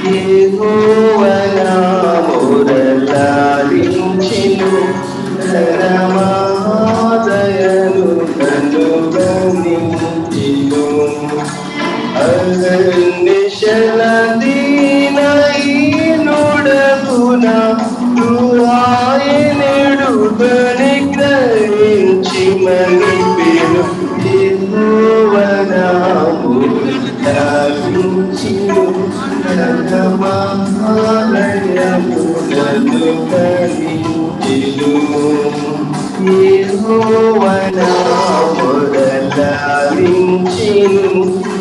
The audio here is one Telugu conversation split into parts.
యెహోవా నా మొరలాలించెను, తన మహాదయను నన్ను కరుణించెను. అహర్నిశల దీనహీనుడగున ఆయనెడు గ్రహించి మనిపెను. యెహోవా నా మొరలాలించెను, తన మహాదయను నన్ను కరుణించెను. యెహోవా నా మొరలాలించెను,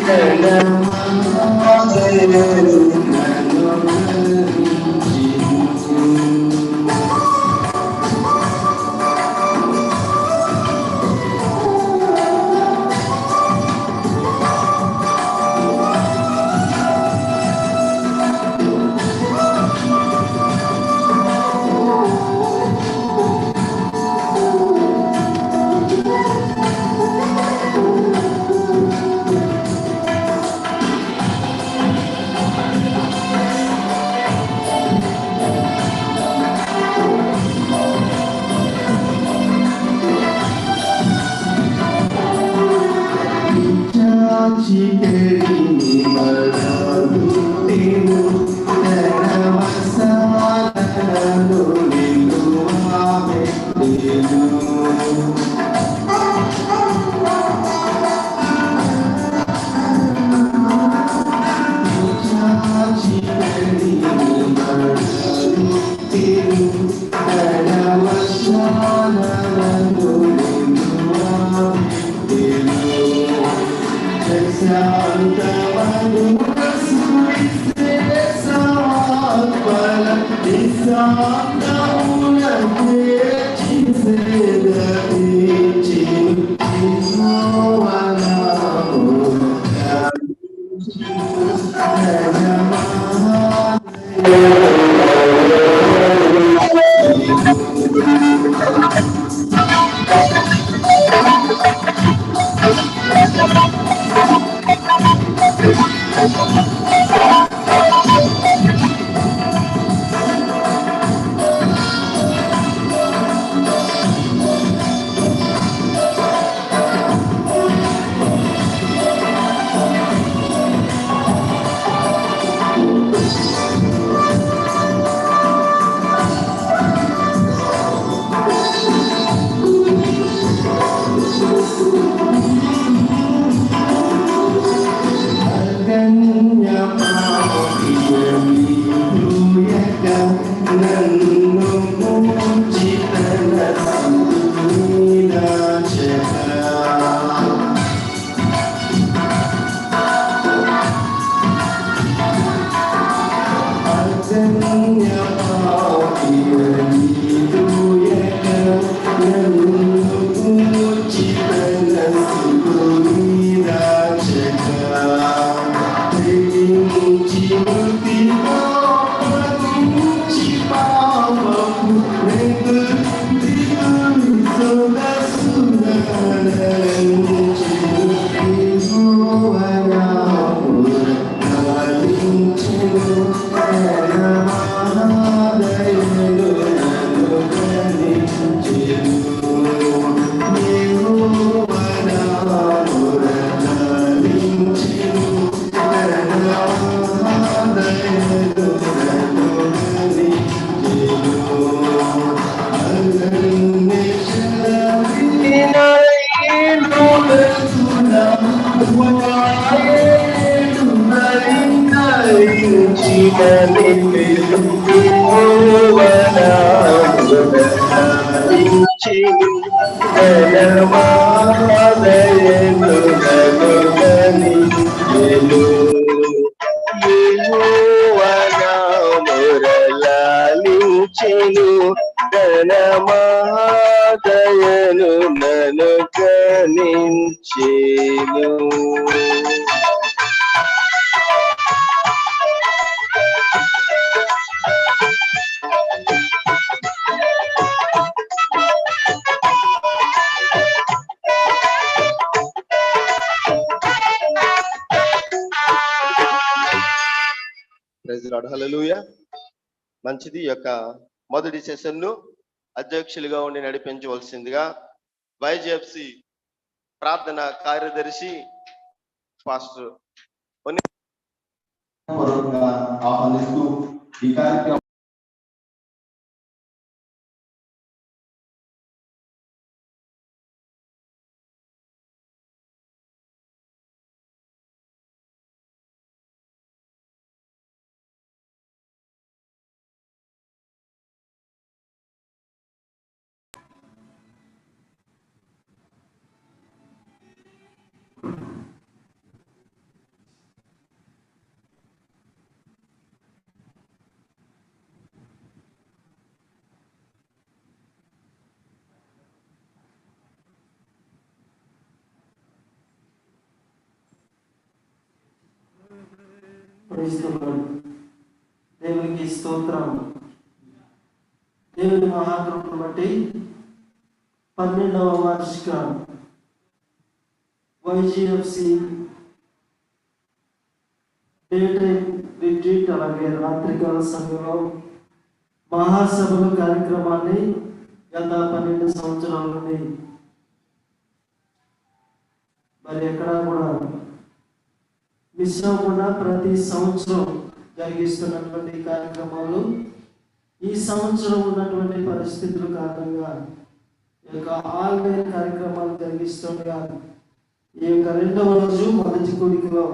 తన మహాదయను నన్ను మహాదయను నన్ను కరుణించెను. Praise lord. హల్లెలూయా. మంచిది. ఈ యొక్క మొదటి సెషన్ను అధ్యక్షులుగా ఉండి నడిపించవలసిందిగా వైజెఫ్సి ప్రార్థన కార్యదర్శి పాస్టర్ ఆహ్వానిస్తూ ఈ కార్యక్రమం దేవునికి స్తోత్రం. దేవుని మహాకృపను బట్టి 12వ వార్షిక వైజీఎఫ్సి డే టైం రిట్రీట్ అలాగే రాత్రికాల సమయంలో మహాసభలు కార్యక్రమాన్ని గత 12 సంవత్సరాల నుండి మరి ఎక్కడా కూడా మిస్ అవ్వకుండా ప్రతి సంవత్సరం జరిగిస్తున్నటువంటి కార్యక్రమాలు ఈ సంవత్సరం ఉన్నటువంటి పరిస్థితుల కారణంగా ఈ యొక్క ఆన్లైన్ కార్యక్రమాలు జరిగిస్తుండగా ఈ యొక్క 2వ రోజు మొదటి కూడికలో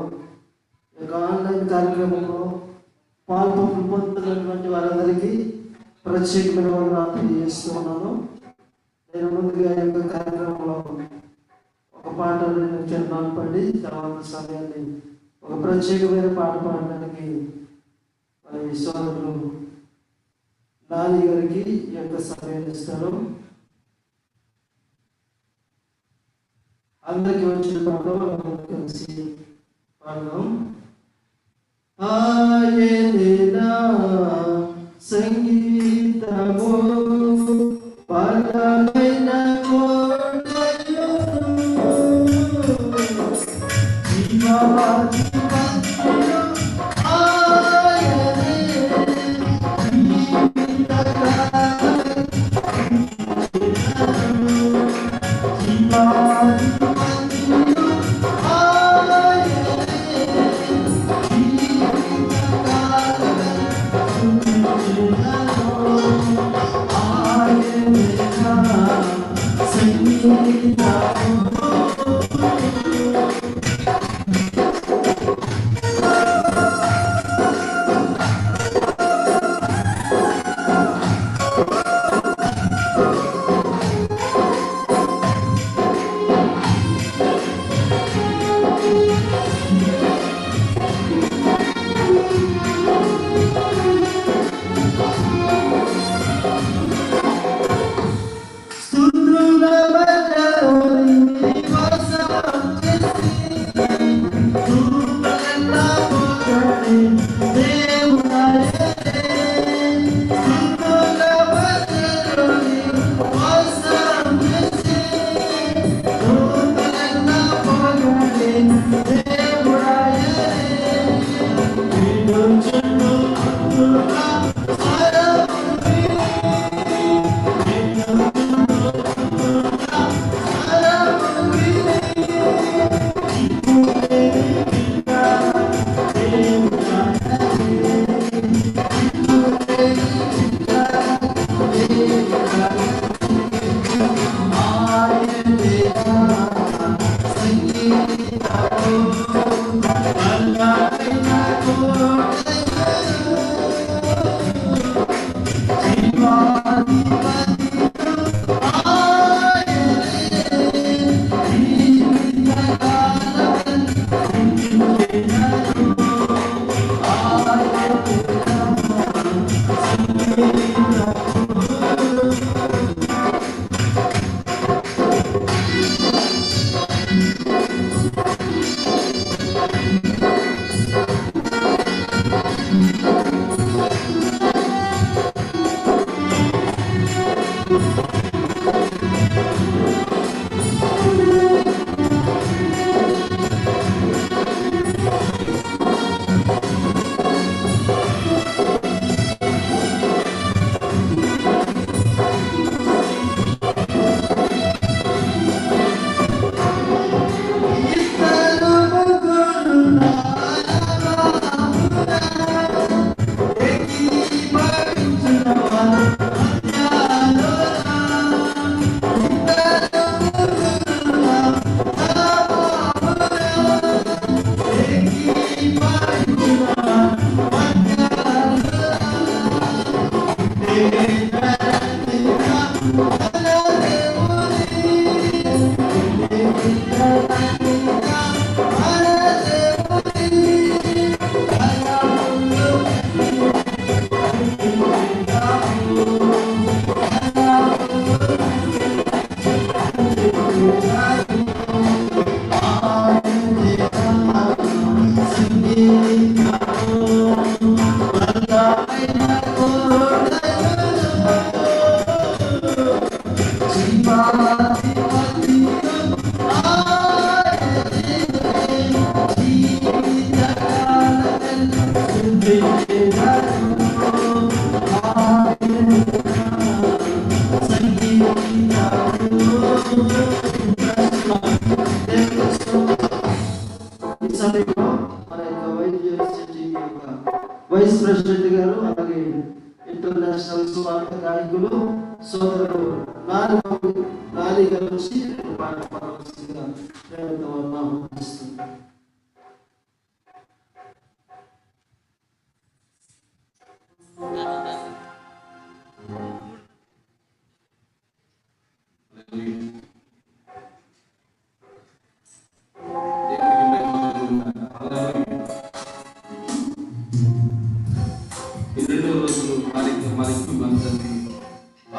ఈ యొక్క ఆన్లైన్ కార్యక్రమంలో పాల్పొందుతున్నటువంటి వారందరికీ ప్రత్యేకమైన వందనాలు తెలియజేస్తూ ఉన్నాను. నేను ముందుగా ఈ యొక్క కార్యక్రమంలో ఒక పాట చరణాలు పాడి తర్వాత సమయాన్ని ఒక ప్రత్యేకమైన పాట పాడడానికి మరి సోదరులు లాలి గారికి ఈ యొక్క సమయాన్ని ఇస్తారు. అందరికీ వచ్చిన పాటలో కలిసి పాడదాం. ఆయనేనా సంగీతము పాడమైన వైస్ ప్రెసిడెంట్ గారు, అలాగే ఇంటర్నేషనల్ స్వార్థ నాయకులు సోదరుడు నాని గారు వచ్చి పాట పాడవలసిందిగా ప్రేమతో ఆహ్వానిస్తున్నాను.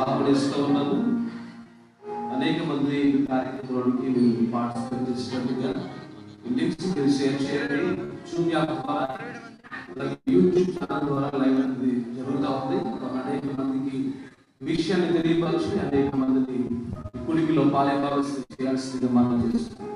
ఆహ్వానిస్తూ ఉన్నాము. అనేక మంది కార్యక్రమానికి మీరు పార్టిసిపేట్ చేసినట్టుగా లింక్స్ మీరు షేర్ చేయండి. జూమ్ యాప్ ద్వారా, అలాగే యూట్యూబ్ ఛానల్ ద్వారా లైవ్ అనేది జరుగుతూ ఉంది. అనేక మందికి విషయాన్ని తెలియపరిచి అనేక మందిని కుడికిలో పాలెపాల్సి చేయాల్సిందిగా మనం చేస్తున్నాం.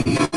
Yeah.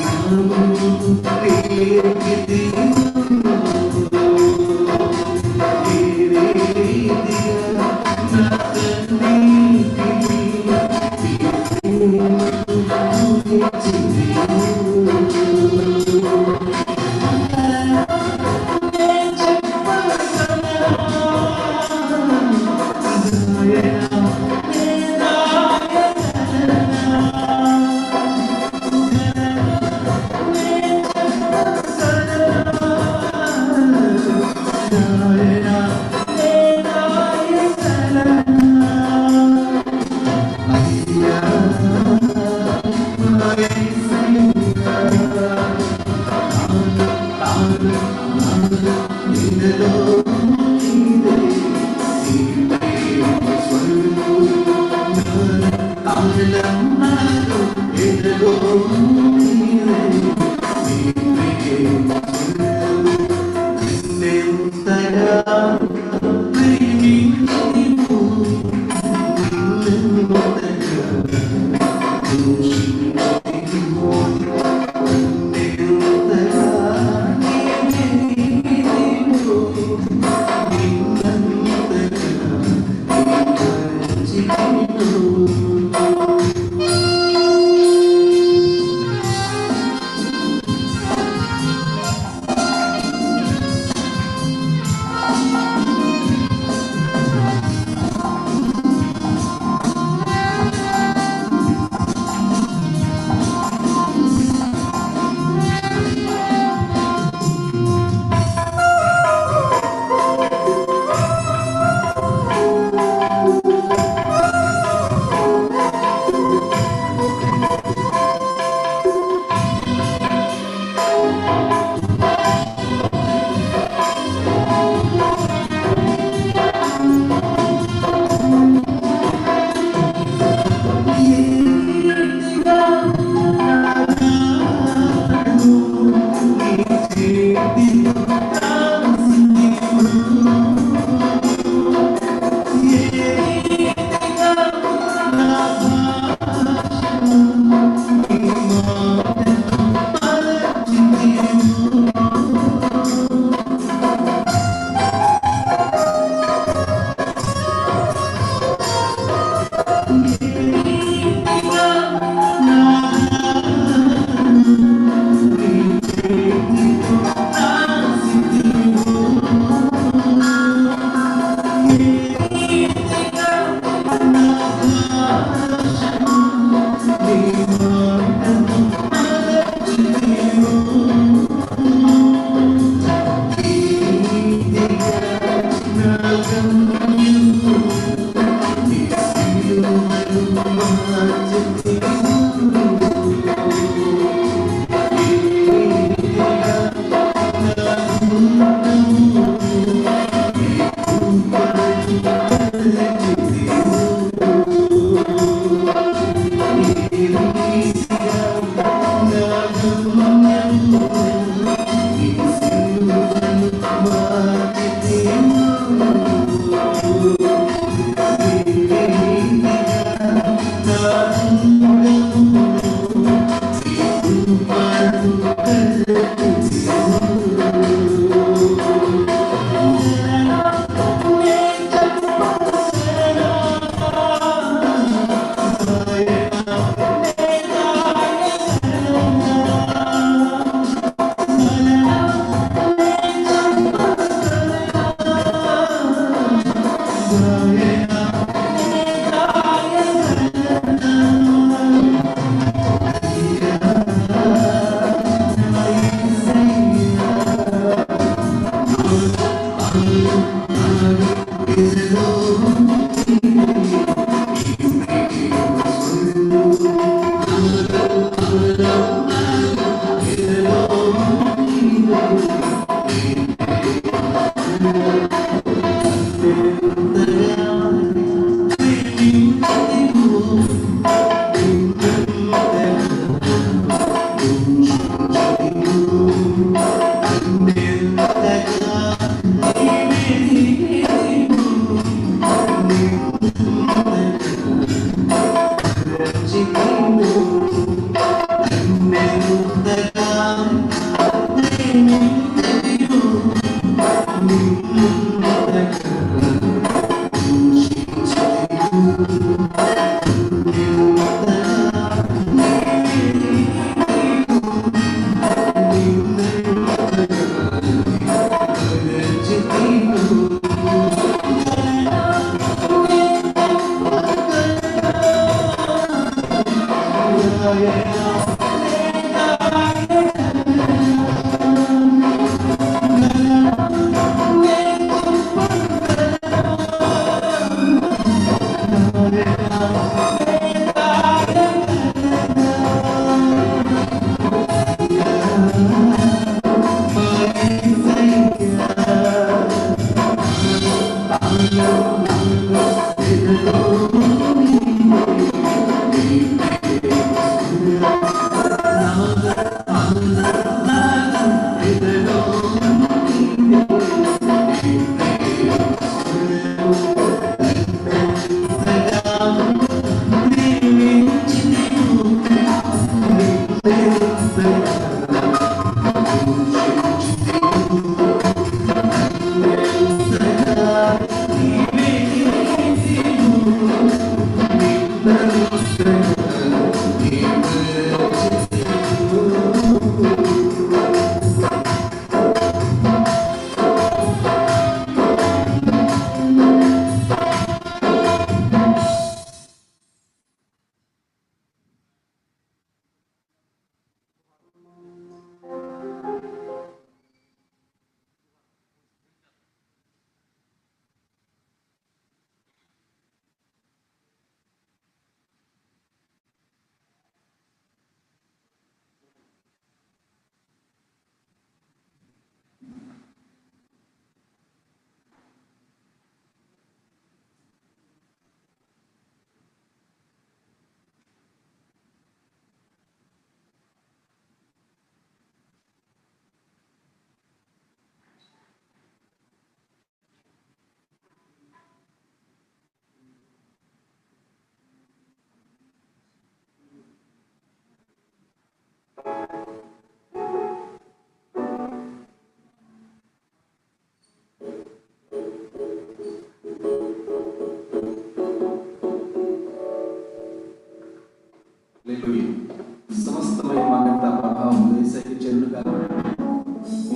సమస్తమైన మాకంత ప్రభావం దేశానికి చెరువుగా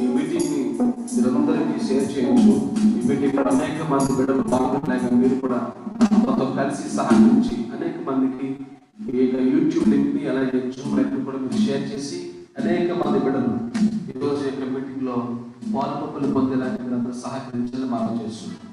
ఈ మీటింగ్ని మీరందరికీ షేర్ చేయొచ్చు. ఈ మీటింగ్ అనేక మంది బిడ్డలు పాల్గొనలేక మీరు కూడా మాతో కలిసి సహకరించి అనేక మందికి ఈ యొక్క యూట్యూబ్ లింక్ని అలాగే జూమ్ లింక్ కూడా మీరు షేర్ చేసి అనేక మంది బిడ్డలు ఈరోజు యొక్క మీటింగ్లో పాల్గొనలు పొందేలాగా మీరందరూ సహకరించాలని మనం చేస్తున్నాం.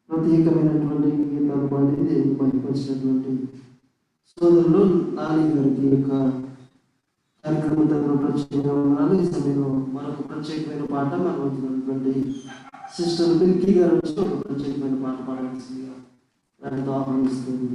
ప్రత్యేకమైనటువంటి గీతాలు పాడి దేవుని మహిమపరిచినటువంటి సోదరులు నాని గారికి యొక్క కార్యక్రమం తరపున ప్రత్యేకంగా ఉన్నారు. ఈ సమయంలో మరొక ప్రత్యేకమైన పాట మనం వచ్చినటువంటి సిస్టర్ పిల్కి గారు వచ్చి ఒక ప్రత్యేకమైన పాట పాడాల్సిందిగా దానితో ఆహ్వానిస్తుంది.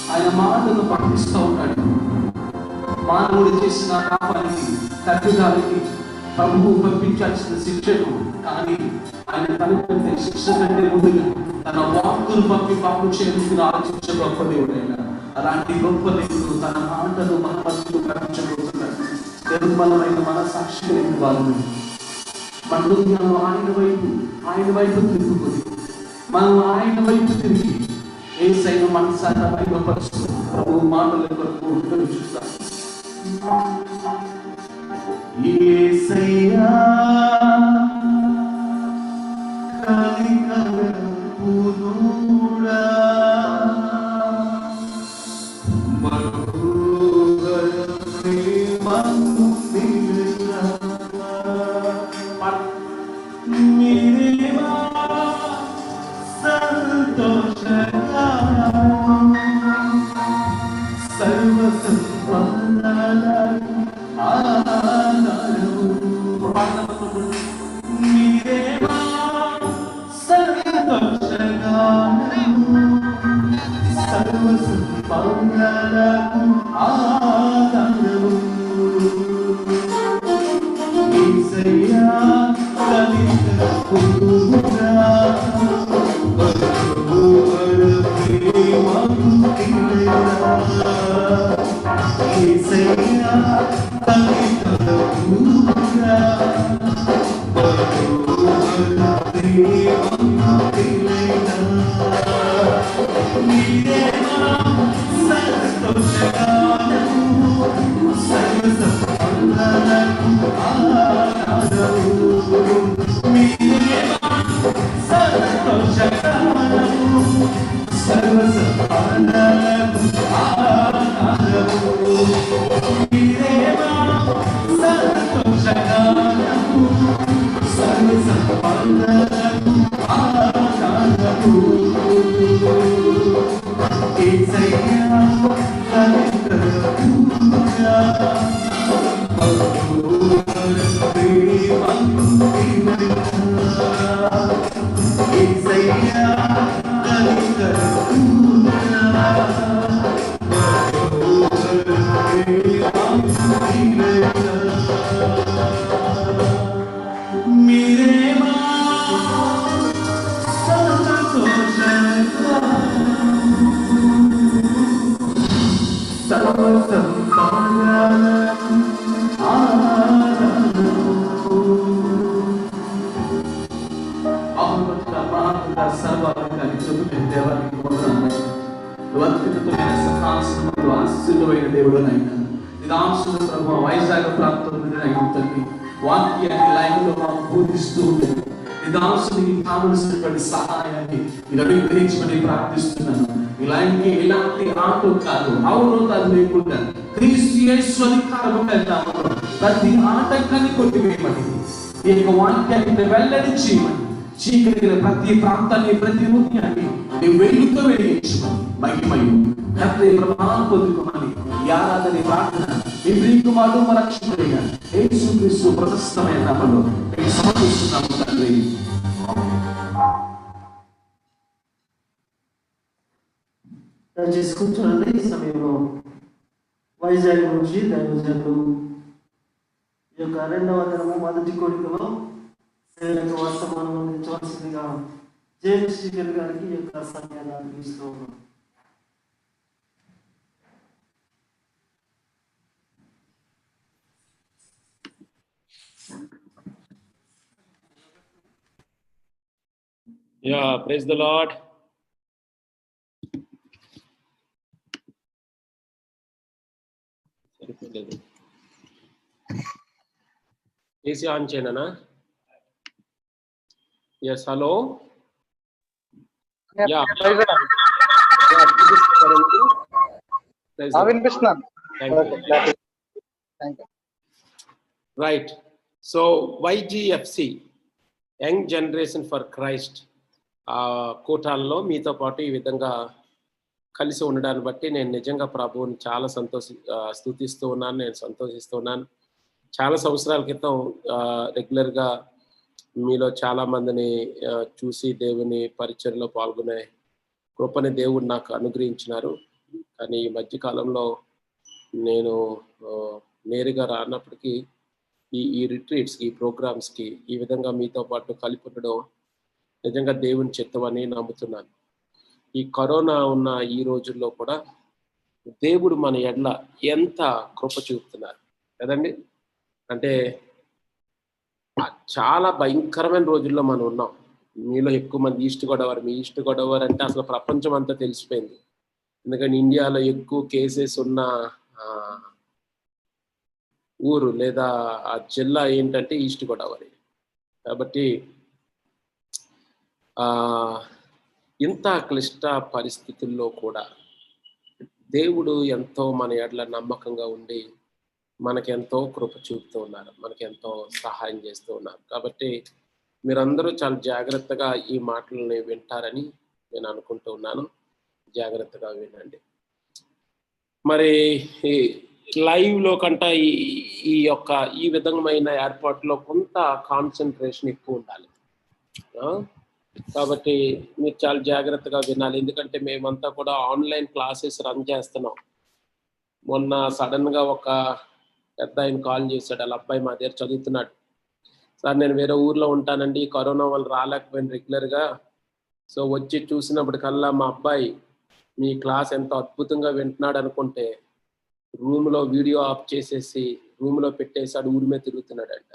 ఆయన మాటను పఠిస్తూ ఉంటాడు. మానవుడు చేసిన పాపానికి తగ్గడానికి ప్రభువు పంపించాల్సిన శిక్షకు కానీ ఆయన తనకంటే శిక్ష కంటే ముందుగా తన వాక్కును పంపి పాపం చేయడానికి ఆలోచించే గొప్ప దేవుడైనా అలాంటి గొప్ప దేవుడు తన మాటను మన మధ్యలో ప్రకటించబోతున్నాడు. నిర్మలమైన మన సాక్షి లేని వాళ్ళని మన హృదయాలు ఆయన వైపు తిరుగుతుంది. మనం ఆయన వైపు తిరిగి యేసయ్యను మనసారా మహిమపరుస్తూ ప్రభువు మాటల కొరకు చూస్తాం. యేసయ్యా కనికరమునుడా మనోహర ప్రేమను నిలిరా మీరేవా సంతోషంగా సర్వ సంపదలకు ఆధారము మీరేవా సంతోషంగా సర్వ సంపదలకు ఆధారము యేసయ్యా కనికరమునుడా మనోహర ప్రేమను నిలిరా యేసయ్యా కనికరమునుడా మనోహర ప్రేమను నిలిరా మీరేవా సంతోషగానము సర్వ సంపదలకు ఆధారము మీరేవా సంతోషగానము సంపదలకు ఆధారము మీరేమా సంతోషగానము సర్వ సంపదలకు ఆధారము యేసయ్యా కనికరముగా మీరేమా సర్వ సంపదలకు ఆధారము సర్వాధికారి చెబుతున్న దేవానికి వందనాలు. అద్భుతమైన సహాసనములు ఆశీర్వైన దేవుడు నైనా నిదాంశుల ప్రభు వైజాగ్ ప్రాంతంలో తండ్రి వాక్యాన్ని లైవ్ లో మాకు బోధిస్తూ ఉంటుంది. నిదాంశునికి కావలసినటువంటి సహాయాన్ని అనుగ్రహించమని ప్రార్థిస్తున్నాను. ఈ లైన్కి ఎలాంటి ఆటో కాదు అవరోధాలు లేకుండా క్రీస్తు యేసు అధికారము వెళ్తాము. ప్రతి ఆటంకాన్ని కొట్టివేయమని ఈ యొక్క వాక్యాన్ని వెల్లడి చేయమని చీకటి ప్రతి ప్రాంతాన్ని ప్రతి హృదయాన్ని నీ వెలుగుతో వెలిగించమని మహిమయు కర్తయ్య ప్రభావం పొందుకోమని ఈ ఆరాధన ప్రార్థన ఈ ప్రియకుమారుడు మా రక్షకుడైన యేసుక్రీస్తు ప్రశస్తమైన నామములో మేము సమర్పిస్తున్నాము తండ్రి. దయచేసి కూర్చోండి. ఈ సమయంలో వైజాగ్ నుంచి దైవజనులు ఈ యొక్క 2వ దినము 1వ కోరికలో సేవలకు వర్తమానం అందించవలసిందిగా జేమ్స్ స్పీకర్ గారికి ఈ యొక్క సమయాన్ని అందిస్తూ ఉన్నాం. Yeah, praise the Lord. AC on cheyna. Yes, hello. Yeah. Thank you. Right. So YGFC, Young Generation for Christ, కోటాల్లో మీతో పాటు ఈ విధంగా కలిసి ఉండడాన్ని బట్టి నేను నిజంగా ప్రభువుని చాలా స్తుతిస్తూ ఉన్నాను. నేను సంతోషిస్తూ ఉన్నాను. చాలా సంవత్సరాల క్రితం రెగ్యులర్గా మీలో చాలా మందిని చూసి దేవుని పరిచర్యలో పాల్గొనే కృపని దేవుడు నాకు అనుగ్రహించినారు. కానీ ఈ మధ్యకాలంలో నేను నేరుగా రానప్పటికీ ఈ రిట్రీట్స్కి, ఈ ప్రోగ్రామ్స్కి ఈ విధంగా మీతో పాటు కలిపి ఉండడం నిజంగా దేవుని చిత్తమని నమ్ముతున్నాను. ఈ కరోనా ఉన్న ఈ రోజుల్లో కూడా దేవుడు మన ఎడ్ల ఎంత కృప చూపుతున్నారు కదండి. అంటే చాలా భయంకరమైన రోజుల్లో మనం ఉన్నాం. మీలో ఎక్కువ మంది ఈస్ట్ గోదావరి, మీ ఈస్ట్ గోదావరి అంటే అసలు ప్రపంచం అంతా తెలిసిపోయింది. ఎందుకంటే ఇండియాలో ఎక్కువ కేసెస్ ఉన్న ఊరు లేదా ఆ జిల్లా ఏంటంటే ఈస్ట్ గోదావరి. కాబట్టి ఇంత క్లిష్ట పరిస్థితుల్లో కూడా దేవుడు ఎంతో మన ఎడల నమ్మకంగా ఉండి మనకెంతో కృప చూపుతూ ఉన్నారు, మనకెంతో సహాయం చేస్తూ ఉన్నారు. కాబట్టి మీరందరూ చాలా జాగ్రత్తగా ఈ మాటలని వింటారని నేను అనుకుంటూ ఉన్నాను. జాగ్రత్తగా వినండి. మరి లైవ్లో కంట ఈ విధమైన ఏర్పాటులో కొంత కాన్సన్ట్రేషన్ ఎక్కువ ఉండాలి. కాబట్టి మీరు చాలా జాగ్రత్తగా వినాలి. ఎందుకంటే మేమంతా కూడా ఆన్లైన్ క్లాసెస్ రన్ చేస్తున్నాం. మొన్న సడన్గా ఒక పెద్ద ఆయన కాల్ చేశాడు. వాళ్ళ అబ్బాయి మా దగ్గర చదువుతున్నాడు. సార్ నేను వేరే ఊర్లో ఉంటానండి, కరోనా వల్ల రాలేకపోయాను రెగ్యులర్గా. సో వచ్చి చూసినప్పటికల్లా మా అబ్బాయి మీ క్లాస్ ఎంతో అద్భుతంగా వింటున్నాడు అనుకుంటే రూమ్లో వీడియో ఆఫ్ చేసేసి రూమ్లో పెట్టేసాడు, ఊరి మీద తిరుగుతున్నాడంట.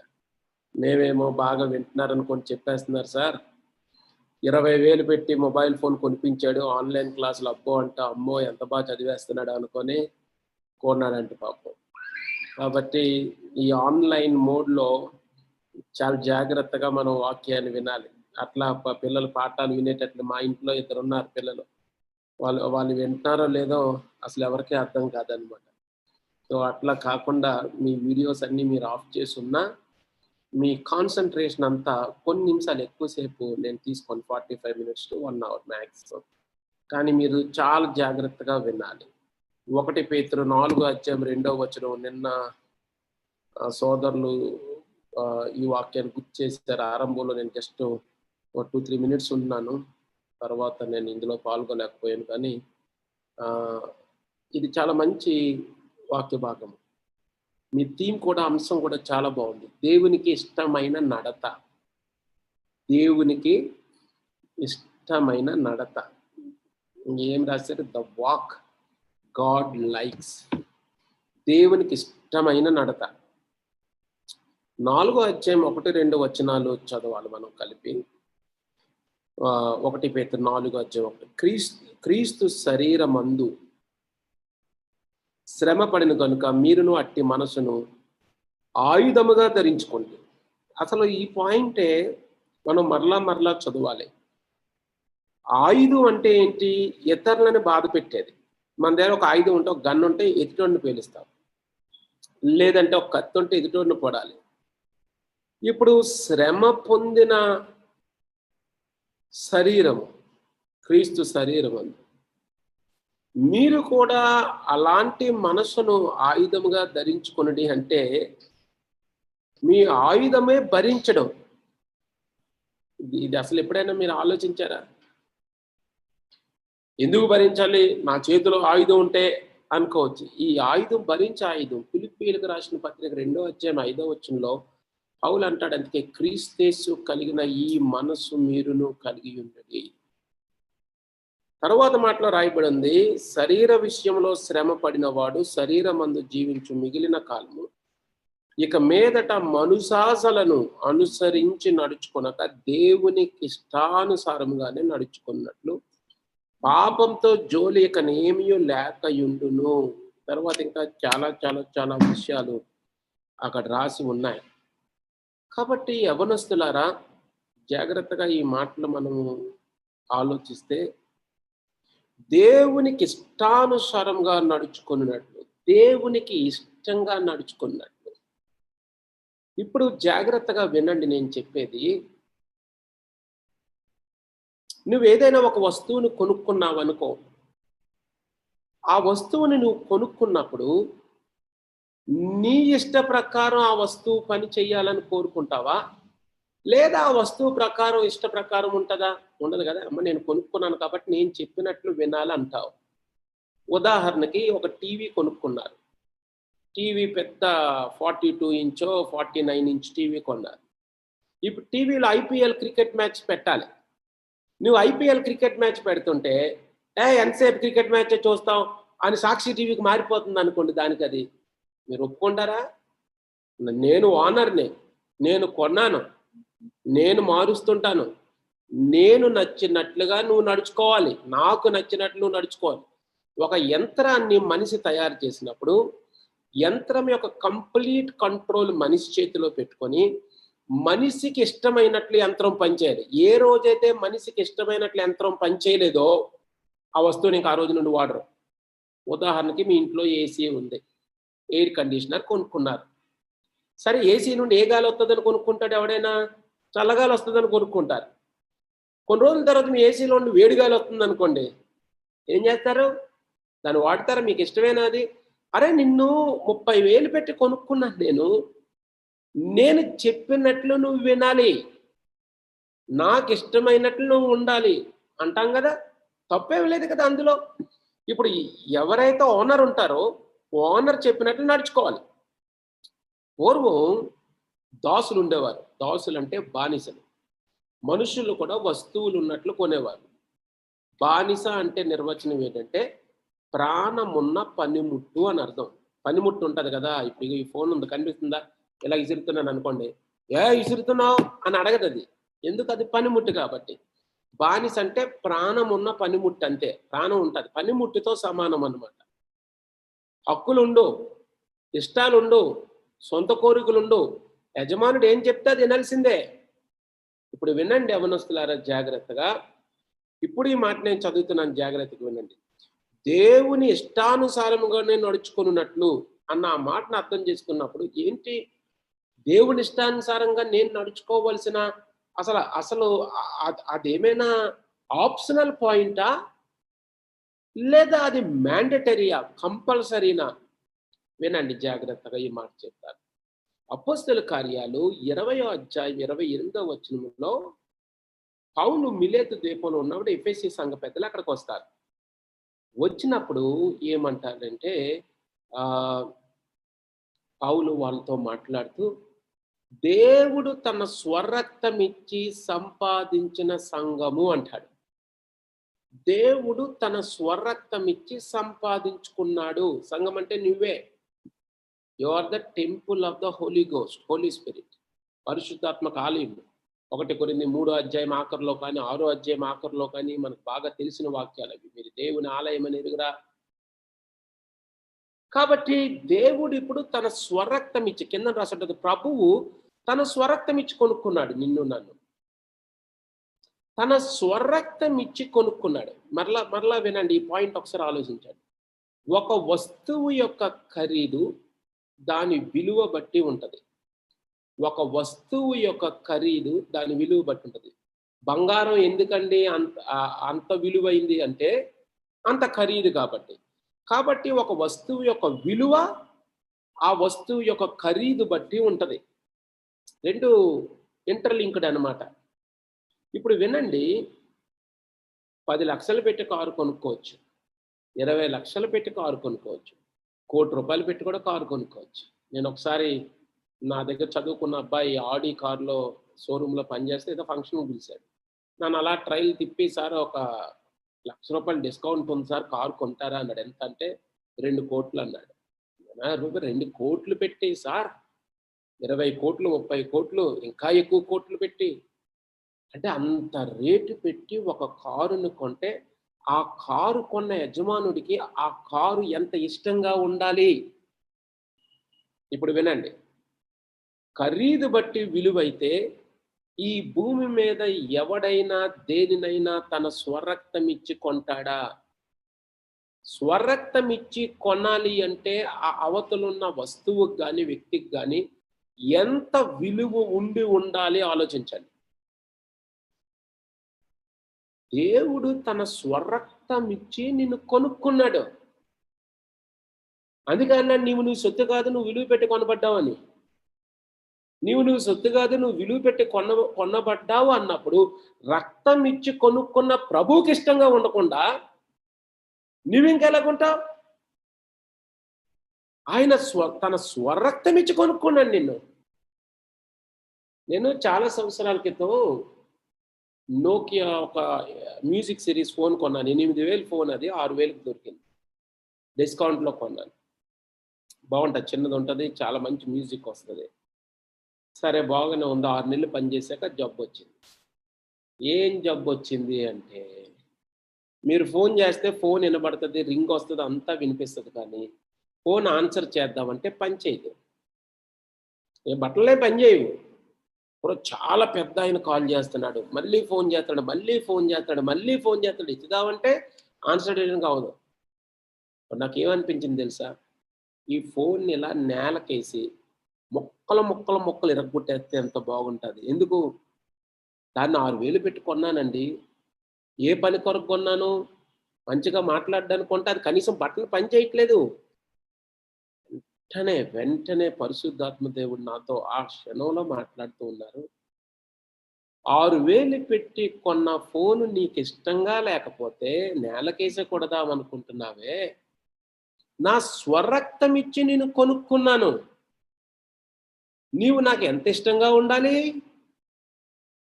మేమేమో బాగా వింటున్నారు అనుకొని చెప్పేస్తున్నారు సార్. 20,000 పెట్టి మొబైల్ ఫోన్ కొనిపించాడు, ఆన్లైన్ క్లాసులు అబ్బో అంట, అమ్మో ఎంత బాగా చదివేస్తున్నాడు అనుకొని కొన్నాడంట పాపం. కాబట్టి ఈ ఆన్లైన్ మోడ్లో చాలా జాగ్రత్తగా మనం వాక్యాన్ని వినాలి. అట్లా పిల్లలు పాఠాలు వినేటట్లు మా ఇంట్లో 2 ఉన్నారు పిల్లలు. వాళ్ళు వింటున్నారో లేదో అసలు ఎవరికీ అర్థం కాదనమాట. సో అట్లా కాకుండా మీ వీడియోస్ అన్నీ మీరు ఆఫ్ చేసి ఉన్నా మీ కాన్సన్ట్రేషన్ అంతా కొన్ని నిమిషాలు ఎక్కువసేపు నేను తీసుకోను, 45 minutes to 1 hour మ్యాక్స్. కానీ మీరు చాలా జాగ్రత్తగా వినాలి. 1 పేతురు 4:2 నిన్న సోదరులు ఈ వాక్యాన్ని గుర్తు చేశారు. ఆరంభంలో నేను జస్ట్ 2-3 minutes ఉన్నాను, తర్వాత నేను ఇందులో పాల్గొలేకపోయాను. కానీ ఇది చాలా మంచి వాక్య భాగం. మీ థీమ్ కూడా, అంశం కూడా చాలా బాగుంది. దేవునికి ఇష్టమైన నడత. దేవునికి ఇష్టమైన నడత ఏం రాశారు? The walk God likes. దేవునికి ఇష్టమైన నడత. 4వ అధ్యాయం 1-2 చదవాలి మనం కలిపి. 1 పేతురు 4:1. క్రీస్తు శరీరమందు శ్రమ పడిన కనుక మీరును అట్టి మనసును ఆయుధముగా ధరించుకోండి. అసలు ఈ పాయింటే మనం మరలా చదవాలి. ఆయుధం అంటే ఏంటి? ఇతరులను బాధ పెట్టేది. మన దగ్గర ఒక ఆయుధం ఉంటే, ఒక గన్ ఉంటే ఎదుటోడిని పేలుస్తాం, లేదంటే ఒక కత్తి ఉంటే ఎదుటోడిని పొడాలి. ఇప్పుడు శ్రమ పొందిన శరీరము, క్రీస్తు శరీరం అందు మీరు కూడా అలాంటి మనసును ఆయుధముగా ధరించుకున్నది అంటే మీ ఆయుధమే భరించడం. ఇది అసలు ఎప్పుడైనా మీరు ఆలోచించారా? ఎందుకు భరించాలి? నా చేతిలో ఆయుధం ఉంటే అనుకోవచ్చు. ఈ ఆయుధం భరించే ఆయుధం. ఫిలిప్పీయులకు రాసిన పత్రిక 2:5 పౌలు అంటాడు, అందుకే క్రీస్తు కలిగిన ఈ మనసు మీరును కలిగి ఉన్నది. తర్వాత మాటలో రాయబడి ఉంది, శరీర విషయంలో శ్రమ పడిన వాడు శరీరమందు జీవించు మిగిలిన కాలము ఇక మీదట మనుషాసలను అనుసరించి నడుచుకొనక దేవునికి ఇష్టానుసారంగానే నడుచుకున్నట్లు పాపంతో జోలి ఇక నేమీ లేకయుండును. తర్వాత ఇంకా చాలా చాలా చాలా విషయాలు అక్కడ రాసి ఉన్నాయి. కాబట్టి యవనస్తులారా, జాగ్రత్తగా ఈ మాటలు మనము ఆలోచిస్తే, దేవునికి ఇష్టానుసారంగా నడుచుకున్నట్లు, దేవునికి ఇష్టంగా నడుచుకున్నట్లు. ఇప్పుడు జాగ్రత్తగా వినండి నేను చెప్పేది. నువ్వు ఏదైనా ఒక వస్తువుని కొనుక్కున్నావు అనుకో, ఆ వస్తువుని నువ్వు కొనుక్కున్నప్పుడు నీ ఇష్ట ప్రకారం ఆ వస్తువు పని చెయ్యాలని కోరుకుంటావా, లేదా ఆ వస్తువు ప్రకారం ఇష్ట ప్రకారం ఉంటుందా? ఉండదు కదా. అమ్మ నేను కొనుక్కున్నాను కాబట్టి నేను చెప్పినట్లు వినాలి అంటావు. ఉదాహరణకి ఒక టీవీ కొనుక్కున్నారు. టీవీ పెద్ద 42 ఇంచో 49 ఇంచ్ టీవీ కొన్నారు. ఇప్పుడు టీవీలో ఐపీఎల్ క్రికెట్ మ్యాచ్ పెట్టాలి. నువ్వు ఐపీఎల్ క్రికెట్ మ్యాచ్ పెడుతుంటే ఎంతసేపు క్రికెట్ మ్యాచ్ చూస్తాం అని సాక్షి టీవీకి మారిపోతుంది అనుకోండి. దానికి అది మీరు ఒప్పుకుంటారా? నేను ఓనర్ని, నేను కొన్నాను, నేను మారుస్తుంటాను, నేను నచ్చినట్లుగా నువ్వు నడుచుకోవాలి, నాకు నచ్చినట్లు నువ్వు నడుచుకోవాలి. ఒక యంత్రాన్ని మనిషి తయారు చేసినప్పుడు యంత్రం యొక్క కంప్లీట్ కంట్రోల్ మనిషి చేతిలో పెట్టుకొని మనిషికి ఇష్టమైనట్లు యంత్రం పనిచేయాలి. ఏ రోజైతే మనిషికి ఇష్టమైనట్లు యంత్రం పనిచేయలేదో ఆ వస్తువుని ఇంకా ఆ రోజు నుండి వాడరు. ఉదాహరణకి మీ ఇంట్లో ఏసీ ఉంది, ఎయిర్ కండిషనర్ కొనుక్కున్నారు. సరే, ఏసీ నుండి ఏ గాలి వస్తుందని కొనుక్కుంటాడు ఎవడైనా? చల్లగాలి వస్తుందని కొనుక్కుంటారు. కొన్ని రోజుల తర్వాత మీ ఏసీలో నుండి వేడి గాలి వస్తుంది అనుకోండి, ఏం చేస్తారు? దాన్ని వాడతారా? మీకు ఇష్టమేనా అది? అరే నిన్ను 30,000 పెట్టి కొనుక్కున్నాను, నేను చెప్పినట్లు నువ్వు వినాలి, నాకు ఇష్టమైనట్లు నువ్వు ఉండాలి అంటాం కదా. తప్పేం లేదు కదా అందులో. ఇప్పుడు ఎవరైతే ఓనర్ ఉంటారో ఓనర్ చెప్పినట్లు నడుచుకోవాలి. పూర్వం దాసులు ఉండేవారు. దాసులు అంటే బానిసలు. మనుషులు కూడా వస్తువులు ఉన్నట్లు కొనేవారు. బానిస అంటే నిర్వచనం ఏంటంటే ప్రాణమున్న పనిముట్టు అని అర్థం. పనిముట్టు ఉంటుంది కదా. ఇప్పుడు ఈ ఫోన్ ఉంది, కనిపిస్తుందా? ఇలా విసురుతున్నాను అనుకోండి, విసురుతున్నావు అని అడగదు అది. ఎందుకు? అది పనిముట్టు కాబట్టి. బానిస అంటే ప్రాణం ఉన్న పనిముట్టు, అంతే. ప్రాణం ఉంటుంది, పనిముట్టుతో సమానం అన్నమాట. హక్కులుండు, ఇష్టాలుండు, సొంత కోరికలుండు, యజమానుడు ఏం చెప్తే అది వినాల్సిందే. ఇప్పుడు వినండి యవనస్తులారా జాగ్రత్తగా. ఇప్పుడు ఈ మాట నేను చదువుతున్నాను, జాగ్రత్తగా వినండి. దేవుని ఇష్టానుసారముగానే నడుచుకున్నట్లు అన్న ఆ మాటను అర్థం చేసుకున్నప్పుడు ఏంటి, దేవుని ఇష్టానుసారంగా నేను నడుచుకోవలసిన అసలు అసలు అదేమైనా ఆప్షనల్ పాయింటా, లేదా అది మ్యాండటరీయా, కంపల్సరీనా? వినండి జాగ్రత్తగా, ఈ మాట చెప్తాను. అపోస్తలుల కార్యాలు 20వ అధ్యాయం 28వ వచనంలో పౌలు మిలేతు ద్వీపంలో ఉన్నప్పుడు ఎఫెసీ సంఘ పెద్దలు అక్కడికి వస్తారు. వచ్చినప్పుడు ఏమంటారంటే పౌలు వాళ్ళతో మాట్లాడుతూ, దేవుడు తన స్వరక్తం ఇచ్చి సంపాదించిన సంఘము అంటాడు. దేవుడు తన స్వరక్తం ఇచ్చి సంపాదించుకున్నాడు. సంఘం అంటే నువ్వే. You are the temple of the holy ghost, holy spirit, పరిశుద్ధాత్మక ఆలయం. 1 కొరింథీ 3వ అధ్యాయం ఆఖరిలో కానీ 6వ అధ్యాయం ఆఖరిలో కానీ మనకు బాగా తెలిసిన వాక్యాలు అవి. మీరు దేవుని ఆలయం అని ఎరుగురా. కాబట్టి దేవుడు ఇప్పుడు తన స్వరక్తం ఇచ్చి, కింద రాసుంటది, ప్రభువు తన స్వరక్తం ఇచ్చి కొనుక్కున్నాడు నిన్ను నన్ను. తన స్వరక్తం ఇచ్చి కొనుక్కున్నాడు. మరలా వినండి, ఈ పాయింట్ ఒకసారి ఆలోచించండి. ఒక వస్తువు యొక్క ఖరీదు దాని విలువ బట్టి ఉంటుంది. ఒక వస్తువు యొక్క ఖరీదు దాని విలువ బట్టి ఉంటుంది. బంగారం ఎందుకండి అంత విలువైంది అంటే అంత ఖరీదు కాబట్టి ఒక వస్తువు యొక్క విలువ ఆ వస్తువు యొక్క ఖరీదు బట్టి ఉంటుంది. రెండు ఇంటర్లింక్డ్ అన్నమాట. ఇప్పుడు వినండి, 10 లక్షలు పెట్టి కారు కొనుక్కోవచ్చు, 20 లక్షలు పెట్టి కారు కొనుక్కోవచ్చు, 1 కోటి రూపాయలు పెట్టి కూడా కారు కొనుక్కోవచ్చు. నేను ఒకసారి నా దగ్గర చదువుకున్న అబ్బాయి ఆడి కారులో షోరూంలో పనిచేస్తే ఏదో ఫంక్షన్ పిలిచాడు. నన్ను అలా ట్రైల్ తిప్పి, సార్ ఒక 1,00,000 రూపాయలు డిస్కౌంట్ ఉంది సార్, కారు కొంటారా అన్నాడు. ఎంత అంటే 2 కోట్లు అన్నాడు. 2 కోట్లు పెట్టి సార్, 20 కోట్లు 30 కోట్లు ఇంకా ఎక్కువ కోట్లు పెట్టి, అంటే అంత రేటు పెట్టి ఒక కారును కొంటే ఆ కారు కొన్న యజమానుడికి ఆ కారు ఎంత ఇష్టంగా ఉండాలి. ఇప్పుడు వినండి, ఖరీదు బట్టి విలువైతే ఈ భూమి మీద ఎవడైనా దేనినైనా తన స్వరక్తం ఇచ్చి కొంటాడా? స్వరక్తం ఇచ్చి కొనాలి అంటే ఆ అవతలున్న వస్తువుకి కానీ వ్యక్తికి కానీ ఎంత విలువ ఉండాలి ఆలోచించండి. దేవుడు తన స్వరక్తం ఇచ్చి నిన్ను కొనుక్కున్నాడు. అందుకన్నా నువ్వు సొత్తు కాదు, నువ్వు విలువ పెట్టి కొనబడ్డావని. నువ్వు సొత్తు కాదు, నువ్వు విలువ పెట్టి కొనబడ్డావు అన్నప్పుడు రక్తం ఇచ్చి కొనుక్కున్న ప్రభువుకి ఇష్టంగా ఉండకుండా నువ్వు ఇంకెలాగుంటావు? ఆయన తన స్వరక్తం ఇచ్చి కొనుక్కున్నాడు నిన్ను. నేను చాలా సంవత్సరాల క్రితం నోకియా ఒక మ్యూజిక్ సిరీస్ ఫోన్ కొన్నాను. 8,000 ఫోన్, అది 6,000కి దొరికింది. డిస్కౌంట్లో కొన్నాను. బాగుంటుంది, చిన్నది ఉంటుంది, చాలా మంచి మ్యూజిక్ వస్తుంది. సరే బాగానే ఉంది. 6 నెలలు పనిచేశాక జబ్బు వచ్చింది. ఏం జబ్బు వచ్చింది అంటే, మీరు ఫోన్ చేస్తే ఫోన్ వినబడుతుంది, రింగ్ వస్తుంది, అంతా వినిపిస్తుంది, కానీ ఫోన్ ఆన్సర్ చేద్దామంటే పని చేయదు. బట్టలే పని చేయవు. ఇప్పుడు చాలా పెద్ద ఆయన కాల్ చేస్తున్నాడు, మళ్ళీ ఫోన్ చేస్తాడు, మళ్ళీ ఫోన్ చేస్తాడు, ఇచ్చుదామంటే ఆన్సర్ చేయడం కావదు. నాకేమనిపించింది తెలుసా, ఈ ఫోన్ ఇలా నేలకేసి మొక్కలు ఇరగొట్టేస్తే ఎంత బాగుంటుంది. ఎందుకు? దాన్ని 6,000 పెట్టి కొన్నానండి. ఏ పని కొరకు కొన్నాను? మంచిగా మాట్లాడడానికి కొంటే అది కనీసం బట్టలు పని చేయట్లేదు. వెంటనే పరిశుద్ధాత్మ దేవుడు నాతో ఆ క్షణంలో మాట్లాడుతూ ఉన్నారు. 6,000 పెట్టి కొన్న ఫోను నీకు ఇష్టంగా లేకపోతే నేలకేసే కొడదామనుకుంటున్నావే, నా స్వరక్తం ఇచ్చి నేను కొనుక్కున్నాను. నీవు నాకు ఎంత ఇష్టంగా ఉండాలి?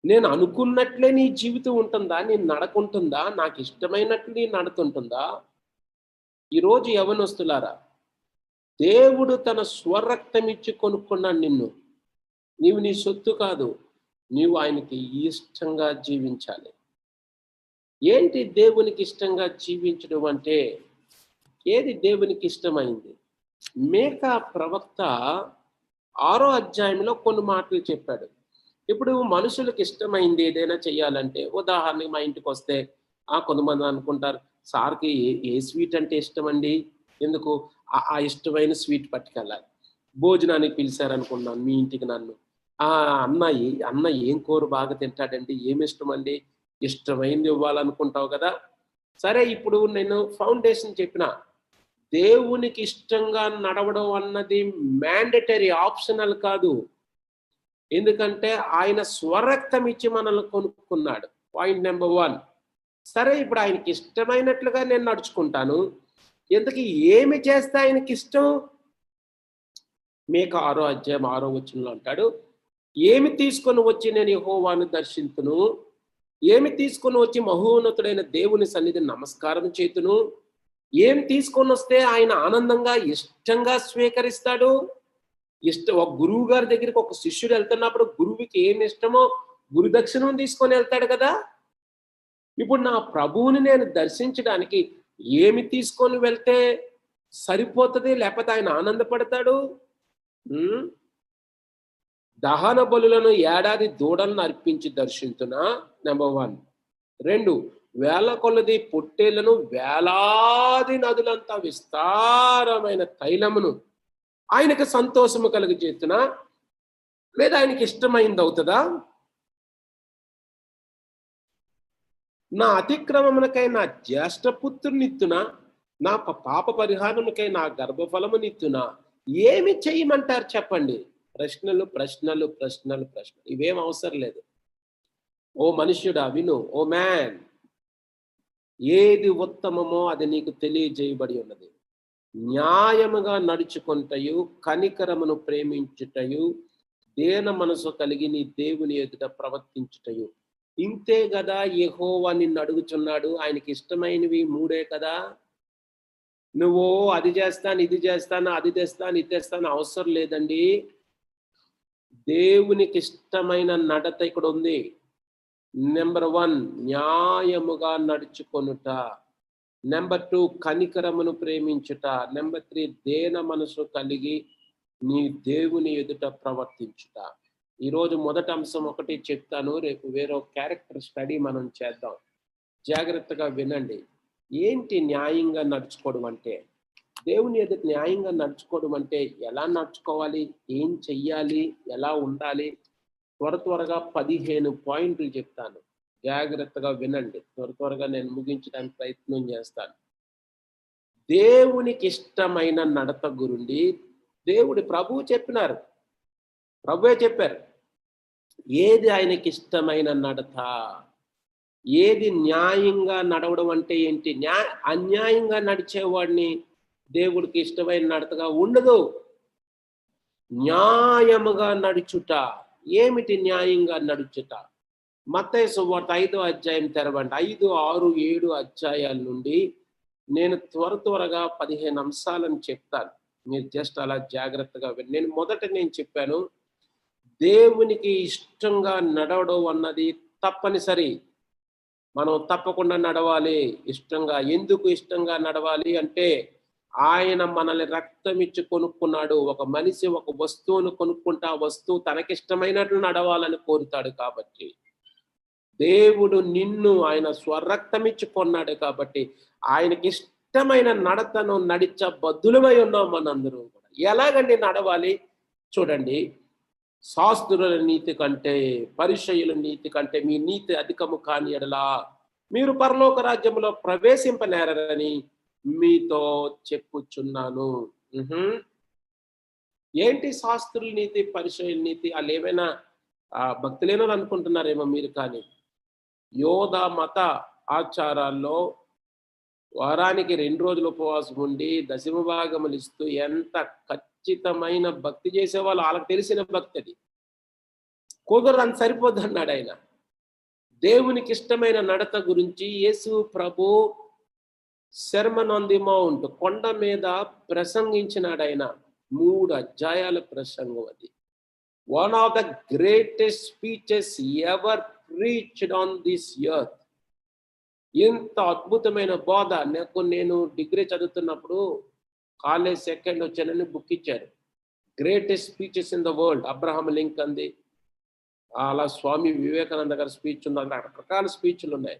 నేను అనుకున్నట్లే నీ జీవితం ఉంటుందా? నీ నడకుంటుందా? నాకు ఇష్టమైనట్లు నీ నడుతుంటుందా? ఈరోజు యవనస్తులారా, దేవుడు తన స్వరక్తం ఇచ్చి కొనుక్కున్నాడు నిన్ను. నీవు నీ సొత్తు కాదు, నీవు ఆయనకి ఇష్టంగా జీవించాలి. ఏంటి దేవునికి ఇష్టంగా జీవించడం అంటే? ఏది దేవునికి ఇష్టమైంది? మేకా ప్రవక్త 6వ అధ్యాయంలో కొన్ని మాటలు చెప్పాడు. ఇప్పుడు మనుషులకు ఇష్టమైంది ఏదైనా చెయ్యాలంటే, ఉదాహరణకి మా ఇంటికి వస్తే కొంతమంది అనుకుంటారు, సార్కి ఏ స్వీట్ అంటే ఇష్టం అండి, ఎందుకు ఆ ఇష్టమైన స్వీట్ పట్టుకెళ్ళాలి. భోజనానికి పిలిచారనుకున్నాను మీ ఇంటికి నన్ను, అన్న ఏం కూర బాగా తింటాడండి, ఏమి ఇష్టం అండి, ఇష్టమైంది ఇవ్వాలనుకుంటావు కదా. సరే, ఇప్పుడు నేను ఫౌండేషన్ చెప్పిన, దేవునికి ఇష్టంగా నడవడం అన్నది మ్యాండటరీ, ఆప్షనల్ కాదు. ఎందుకంటే ఆయన స్వరక్తం ఇచ్చి మనల్ని కొనుక్కున్నాడు. Point number 1. సరే, ఇప్పుడు ఆయనకి ఇష్టమైనట్లుగా నేను నడుచుకుంటాను. ఎందుకు ఏమి చేస్తే ఆయనకి ఇష్టం? మీకు 6వ అధ్యాయం 6వ వచనంలో అంటాడు, ఏమి తీసుకొని వచ్చి నేను యెహోవాను దర్శింతును, ఏమి తీసుకొని వచ్చి మహోన్నతుడైన దేవుని సన్నిధిని నమస్కారం చేతును, ఏం తీసుకొని వస్తే ఆయన ఆనందంగా ఇష్టంగా స్వీకరిస్తాడు. ఒక గురువు గారి దగ్గరికి ఒక శిష్యుడు వెళ్తున్నప్పుడు గురువుకి ఏమి ఇష్టమో గురుదక్షిణం తీసుకొని వెళ్తాడు కదా. ఇప్పుడు నా ప్రభువుని నేను దర్శించడానికి ఏమి తీసుకొని వెళ్తే సరిపోతుంది, లేకపోతే ఆయన ఆనందపడతాడు? దహన బలులను ఏడాది దూడలను అర్పించి దర్శించునా, నెంబర్ 1. 2, వేల కొలది పొట్టేళ్లను, వేలాది నదులంతా విస్తారమైన తైలమును ఆయనకు సంతోషము కలిగజేస్తున్నా, లేదా ఆయనకి ఇష్టమైంది అవుతుందా? నా అతిక్రమమునకై నా జ్యేష్ఠపుత్రునిత్తునా, నా పాప పరిహారముకై నా గర్భఫలమునిత్తునా, ఏమి చెయ్యమంటారు చెప్పండి? ప్రశ్నలు ప్రశ్నలు ప్రశ్నలు ప్రశ్నలు, ఇవేం అవసరం లేదు. ఓ మనుష్యుడా విను, ఓ మ్యాన్, ఏది ఉత్తమమో అది నీకు తెలియజేయబడి ఉన్నది. న్యాయముగా నడుచుకుంటయు, కనికరమును ప్రేమించుటయు, దేన మనసు కలిగి నీ దేవుని ఎదుట ప్రవర్తించుటయు. ఇంతే కదా యెహోవా నిన్ను అడుగుచున్నాడు. ఆయనకి ఇష్టమైనవి 3 కదా. నువ్వు అది చేస్తాను, ఇది చేస్తాను, అది తెస్తాను, ఇది తెస్తాను అవసరం లేదండి. దేవునికి ఇష్టమైన నడత ఇక్కడ ఉంది. నెంబర్ 1, న్యాయముగా నడుచుకొనుట. నెంబర్ 2, కనికరమును ప్రేమించుట. నెంబర్ 3, దేన మనసు కలిగి నీ దేవుని ఎదుట ప్రవర్తించుట. ఈరోజు మొదటి అంశం ఒకటి చెప్తాను, రేపు వేరే క్యారెక్టర్ స్టడీ మనం చేద్దాం. జాగ్రత్తగా వినండి. ఏంటి న్యాయంగా నడుచుకోవడం అంటే? దేవుని ఎదుట న్యాయంగా నడుచుకోవడం అంటే ఎలా నడుచుకోవాలి, ఏం చెయ్యాలి, ఎలా ఉండాలి? త్వరగా 15 పాయింట్లు చెప్తాను. జాగ్రత్తగా వినండి. త్వరగా నేను ముగించడానికి ప్రయత్నం చేస్తాను. దేవునికి ఇష్టమైన నడత గురించి ప్రభువు చెప్పినారు. ప్రభువే చెప్పారు ఏది ఆయనకి ఇష్టమైన నడత, ఏది న్యాయంగా నడవడం అంటే ఏంటి. అన్యాయంగా నడిచేవాడిని దేవుడికి ఇష్టమైన నడతగా ఉండదు. న్యాయముగా నడుచుట. ఏమిటి న్యాయంగా నడుచుట? మత్తయి సువార్త 5వ అధ్యాయం తెరవండి. 5, 6, 7 అధ్యాయాల నుండి నేను త్వరగా 15 అంశాలను చెప్తాను. మీరు జస్ట్ అలా జాగ్రత్తగా వినండి. నేను చెప్పాను, దేవునికి ఇష్టంగా నడవడం అన్నది తప్పనిసరి. మనం తప్పకుండా నడవాలి ఇష్టంగా. ఎందుకు ఇష్టంగా నడవాలి అంటే, ఆయన మనల్ని రక్తం ఇచ్చి కొనుక్కున్నాడు. ఒక మనిషి ఒక వస్తువును కొనుక్కుంటే ఆ వస్తువు తనకిష్టమైనట్లు నడవాలని కోరుతాడు. కాబట్టి దేవుడు నిన్ను ఆయన స్వరక్తం ఇచ్చి కొన్నాడు. కాబట్టి ఆయనకి ఇష్టమైన నడతను నడిచ బద్దులమై ఉన్నాం మనందరూ కూడా. ఎలాగండి నడవాలి చూడండి. శాస్త్రుల నీతి కంటే, పరిసయ్యుల నీతి కంటే మీ నీతి అధికము కాని ఎడలా మీరు పరలోక రాజ్యంలో ప్రవేశింపనేరని మీతో చెప్పుచున్నాను. ఏంటి శాస్త్రుల నీతి, పరిసయ్యుల నీతి? వాళ్ళు ఏమైనా భక్తులేనో అనుకుంటున్నారేమో మీరు. కానీ యోధ మత ఆచారాల్లో వారానికి 2 రోజులు ఉపవాసం ఉండి దశమ భాగములు ఇస్తూ ఎంత ఖచ్చితమైన భక్తి చేసేవాళ్ళు వాళ్ళకి తెలిసిన భక్తి అది. కుదరని సరిపోద్ది అన్నాడు ఆయన. దేవునికి ఇష్టమైన నడత గురించి యేసు ప్రభు సెర్మన్ ఆన్ ది మౌంట్, కొండ మీద ప్రసంగించినాడు ఆయన. 3 అధ్యాయాల ప్రసంగం అది. One of the greatest speeches ever preached on this earth. ఎంత అద్భుతమైన బోధ. నేను డిగ్రీ చదువుతున్నప్పుడు కాలేజ్ సెకండ్ వచ్చానని బుక్ ఇచ్చారు. Greatest speeches in the world. Abraham లింకన్ది, అలా స్వామి వివేకానంద గారి స్పీచ్ ఉంది. రకరకాల స్పీచ్లు ఉన్నాయి.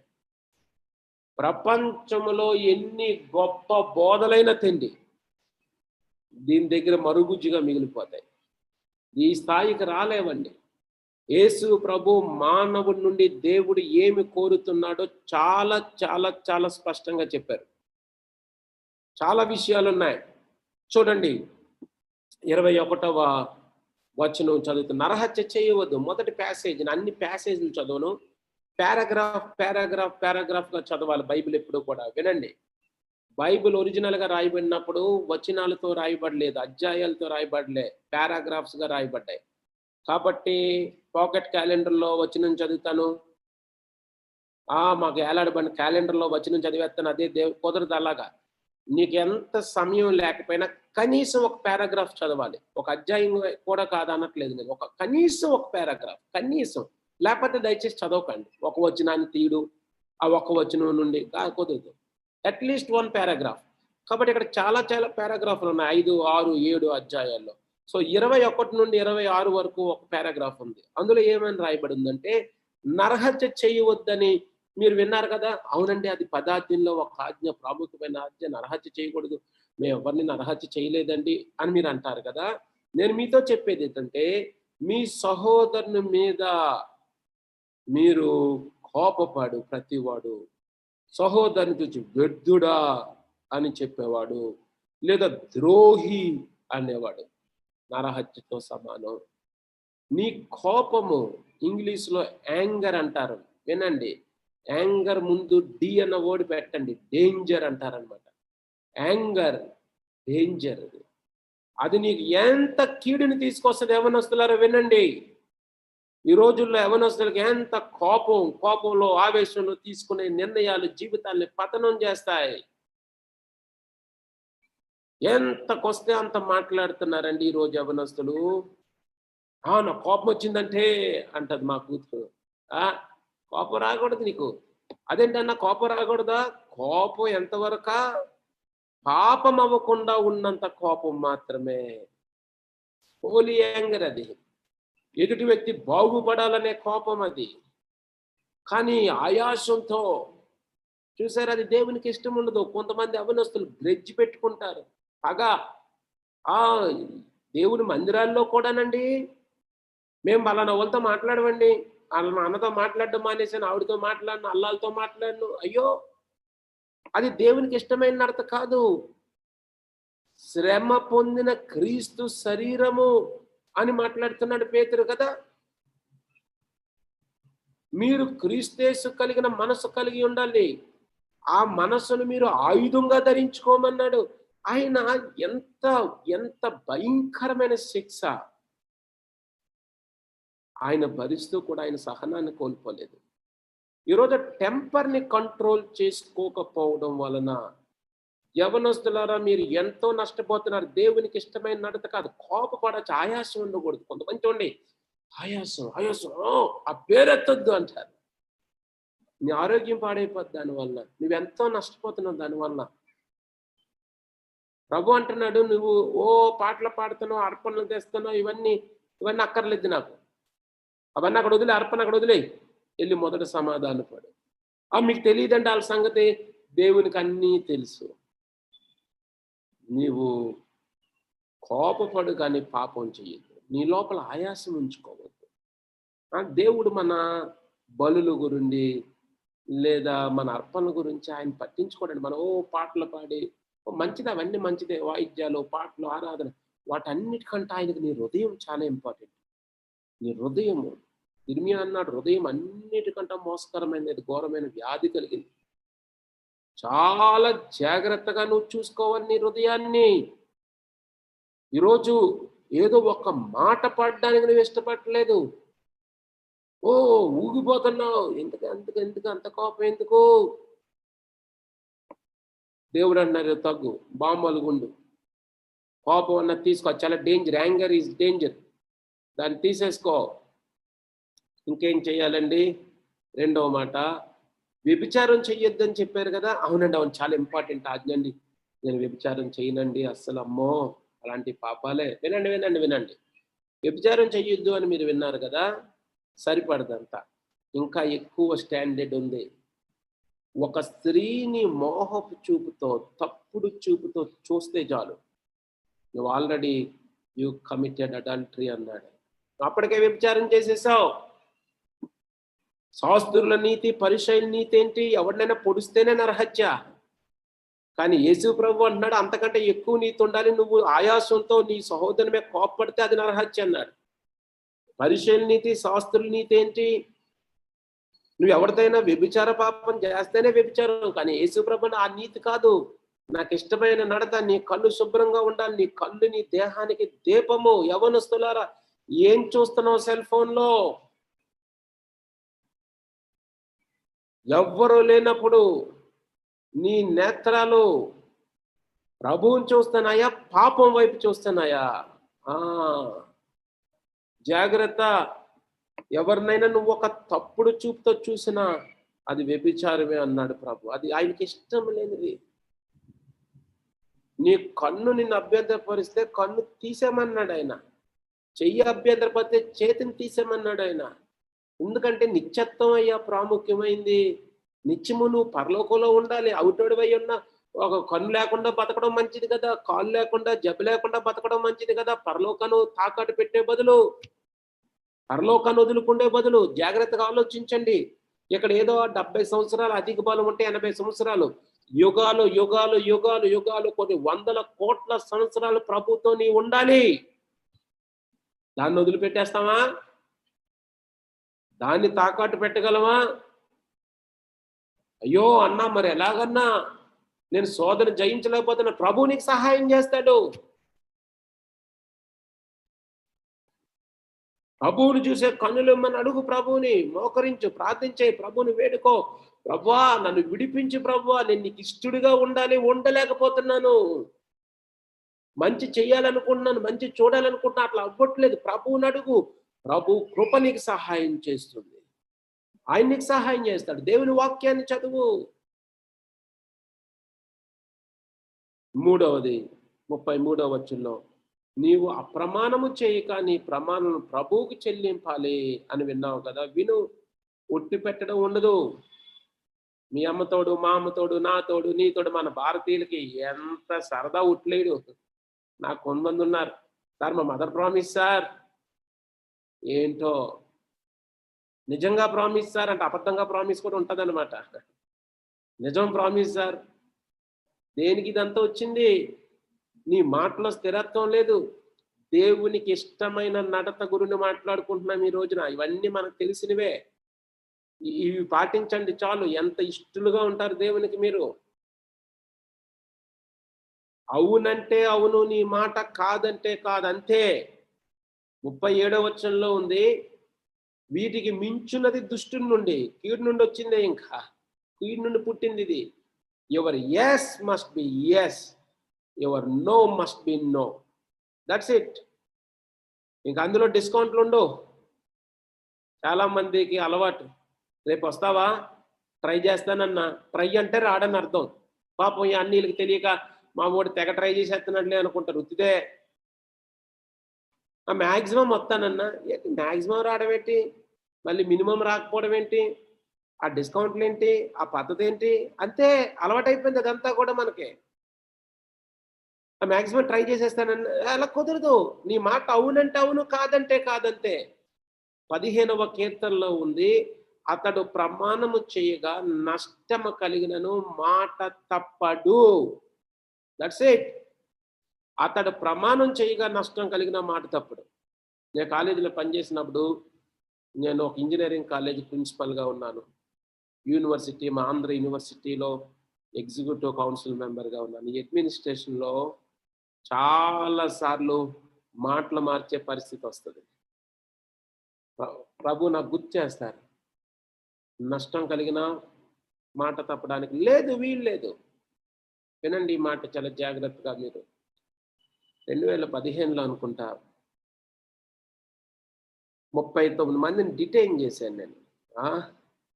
ప్రపంచంలో ఎన్ని గొప్ప బోధలైన తిండి దీని దగ్గర మరుగుజ్జుగా మిగిలిపోతాయి. ఈ స్థాయికి రాలేవండి. యేసు ప్రభు మానవుడి నుండి దేవుడు ఏమి కోరుతున్నాడో చాలా చాలా చాలా స్పష్టంగా చెప్పారు. చాలా విషయాలు ఉన్నాయి. చూడండి 21వ వచనం చదువుతూ, నరహత్య చేయవద్దు. మొదటి ప్యాసేజ్, అన్ని ప్యాసేజ్లు చదవను, పారాగ్రాఫ్గా చదవాలి బైబిల్ ఎప్పుడు కూడా. వినండి, బైబిల్ ఒరిజినల్గా రాయబడినప్పుడు వచనాలతో రాయబడలేదు, అధ్యాయాలతో రాయబడలే, పారాగ్రాఫ్స్గా రాయబడ్డాయి. కాబట్టి పాకెట్ క్యాలెండర్లో వచనం చదువుతాను, మాకు ఏలాడబడిన క్యాలెండర్లో వచనం చదివేస్తాను, అదే కుదరదు. అలాగా నీకు ఎంత సమయం లేకపోయినా కనీసం ఒక పారాగ్రాఫ్ చదవాలి. ఒక అధ్యాయం కూడా కాదనట్లేదు నేను, కనీసం ఒక పారాగ్రాఫ్, కనీసం. లేకపోతే దయచేసి చదవకండి. ఒక వచనాన్ని తీయడు, ఆ ఒక్క వచనం నుండి కుదరదు. At least 1 paragraph. కాబట్టి ఇక్కడ చాలా చాలా పారాగ్రాఫ్లు ఉన్నాయి, 5, 6, 7 అధ్యాయాల్లో. సో 21 నుండి 26 వరకు ఒక పారాగ్రాఫ్ ఉంది. అందులో ఏమని రాయబడి ఉందంటే, నరహత్య చేయవద్దని మీరు విన్నారు కదా. అవునండి, అది 10వ ఆజ్ఞలో ఒక ఆజ్ఞ, ప్రాముఖ్యమైన ఆజ్ఞ. నరహత్య చేయకూడదు, మేము ఎవరిని నరహత్య చేయలేదండి అని మీరు అంటారు కదా. నేను మీతో చెప్పేది ఏంటంటే, మీ సహోదరుని మీద మీరు కోపపడు ప్రతివాడు సహోదరుని చూసి వ్యర్థుడా అని చెప్పేవాడు లేదా ద్రోహి అనేవాడు నరహత్యతో సమానం. నీ కోపము, ఇంగ్లీష్లో యాంగర్ అంటారు, వినండి. యాంగర్ ముందు డి అన్న వర్డ్ పెట్టండి, డేంజర్ అంటారనమాట. Anger danger. అది నీకు ఎంత కీడుని తీసుకొస్తుంది యవనస్తులారా, వినండి. ఈ రోజుల్లో యవనస్తులకు ఎంత కోపంలో ఆవేశంలో తీసుకునే నిర్ణయాలు జీవితాన్ని పతనం చేస్తాయి. ఎంతకొస్తే అంత మాట్లాడుతున్నారండి ఈరోజు యవనస్తులు. నా కోపం వచ్చిందంటే అంటది మా కూతురు, కోపం రాకూడదు నీకు. అదేంటన్నా కోపం రాకూడదా? కోపం ఎంతవరకా? పాపం అవ్వకుండా ఉన్నంత కోపం మాత్రమే. హోలీ యాంగర్ అది. ఎదుటి వ్యక్తి బాగుపడాలనే కోపం అది. కానీ ఆయాసంతో, చూసారు, అది దేవునికి ఇష్టం ఉండదు. కొంతమంది అవనస్తులు గ్రెడ్జ్ పెట్టుకుంటారు, పగ. దేవుని మందిరాల్లో కూడానండి, మేము పలానా వాళ్ళతో మాట్లాడమండి, వాళ్ళ అన్నతో మాట్లాడడం మానేసాను, ఆవిడతో మాట్లాడను, అల్లాలతో మాట్లాడను. అయ్యో, అది దేవునికి ఇష్టమైన నడత కాదు. శ్రమ పొందిన క్రీస్తు శరీరము అని మాట్లాడుతున్నాడు పేతురు కదా. మీరు క్రీస్తేసు కలిగిన మనసు కలిగి ఉండాలి. ఆ మనసును మీరు ఆయుధంగా ధరించుకోమన్నాడు. ఆయన ఎంత ఎంత భయంకరమైన శిక్ష ఆయన భరిస్తూ కూడా ఆయన సహనాన్ని కోల్పోలేదు. ఈరోజు టెంపర్ని కంట్రోల్ చేసుకోకపోవడం వలన యవనస్తులారా మీరు ఎంతో నష్టపోతున్నారు. దేవునికి ఇష్టమైన నడత కాదు. కోపపడచ్చు, ఆయాసం ఉండకూడదు. కొంతమంది చూడండి, ఆయాసం ఆ పేరెత్తొద్దు అంటారు. నీ ఆరోగ్యం పాడైపోద్ది దానివల్ల, నువ్వెంతో నష్టపోతున్నావు దానివల్ల. ప్రభు అంటున్నాడు, నువ్వు పాటలు పాడుతున్నావు, అర్పణలు తెస్తున్నావు, ఇవన్నీ అక్కర్లేదు నాకు. అవన్నీ అక్కడ వదిలే, అర్పణ అక్కడ వదిలే, వెళ్ళి మొదట సమాధానం పడు. మీకు తెలియదంటే వాళ్ళ సంగతి, దేవునికి అన్నీ తెలుసు. నీవు కోపపడు కానీ పాపం చెయ్యద్దు. నీ లోపల ఆయాసం ఉంచుకోవద్దు. దేవుడు మన బలుల గురించి లేదా మన అర్పణ గురించి ఆయన పట్టించుకోడండి. మనం పాటలు పాడి మంచిది, అవన్నీ మంచిదే, వాయిద్యాలు, పాటలు, ఆరాధన, వాటన్నిటికంటే ఆయనకు నీ హృదయం చాలా ఇంపార్టెంట్. నీ హృదయము, ఇర్మియా అన్నాడు, హృదయం అన్నిటికంటే మోసకరమైనది, ఘోరమైన వ్యాధి కలిగింది. చాలా జాగ్రత్తగా నువ్వు చూసుకోవాలి నీ హృదయాన్ని. ఈరోజు ఏదో ఒక మాట పడడానికి నువ్వు ఇష్టపడలేదు, ఊగిపోతున్నావు. ఎందుకు అంత కోపం ఎందుకు? దేవుడు అన్నారు, తగ్గు, బామ్మలుగుండు, కోపం అన్నది తీసుకో, చాలా డేంజర్. యాంగర్ ఈజ్ డేంజర్, దాన్ని తీసేసుకో. ఇంకేం చెయ్యాలండి? రెండవ మాట, వ్యభిచారం చెయ్యొద్దని చెప్పారు కదా. అవునండి, అవును, చాలా ఇంపార్టెంట్ ఆజ్ఞ అండి. నేను వ్యభిచారం చేయనండి అస్సలు, అమ్మో అలాంటి పాపాలే. వినండి, వ్యభిచారం చెయ్యొద్దు అని మీరు విన్నారు కదా, సరిపడదంతా. ఇంకా ఎక్కువ స్టాండర్డ్ ఉంది. ఒక స్త్రీని మోహపు చూపుతో, తప్పుడు చూపుతో చూస్తే చాలు, నువ్వు ఆల్రెడీ యు కమిటెడ్ అడల్టరీ అన్నాడు. అప్పటికే వ్యభిచారం చేసేసావు. శాస్త్రుల నీతి, పరిసయ్యుల నీతి ఏంటి? ఎవరినైనా పొడిస్తేనే నరహత్య. కానీ యేసు ప్రభు అంటున్నాడు అంతకంటే ఎక్కువ నీతి ఉండాలి. నువ్వు ఆయాసంతో నీ సహోదరుని మీద కోప్పడితే అది నరహత్య అన్నాడు. పరిసయ్యుల నీతి, శాస్త్రుల నీతి ఏంటి? నువ్వు ఎవరిదైనా వ్యభిచార పాపం చేస్తేనే వ్యభిచారం. కానీ యేసు ప్రభు ఆ నీతి కాదు. నాకు ఇష్టమైన నడత, నీ కళ్ళు శుభ్రంగా ఉండాలి, నీ కళ్ళు నీ దేహానికి దీపము. యవ్వనస్తులారా, ఏం చూస్తున్నావు సెల్ ఫోన్లో? ఎవ్వరూ లేనప్పుడు నీ నేత్రాలు ప్రభువుని చూస్తున్నాయా, పాపం వైపు చూస్తున్నాయా? జాగ్రత్త. ఎవరినైనా నువ్వు ఒక తప్పుడు చూపుతో చూసినా అది వ్యభిచారమే అన్నాడు ప్రభు. అది ఆయనకి ఇష్టం లేనిది. నీ కన్ను నిన్ను అభ్యంతరపరిస్తే కన్ను తీసేమన్నాడు ఆయన. చెయ్యి అభ్యంతరపరిస్తే చేతిని తీసేమన్నాడు ఆయన. ఎందుకంటే నిత్యత్వం అయ్యా ప్రాముఖ్యమైంది. నిత్యము నువ్వు పరలోకంలో ఉండాలి. అవుటోడివై ఉన్న ఒక కన్ను లేకుండా బతకడం మంచిది కదా, కాలు లేకుండా, జబ్బు లేకుండా బతకడం మంచిది కదా. పరలోకాన్ని తాకట్టు పెట్టే బదులు, పరలోకాన్ని వదులుకుండే బదులు జాగ్రత్తగా ఆలోచించండి. ఇక్కడ ఏదో 70 సంవత్సరాలు అధిక బలం ఉంటే 80 సంవత్సరాలు, యుగాలు యుగాలు యుగాలు యుగాలు, కొన్ని వందల కోట్ల సంవత్సరాలు ప్రభుతో నీ ఉండాలి. దాన్ని వదిలిపెట్టేస్తావా? దాన్ని తాకట్టు పెట్టగలవా? అయ్యో అన్నా, మరి ఎలాగన్నా నేను సోదరు జయించలేకపోతున్నా. ప్రభు నీకు సహాయం చేస్తాడు. ప్రభువుని చూసే కన్నులు ఇమ్మని అడుగు. ప్రభువుని మోకరించు, ప్రార్థించే, ప్రభువుని వేడుకో. ప్రభువా నన్ను విడిపించి, ప్రభువా నేను నీకు ఇష్టడిగా ఉండాలి, ఉండలేకపోతున్నాను. మంచి చెయ్యాలనుకుంటున్నాను, మంచి చూడాలనుకుంటున్నా, అట్లా అవ్వట్లేదు. ప్రభువుని అడుగు. ప్రభు కృప నీకు సహాయం చేస్తుంది. ఆయన నీకు సహాయం చేస్తాడు. దేవుని వాక్యాన్ని చదువు. మూడవది 33వ వచనంలో, నీవు అప్రమాణము చేయక నీ ప్రమాణం ప్రభువుకి చెల్లింపాలి అని విన్నావు కదా. విను. ఒట్టి పెట్టడం ఉండదు. మీ అమ్మతోడు, మా అమ్మతోడు, నా తోడు, నీ తోడు. మన భారతీయులకి ఎంత సరదా ఉట్లేడు. నాకు కొంతమంది ఉన్నారు, సార్ మా మదర్ ప్రామిస్ సార్. ఏంటో నిజంగా ప్రామిస్ సార్ అంటే అబద్ధంగా ప్రామిస్ కూడా ఉంటుంది అనమాట. నిజం ప్రామిస్ సార్. దేనికి ఇదంతా వచ్చింది? నీ మాటలో స్థిరత్వం లేదు. దేవునికి ఇష్టమైన నడత గురించి మాట్లాడుకుంటున్నాం ఈ రోజున. ఇవన్నీ మనకు తెలిసినవే. ఇవి పాటించండి చాలు. ఎంత ఇష్టలుగా ఉంటారు దేవునికి మీరు. అవునంటే అవును, నీ మాట కాదంటే కాదంతే. 37వ వచనంలో ఉంది, వీటికి మించున్నది దుష్టుని నుండి, కీడు నుండి వచ్చిందే. ఇంకా కీడు నుండి పుట్టింది ఇది. Your yes must be yes, your no must be no. That's it. ఇంకా అందులో డిస్కౌంట్లు ఉండవు. చాలా మందికి అలవాటు, రేపు వస్తావా, ట్రై చేస్తానన్నా. ట్రై అంటే రాడని అర్థం. పాపం ఈ అన్నీళ్ళకి తెలియక మా వాడు తెగ ట్రై చేసేస్తున్నట్లే అనుకుంటారు. ఉత్తిదే. మ్యాక్సిమం వస్తానన్నా. మ్యాక్సిమం రావడం ఏంటి, మళ్ళీ మినిమం రాకపోవడం ఏంటి, ఆ డిస్కౌంట్లు ఏంటి, ఆ పద్ధతి ఏంటి? అంతే, అలవాటైపోయింది అదంతా కూడా మనకి. మ్యాక్సిమం ట్రై చేసేస్తానన్నా అలా కుదరదు. నీ మాట అవునంటే అవును, కాదంటే కాదంతే. 15వ కీర్తనలో ఉంది, అతడు ప్రమాణము చేయగా నష్టము కలిగినను మాట తప్పడు. That's it. అతడు ప్రమాణం చేయగా నష్టం కలిగిన మాట తప్పడు. నేను కాలేజీలో పనిచేసినప్పుడు, నేను ఒక ఇంజనీరింగ్ కాలేజ్ ప్రిన్సిపల్గా ఉన్నాను. యూనివర్సిటీ, మా ఆంధ్ర యూనివర్సిటీలో ఎగ్జిక్యూటివ్ కౌన్సిల్ మెంబర్గా ఉన్నాను. ఈ అడ్మినిస్ట్రేషన్లో చాలాసార్లు మాటలు మార్చే పరిస్థితి వస్తుంది. ప్రభు నాకు గుర్తు చేస్తారు, నష్టం కలిగిన మాట తప్పడానికి లేదు, వీలు లేదు. వినండి ఈ మాట చాలా జాగ్రత్తగా. మీరు 2015లో అనుకుంటా 39 మందిని డిటైన్ చేశాను నేను.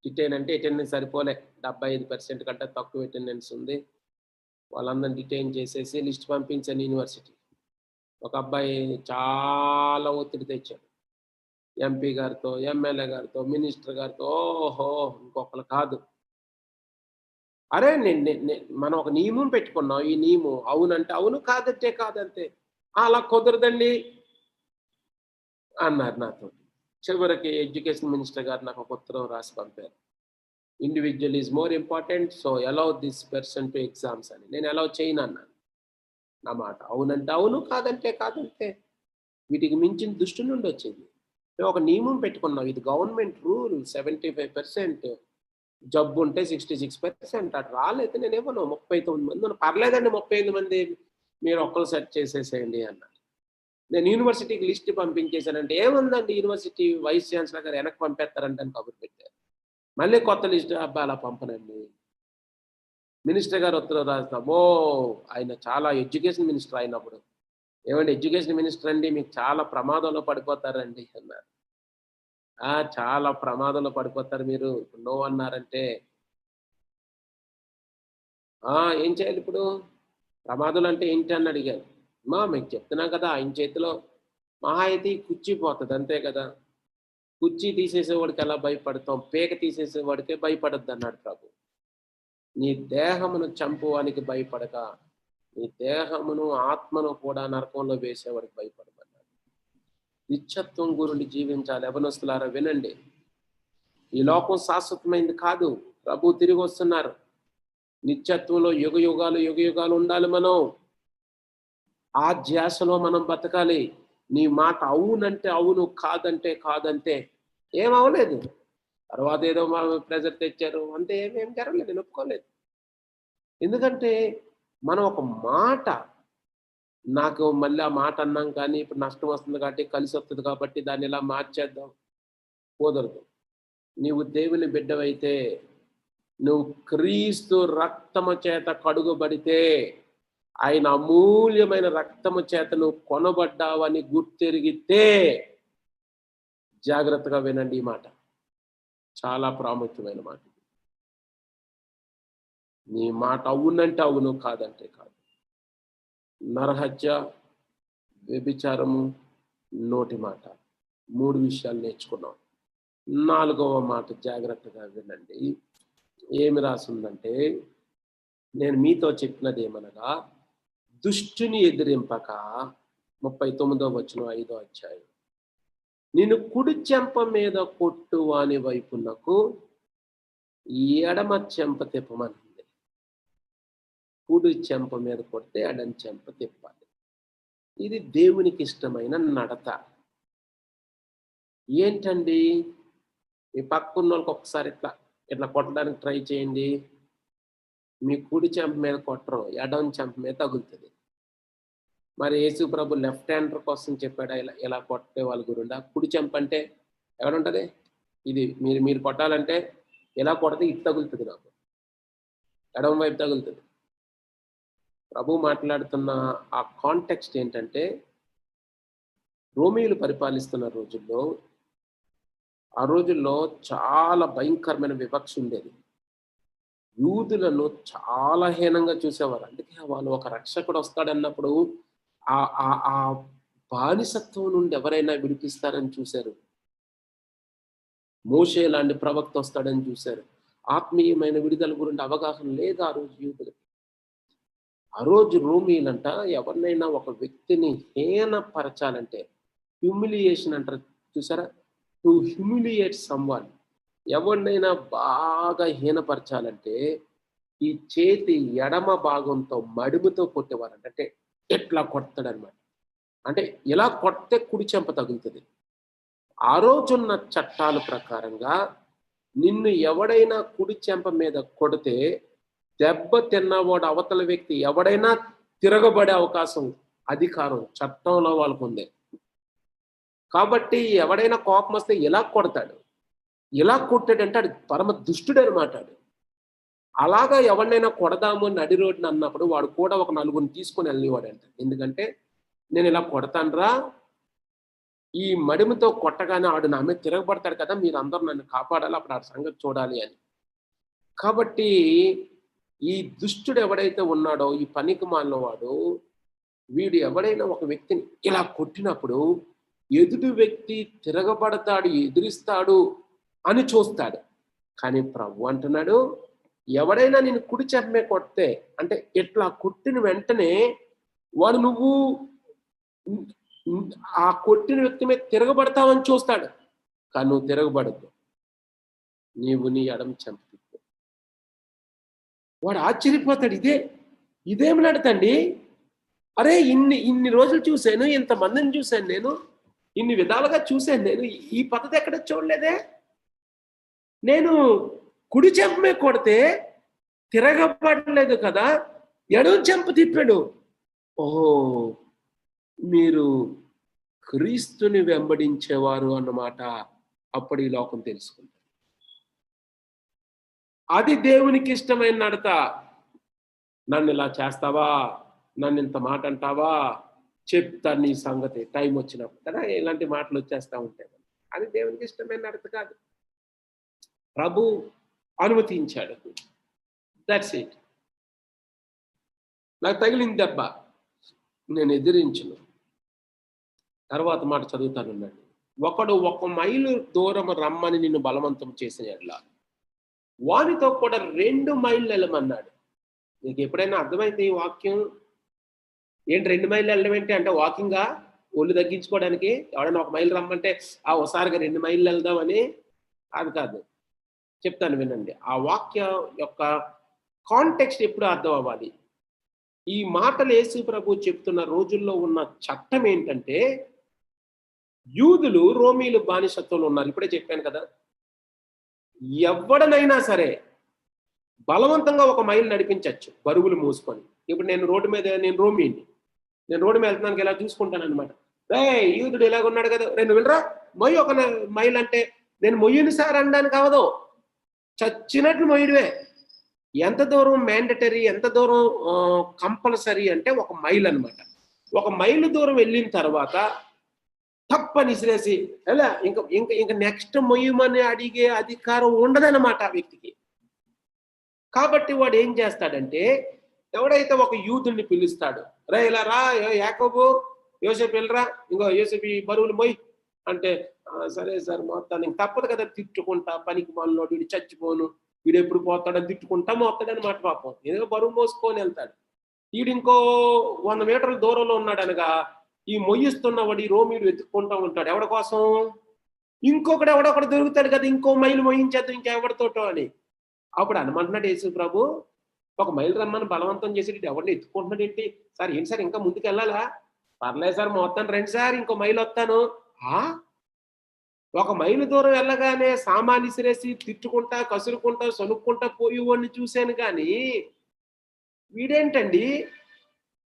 డిటైన్ అంటే అటెండెన్స్ సరిపోలే, 75% కంటే తక్కువ అటెండెన్స్ ఉంది. వాళ్ళందరిని డిటైన్ చేసేసి లిస్ట్ పంపించాను యూనివర్సిటీ. ఒక అబ్బాయి చాలా ఒత్తిడి తెచ్చాడు. ఎంపీ గారితో, ఎమ్మెల్యే గారితో, మినిస్టర్ గారితో, ఓహో ఇంకొకరు కాదు. అరే మనం ఒక నియమం పెట్టుకున్నాం, ఈ నియమం అవునంటే అవును, కాదంటే కాదంతే. అలా కుదరదండి అన్నారు నాతో. చివరికి ఎడ్యుకేషన్ మినిస్టర్ గారు నాకు ఒక ఉత్తరం రాసి పంపారు. Individual is more important, so allow this person to exams అని. నేను అలౌ చేయను అన్నాను. నా మాట అవునంటే అవును, కాదంటే కాదంతే. వీటికి మించిన దృష్టి నుండి వచ్చింది. మేము ఒక నియమం పెట్టుకున్నాం, ఇది గవర్నమెంట్ రూల్. 75% జబ్బు ఉంటే 66%. అటు రాలేదు, నేను ఇవ్వను. 39 మంది ఉన్నారు. పర్లేదండి 38 మంది మీరు ఒక్కరు సెట్ చేసేసేయండి అన్నారు. నేను యూనివర్సిటీకి లిస్ట్ పంపించేశానంటే, ఏముందండి యూనివర్సిటీ వైస్ ఛాన్సలర్ గారు వెనక్కి పంపేస్తారంటే అని కబురు పెట్టారు. మళ్ళీ కొత్త లిస్ట్, అబ్బా అలా పంపనండి. మినిస్టర్ గారు ఉత్తరం రాస్తాం, ఆయన చాలా ఎడ్యుకేషన్ మినిస్టర్ అయినప్పుడు, ఏమండి ఎడ్యుకేషన్ మినిస్టర్ అండి, మీకు చాలా ప్రమాదంలో పడిపోతారండి అన్నారు. చాలా ప్రమాదంలో పడిపోతారు మీరు, నో అన్నారంటే ఏం చేయాలి ఇప్పుడు? ప్రమాదాలు అంటే ఏంటి అని అడిగాను. మీకు చెప్తున్నా కదా, ఆయన చేతిలో మహా అయితే కుర్చీ పోతుంది అంతే కదా. కుర్చీ తీసేసేవాడికి ఎలా భయపడతాం, పేక తీసేసేవాడికే భయపడద్దు అన్నాడు ప్రభు. నీ దేహమును చంపువానికి భయపడక, నీ దేహమును ఆత్మను కూడా నరకంలో వేసేవాడికి భయపడమన్నాడు. నిత్యత్వం గురించి జీవించాలి. యవనస్తులారా వినండి, ఈ లోకం శాశ్వతమైంది కాదు. ప్రభు తిరిగి వస్తున్నారు. నిత్యత్వంలో యుగ యుగాలు ఉండాలి. మనం ఆ ధ్యాసలో మనం బతకాలి. నీ మాట అవునంటే అవును, కాదంటే కాదంతే. ఏమవలేదు. తర్వాత ఏదో మా ప్రెజర్ తెచ్చారు అంతే, ఏమేం జరగలేదు, నేను ఒప్పుకోలేదు. ఎందుకంటే మనం ఒక మాట, నాకు మళ్ళీ ఆ మాట అన్నాం కానీ ఇప్పుడు నష్టం వస్తుంది కాబట్టి, కలిసి వస్తుంది కాబట్టి దాన్ని ఇలా మార్చేద్దాం, కుదరదు. నీవు దేవుని బిడ్డవైతే, నువ్వు క్రీస్తు రక్తము చేత కడుగబడితే, ఆయన అమూల్యమైన రక్తము చేత నువ్వు కొనబడ్డావని గుర్తెరిగితే, జాగ్రత్తగా వినండి ఈ మాట, చాలా ప్రాముఖ్యమైన మాట. నీ మాట అవునంటే అవును, కాదంటే కాదు. నరహత్య, వ్యభిచారము, నోటి మాట, 3 విషయాలు నేర్చుకున్నాం. 4వ మాట జాగ్రత్తగా వినండి. ఏమి రాసిందంటే, నేను మీతో చెప్పినది ఏమనగా, దుష్టుని ఎదిరింపక, 39వ వచనం 5వ అధ్యాయం, నిన్ను కుడి చెంప మీద కొట్టు వాని వైపునకు ఎడమ చెంప తిప్పమని. కుడి చెంప మీద కొడితే ఎడమ చెంప తిప్పాలి. ఇది దేవునికి ఇష్టమైన నడత. ఏంటండి, మీ పక్కన్న వాళ్ళకి ఒకసారి ఇట్లా కొట్టడానికి ట్రై చేయండి. మీ కుడి చెంప మీద కొట్టరు, ఎడమ చెంప మీద తగులుతుంది. మరి యేసు ప్రభు లెఫ్ట్ హ్యాండర్ కోసం చెప్పాడు ఇలా కొట్టే వాళ్ళ గురుండా. కుడి చెంప అంటే ఎవడుంటది, ఇది మీరు కొట్టాలంటే ఇలా కొడితే ఇటు తగులుతుంది, నాకు ఎడమ వైపు తగులుతుంది. ప్రభు మాట్లాడుతున్న ఆ కాంటెక్స్ట్ ఏంటంటే, రోమీయులు పరిపాలిస్తున్న రోజుల్లో, ఆ రోజుల్లో చాలా భయంకరమైన వివక్ష ఉండేది. యూదులను చాలా హీనంగా చూసేవారు. అందుకే వాళ్ళు ఒక రక్షకుడు వస్తాడన్నప్పుడు ఆ బానిసత్వం నుండి ఎవరైనా విడిపిస్తారని చూశారు. మోషే లాంటి ప్రవక్త వస్తాడని చూశారు. ఆత్మీయమైన విడుదల గురించి అవగాహన లేదు ఆ రోజు యూదులకు. ఆ రోజు రోమీలంట ఎవరినైనా ఒక వ్యక్తిని హీనపరచాలంటే, హ్యూమిలియేషన్ అంటారు చూసారా, టు హ్యూమిలియేట్ సమ్వన్, ఎవరినైనా బాగా హీనపరచాలంటే ఈ చేతి ఎడమ భాగంతో మడుముతో కొట్టేవారంట. అంటే ఎట్లా కొడతాడనమాట. అంటే ఇలా కొడితే కుడి చెంప తగులుతుంది. ఆ రోజున్న చట్టాల ప్రకారంగా నిన్ను ఎవడైనా కుడి చెంప మీద కొడితే, దెబ్బ తిన్నవాడు అవతల వ్యక్తి ఎవడైనా తిరగబడే అవకాశం, అధికారం చట్టంలో వాళ్ళకు ఉంది. కాబట్టి ఎవడైనా కోపం వస్తే ఇలా కొడతాడు. ఇలా కొట్టాడంటే అది పరమ దుష్టుడు అనమాట. అలాగా ఎవరినైనా కొడదాము నడి రోడ్డుని అన్నప్పుడు వాడు కూడా ఒక 4 తీసుకొని వెళ్ళేవాడంట. ఎందుకంటే నేను ఇలా కొడతానురా, ఈ మడిమితో కొట్టగానే ఆడు నా మీద తిరగబడతాడు కదా, మీరు అందరూ నన్ను కాపాడాలి, అప్పుడు ఆ సంగతి చూడాలి అని. కాబట్టి ఈ దుష్టుడు ఎవడైతే ఉన్నాడో, ఈ పనికి మాలినవాడు, వీడు ఎవడైనా ఒక వ్యక్తిని ఇలా కొట్టినప్పుడు ఎదుటి వ్యక్తి తిరగబడతాడు, ఎదిరిస్తాడు అని చూస్తాడు. కానీ ప్రభు అంటున్నాడు, ఎవడైనా నేను కుడి చెంప కొడితే అంటే ఇట్లా కొట్టిన వెంటనే వాడు నువ్వు ఆ కొట్టిన వ్యక్తి మీద తిరగబడతావని చూస్తాడు. కానీ నువ్వు తిరగబడద్దు, నీవు నీ ఎడమ చెంప తిప్పు. వాడు ఆశ్చర్యపోతాడు, ఇదేమి నడతండి, అరే ఇన్ని రోజులు చూశాను, ఇంతమందిని చూశాను, నేను ఇన్ని విధాలుగా చూశాను, నేను ఈ పద్ధతి ఎక్కడ చూడలేదే, నేను కుడి చెంప మీద కొడితే తిరగబడలేదు కదా, ఎడమ చెంప తిప్పాడు. ఓహో, మీరు క్రీస్తుని వెంబడించేవారు అన్నమాట. అప్పుడు ఈ లోకం తెలుసుకుంటారు. అది దేవునికి ఇష్టమైన నడత. నన్ను ఇలా చేస్తావా, నన్ను ఇంత మాట అంటావా, చెప్తా నీ సంగతి టైం వచ్చినప్పుడు కదా, ఇలాంటి మాటలు వచ్చేస్తూ ఉంటాయి. అది దేవునికి ఇష్టమైన నడత కాదు. ప్రభు అనుమతించాడు. That's it. నాకు తగిలింది దెబ్బ, నేను ఎదిరించను. తర్వాత మాట చదువుతానున్నాడు. ఒకడు 1 మైలు దూరం రమ్మని నిన్ను బలవంతం చేసిన ఎడ్లా వానితో కూడా 2 మైళ్ళు వెళ్ళమన్నాడు. నీకు ఎప్పుడైనా అర్థమైతే ఈ వాక్యం ఏంటి? 2 మైళ్ళు వెళ్ళడం ఏంటి అంటే వాకింగా, ఒళ్ళు తగ్గించుకోవడానికి? ఎవడైనా 1 మైలు రమ్మంటే ఒకసారిగా 2 మైళ్ళు వెళ్దామని కాదు. చెప్తాను వినండి. ఆ వాక్య యొక్క కాంటెక్స్ట్ ఎప్పుడు అర్థం అవ్వాలి. ఈ మాటలు యేసు ప్రభు చెప్తున్న రోజుల్లో ఉన్న చట్టం ఏంటంటే, యూదులు రోమీలు బానిసత్వంలో ఉన్నారు. ఇప్పుడే చెప్పాను కదా. ఎవడనైనా సరే బలవంతంగా 1 మైలు నడిపించవచ్చు బరువులు మోసుకొని. ఇప్పుడు నేను రోడ్డు మీద, నేను రోమీని, నేను రోడ్డు మీద వెళ్తున్నాను, ఇలా చూసుకుంటాను అనమాట. యూదుడు ఇలాగ ఉన్నాడు కదా, 2 వెళ్ళరా మొయ్యి 1 మైలు అంటే నేను మొయ్యను సార్ అనడానికి అవదు, చచ్చినట్లు మొయ్యడమే. ఎంత దూరం మ్యాండటరీ, ఎంత దూరం కంపల్సరీ అంటే 1 మైలు అనమాట. 1 మైలు దూరం వెళ్ళిన తర్వాత తప్పని విసిరేసి ఎలా ఇంకా నెక్స్ట్ మొయ్యమని అడిగే అధికారం ఉండదన్నమాట ఆ వ్యక్తికి. కాబట్టి వాడు ఏం చేస్తాడంటే, ఎవడైతే ఒక యూదుని పిలుస్తాడు, రే ఇలా రా యాకోబు, యోసేపు వెళ్ళరా, ఇంకో యోసేపు ఈ బరువులు మొయ్యి అంటే, సరే సార్ మొత్తానికి తప్పదు కదా, తిట్టుకుంటా, పనికి మనలోడు, వీడు చచ్చిపోను, వీడు ఎప్పుడు పోతాడని తిట్టుకుంటా మోస్తాడని మాట. పాపం ఏదో బరువు మోసుకొని వెళ్తాడు. వీడు ఇంకో 100 మీటర్ల దూరంలో ఉన్నాడు అనగా ఈ మొయ్యిస్తున్నవాడు ఈ రోమీడు వెతుక్కుంటా ఉంటాడు. ఎవడి కోసం? ఎవడొకడు దొరుకుతాడు కదా, ఇంకో మైలు మొయ్యించేద్దాం ఇంకెవరితోటో అని. అప్పుడు అనమంటున్నాడు యేసు ప్రభు, 1 మైలు రమ్మని బలవంతం చేసి ఎవరిని ఎత్తుకుంటున్నాడు ఏంటి? సార్ ఏంటి సార్ ఇంకా ముందుకు వెళ్ళాలా? పర్లేదు సార్ మొత్తాను రండి సార్, ఇంకో మైలు వస్తాను. 1 మైలు దూరం వెళ్ళగానే సామాన్ ఇసిరేసి తిట్టుకుంటా, కసురుకుంటా, సొనుక్కుంటా పోయేవాడిని చూశాను. కానీ వీడేంటండి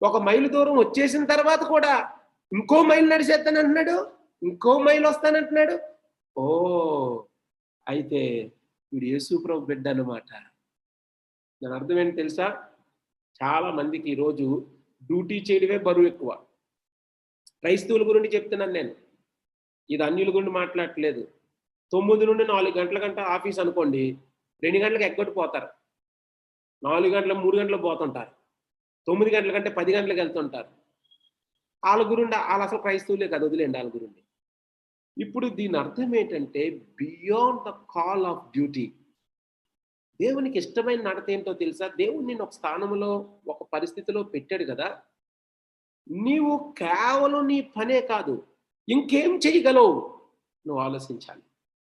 1 మైలు దూరం వచ్చేసిన తర్వాత కూడా ఇంకో మైలు నడిచేస్తానంటున్నాడు, ఇంకో మైలు వస్తానంటున్నాడు. ఓ, అయితే వీడు యేసు ప్రభు బిడ్డ అన్నమాట. దాని అర్థం ఏంటి తెలుసా? చాలా మందికి ఈరోజు డ్యూటీ చేయడమే బరువు ఎక్కువ. క్రైస్తవుల గురించి చెప్తున్నాను నేను, ఇది అన్యుల గురించి మాట్లాడట్లేదు. 9 నుండి 4 గంటల కంటే ఆఫీస్ అనుకోండి, 2 గంటలకు ఎగ్గొట్టిపోతారు, 4 గంటలు 3 గంటలు పోతుంటారు, 9 గంటల కంటే 10 గంటలకు వెళ్తుంటారు. వాళ్ళ గురించి వాళ్ళు అసలు క్రైస్తవులే కదా, వదిలేండి వాళ్ళ గురించి. ఇప్పుడు దీని అర్థం ఏంటంటే, beyond the call of duty. దేవునికి ఇష్టమైన నడత ఏంటో తెలుసా? దేవుడు నిన్ను ఒక స్థానంలో, ఒక పరిస్థితిలో పెట్టాడు కదా, నీవు కేవలం నీ పనే కాదు ఇంకేం చేయగలవు నువ్వు ఆలోచించాలి.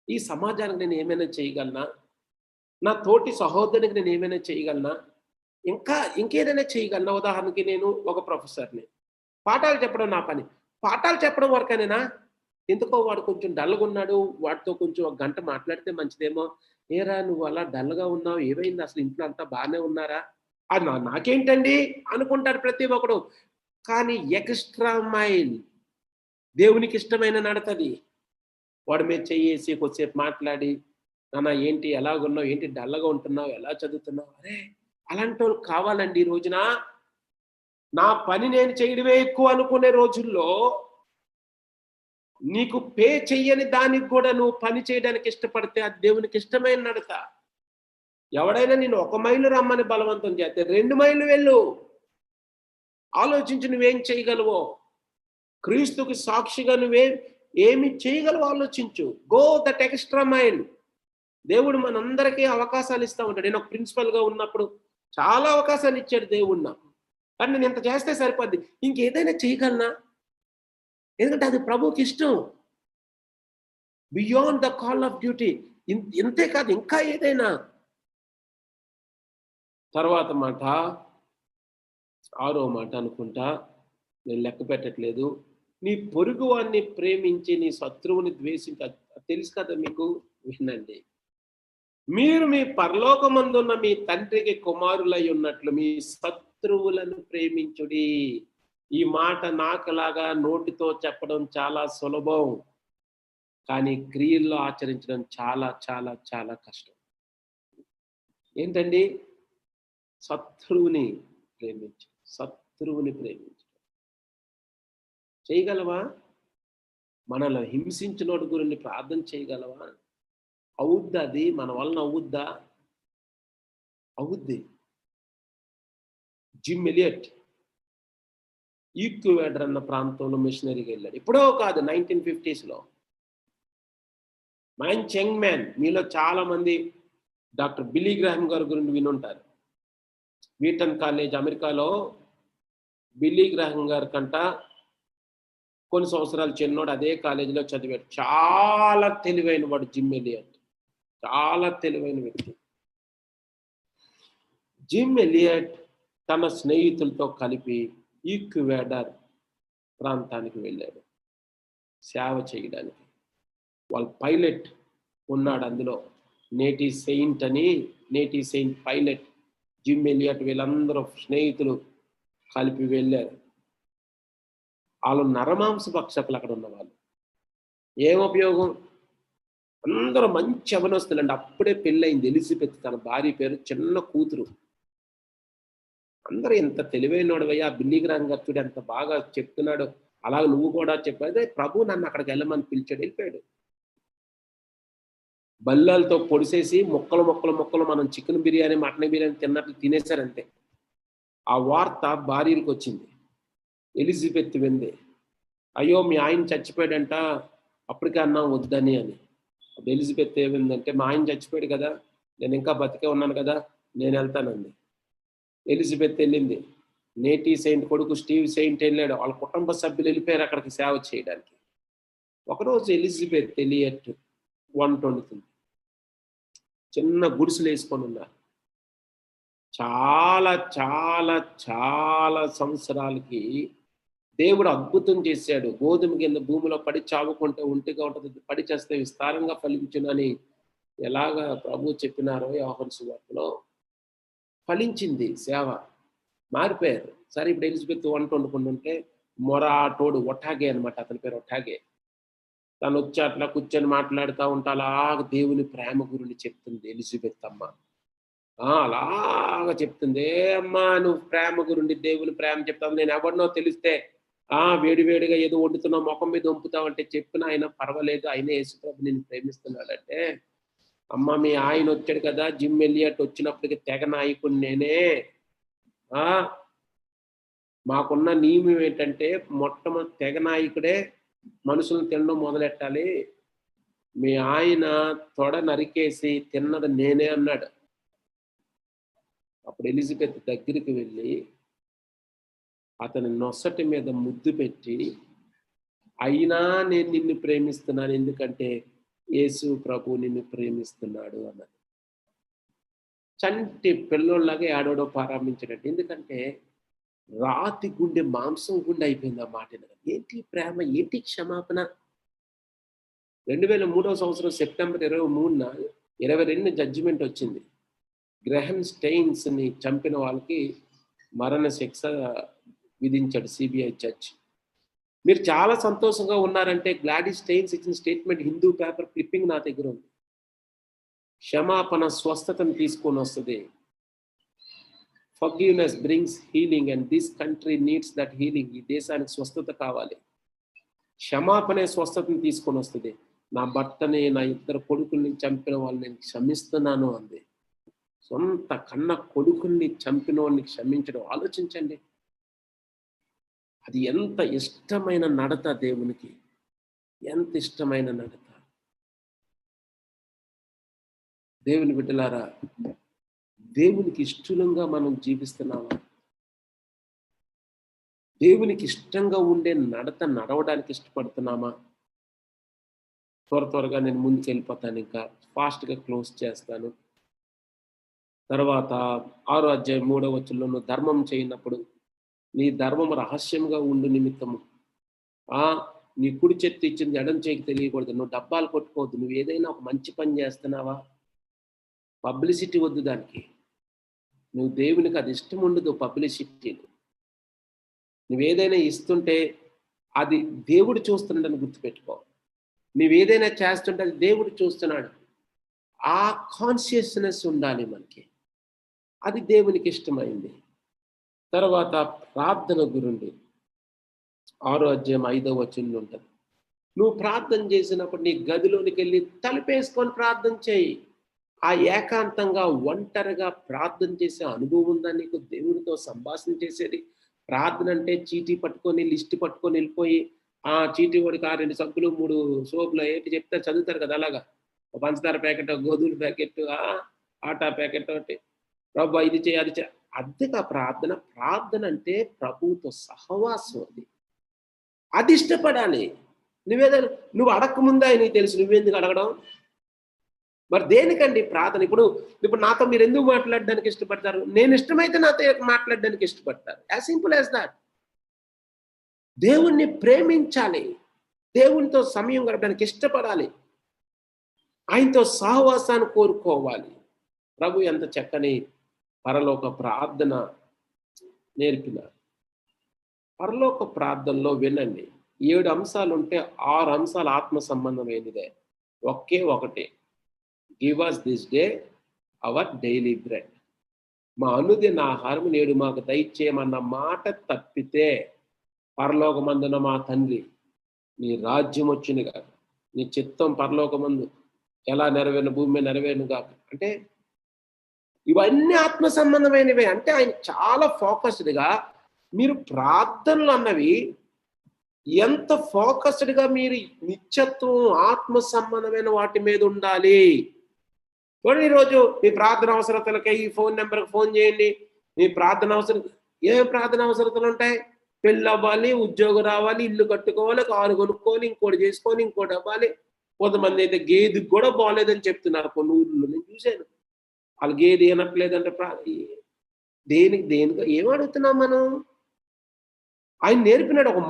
ఈ సమాజానికి నేను ఏమైనా చేయగలనా? నా తోటి సహోదరునికి నేను ఏమైనా చేయగలనా? ఇంకేదైనా చేయగలనా? ఉదాహరణకి నేను ఒక ప్రొఫెసర్ని, పాఠాలు చెప్పడం నా పని. పాఠాలు చెప్పడం వరకేనేనా? ఎందుకో వాడు కొంచెం డల్గా ఉన్నాడు, వాడితో కొంచెం 1 గంట మాట్లాడితే మంచిదేమో. ఏరా నువ్వు అలా డల్గా ఉన్నావు, ఏమైంది, అసలు ఇంట్లో అంతా బాగానే ఉన్నారా? అది నాకేంటండి అనుకుంటారు ప్రతి ఒక్కడు. కానీ ఎక్స్ట్రా మైల్ దేవునికి ఇష్టమైన నడతది. వాడి మీద చెయ్యేసి కొద్దిసేపు మాట్లాడి, నాన్న ఏంటి, ఎలాగున్నావు, ఏంటి డల్గా ఉంటున్నావు, ఎలా చదువుతున్నావు, అరే అలాంటి వాళ్ళు కావాలండి ఈ రోజున. నా పని నేను చేయడమే ఎక్కువ అనుకునే రోజుల్లో నీకు పే చెయ్యని దానికి కూడా నువ్వు పని చేయడానికి ఇష్టపడితే అది దేవునికి ఇష్టమైన నడత. ఎవడైనా నేను 1 మైలు రమ్మని బలవంతం చేస్తే 2 మైళ్ళు వెళ్ళు. ఆలోచించి నువ్వేం చేయగలవో, క్రీస్తుకి సాక్షిగా ఏమి చేయగలవో ఆలోచించు. Go that extra mile. దేవుడు మనందరికీ అవకాశాలు ఇస్తూ ఉంటాడు. నేను ఒక ప్రిన్సిపల్గా ఉన్నప్పుడు చాలా అవకాశాలు ఇచ్చాడు దేవుడు నాకు. కానీ నేను ఇంత చేస్తే సరిపోద్ది, ఇంకేదైనా చేయగలనా? ఎందుకంటే అది ప్రభువుకి ఇష్టం. Beyond the call of duty. ఇంతే కాదు, ఇంకా ఏదైనా. తర్వాత మాట 6వ మాట అనుకుంటా, నేను లెక్క పెట్టట్లేదు. నీ పొరుగు వాడిని ప్రేమించి నీ శత్రువుని ద్వేషించి, తెలుసు కదా మీకు, వినండి. మీరు మీ పరలోకమందున్న మీ తండ్రికి కుమారులై ఉన్నట్లు మీ శత్రువులను ప్రేమించుడి. ఈ మాట నాకులాగా నోటితో చెప్పడం చాలా సులభం, కానీ క్రియల్లో ఆచరించడం చాలా చాలా చాలా కష్టం. ఏంటండి? శత్రువుని ప్రేమించు, శత్రువుని ప్రేమించు. చేయగలవా? మనల్ని హింసించినోడి గురించి ప్రార్థన చేయగలవా? అవుద్దా? అది మన వలన అవుద్దా? అవుద్ది. జిమ్ ఎలియట్ ఈక్వెడార్ అన్న ప్రాంతంలో మిషనరీకి వెళ్ళాడు. ఎప్పుడో కాదు, 1950s. మంచి యంగ్ మ్యాన్. మీలో చాలా మంది డాక్టర్ బిల్లీ గ్రాహం గారి గురించి వినుంటారు. వీటన్ కాలేజ్ అమెరికాలో బిల్లీ గ్రాహం గారి కంట కొన్ని సంవత్సరాలు చిన్నోడు అదే కాలేజీలో చదివాడు. చాలా తెలివైన వాడు జిమ్ ఎలియట్, చాలా తెలివైన వ్యక్తి. జిమ్ ఎలియట్ తన స్నేహితులతో కలిపి ఈక్వెడార్ ప్రాంతానికి వెళ్ళాడు సేవ చేయడానికి. వాళ్ళ పైలట్ ఉన్నాడు అందులో, నేటి సెయింట్ పైలట్ జిమ్ ఎలియట్, వీళ్ళందరూ స్నేహితులు కలిపి వెళ్ళారు. వాళ్ళు నరమాంస భక్షకులు అక్కడ ఉన్న వాళ్ళు. ఏం ఉపయోగం? అందరూ మంచి అవనస్తులండి. అప్పుడే పెళ్ళయింది ఎలిజబెత్, తన భార్య పేరు, చిన్న కూతురు. అందరూ ఎంత తెలివైనోడవయ్యా, బిల్లీ గ్రాహం గారు చూడు ఎంత బాగా చెప్తున్నాడు, అలాగే నువ్వు కూడా చెప్పాదే. ప్రభు నన్ను అక్కడికి వెళ్ళమని పిలిచాడు, వెళ్ళిపోయాడు. బల్లాలతో పొడిసేసి ముక్కలు ముక్కలు ముక్కలు మనం చికెన్ బిర్యానీ మటన్ బిర్యానీ తిన్నట్లు తినేశారంతే. ఆ వార్త భార్యకి వచ్చింది. ఎలిజబెత్ వింది, అయ్యో మీ ఆయన చచ్చిపోయాడంట, అప్పటికే అన్నాం వద్దని అని. ఎలిజబెత్ ఏమిందంటే, మా ఆయన చచ్చిపోయాడు కదా, నేను ఇంకా బతికే ఉన్నాను కదా, నేను వెళ్తానండి. ఎలిజబెత్ వెళ్ళింది. నేటి సెయింట్ కొడుకు స్టీవ్ సెయింట్ వెళ్ళాడు. వాళ్ళ కుటుంబ సభ్యులు వెళ్ళిపోయారు అక్కడికి సేవ చేయడానికి. ఒకరోజు ఎలిజబెత్ ఎలియట్ వంట వండుతుంది. చిన్న గుడిసెలు వేసుకొని ఉన్నారు. చాలా చాలా చాలా సంవత్సరాలకి దేవుడు అద్భుతం చేశాడు. గోధుమ కింద భూమిలో పడి చావుకుంటే ఒంటిగా ఉంటుంది, పడి చేస్తే విస్తారంగా ఫలించునని ఎలాగా ప్రభు చెప్పినారో యోహాను సువార్తలో ఫలించింది సేవ. మారిపోయారు. సరే, ఇప్పుడు ఎలిజబెత్ వంట వండుకుంటుంటే మొరాటోడు ఒటాగే అనమాట, అతని పేరు ఒటాగే. తను వచ్చి అట్లా కూర్చొని మాట్లాడుతూ ఉంటా అలాగ దేవుని ప్రేమ గురించి చెప్తుంది ఎలిజబెత్ అమ్మ. అలాగా చెప్తుంది. ఏ అమ్మా నువ్వు ప్రేమ గురించి దేవుని ప్రేమ చెప్తావు, నేను ఎవరినో తెలిస్తే వేడి వేడిగా ఏదో వండుతున్నావు ముఖం మీద వంపుతావు అంటే చెప్పిన ఆయన పర్వాలేదు, ఆయనే యేసుప్రభు నిన్ను ప్రేమిస్తున్నాడంటే, అమ్మ మీ ఆయన వచ్చాడు కదా జిమ్ ఎలియట్, వచ్చినప్పటికి తెగ నాయకుడు నేనే. మాకున్న నియమం ఏంటంటే మొట్టమొదటి తెగ నాయకుడే మనుషులను తినడం మొదలెట్టాలి. మీ ఆయన తొడ నరికేసి తిన్నది నేనే అన్నాడు. అప్పుడు ఎలిజబెత్ దగ్గరికి వెళ్ళి అతని నొసటి మీద ముద్దు పెట్టి, అయినా నేను నిన్ను ప్రేమిస్తున్నాను ఎందుకంటే యేసు ప్రభు నిన్ను ప్రేమిస్తున్నాడు అన్నది. చంటి పిల్లోళ్ళలాగా ఏడవడం ప్రారంభించాడు. ఎందుకంటే రాతి గుండె మాంసం గుండె అయిపోయింది ఆ మాట. ఏంటి ప్రేమ, ఏంటి క్షమాపణ. 2003వ సంవత్సరం సెప్టెంబర్ 23న 22 జడ్జిమెంట్ వచ్చింది. గ్రహన్ స్టెయిన్స్ ని చంపిన వాళ్ళకి మరణ శిక్ష విధించాడు సిబిఐ జడ్జ్. మీరు చాలా సంతోషంగా ఉన్నారంటే గ్లాడీ స్టెయిన్స్ ఇచ్చిన స్టేట్మెంట్ హిందూ పేపర్ క్లిప్పింగ్ నా దగ్గర ఉంది. క్షమాపణ స్వస్థతను తీసుకొని వస్తుంది. Forgiveness brings healing and this country needs that healing. ఈ దేశానికి స్వస్థత కావాలి. క్షమాపణే స్వస్థతను తీసుకొని వస్తుంది. నా భర్తని, నా 2 కొడుకుల్ని చంపిన వాళ్ళని నేను క్షమిస్తున్నాను అంది. సొంత కన్న కొడుకుల్ని చంపిన వాళ్ళని క్షమించడం ఆలోచించండి. అది ఎంత ఇష్టమైన నడత దేవునికి, ఎంత ఇష్టమైన నడత. దేవుని బిడ్డలారా, దేవునికి ఇష్టంగా మనం జీవిస్తున్నామా? దేవునికి ఇష్టంగా ఉండే నడవడానికి ఇష్టపడుతున్నామా? త్వరగా నేను ముందుకు వెళ్ళిపోతాను, ఇంకా ఫాస్ట్గా క్లోజ్ చేస్తాను. తర్వాత 6వ అధ్యాయం 3వ వచనంలో, ధర్మం చేయనప్పుడు నీ ధర్మం రహస్యంగా ఉండు నిమిత్తము నీ కుడి చేతి ఇచ్చింది ఎడం చేయికి తెలియకూడదు. నువ్వు డబ్బాలు కొట్టుకోవద్దు. నువ్వు ఏదైనా ఒక మంచి పని చేస్తున్నావా, పబ్లిసిటీ వద్దు దానికి. నువ్వు దేవునికి అది ఇష్టం ఉండదు పబ్లిసిటీ. నువ్వేదైనా ఇస్తుంటే అది దేవుడు చూస్తున్నాడని గుర్తుపెట్టుకో. నువ్వేదైనా చేస్తుంటే అది దేవుడు చూస్తున్నాడు. ఆ కాన్షియస్నెస్ ఉండాలి మనకి. అది దేవునికి ఇష్టమైంది. తర్వాత ప్రార్థన గురుండి 6వ అధ్యాయం 5వ వచనంలో ఉంటుంది. నువ్వు ప్రార్థన చేసినప్పుడు నీ గదిలోనికి వెళ్ళి తలుపేసుకొని ప్రార్థన చేయి. ఆ ఏకాంతంగా ఒంటరిగా ప్రార్థన చేసే అనుభవం ఉందా నీకు? దేవుడితో సంభాషణ చేసేది. ప్రార్థన అంటే చీటీ పట్టుకొని లిస్ట్ పట్టుకొని వెళ్ళిపోయి ఆ చీటీ వాడికి 2 సబ్బులు 3 సోపులు ఏంటి చెప్తే చదువుతారు కదా, అలాగా పంచదార ప్యాకెట్, గోధుమ ప్యాకెట్, ఆటా ప్యాకెట్ ఒకటి, ప్రభు ఇది చేయి అది చేయి. అద్దెగా ప్రార్థన అంటే ప్రభువుతో సహవాసం. అది ఇష్టపడాలి. నువ్వు అడగకముందే నీకు తెలుసు, నువ్వెందుకు అడగడం? మరి దేనికండి ప్రార్థన? ఇప్పుడు నాతో మీరు ఎందుకు మాట్లాడడానికి ఇష్టపడతారు? నేను ఇష్టమైతే నాతో మాట్లాడడానికి ఇష్టపడతారు. As simple as that. దేవుణ్ణి ప్రేమించాలి, దేవునితో సమయం గడపడానికి ఇష్టపడాలి, ఆయనతో సహవాసాన్ని కోరుకోవాలి. ప్రభు ఎంత చక్కని పరలోక ప్రార్థన నేర్పినారు. పరలోక ప్రార్థనలో వినండి, 7 అంశాలు ఉంటే 6 అంశాలు ఆత్మ సంబంధమైనదే. ఒకే ఒకటి, give us this day our daily bread. మా అనుదిన ఆహారం నేడు మాకు దయచేయమన్న మాట తప్పితే, పరలోకమందున మా తండ్రి నీ రాజ్యం వచ్చిన కాక, నీ చిత్తం పరలోకమందు ఎలా నెరవేరును భూమి మీద నెరవేరును కాక. అంటే ఇవన్నీ ఆత్మ సంబంధమైనవే. అంటే ఆయన చాలా ఫోకస్డ్గా మీరు ప్రార్థనలు అన్నవి ఎంత ఫోకస్డ్గా మీరు నిత్యత్వం ఆత్మ సంబంధమైన వాటి మీద ఉండాలి. చూడండి, ఈరోజు మీ ప్రార్థన అవసరతలకే ఈ ఫోన్ నెంబర్కి ఫోన్ చేయండి. మీ ప్రార్థన అవసరం, ఏం ప్రార్థన అవసరతలు ఉంటాయి? పెళ్ళి అవ్వాలి, ఉద్యోగం రావాలి, ఇల్లు కట్టుకోవాలి, కారు కొనుక్కోవాలి, ఇంకోటి చేసుకొని ఇంకోటి అవ్వాలి. కొంతమంది అయితే గేదెకి కూడా బాగోలేదని చెప్తున్నారు కొన్ని ఊర్లో. నేను చూశాను. వాళ్ళు గేదె అనట్లేదంటే దేనికి ఏం అడుగుతున్నాం మనం? ఆయన నేర్పినాడు ఒక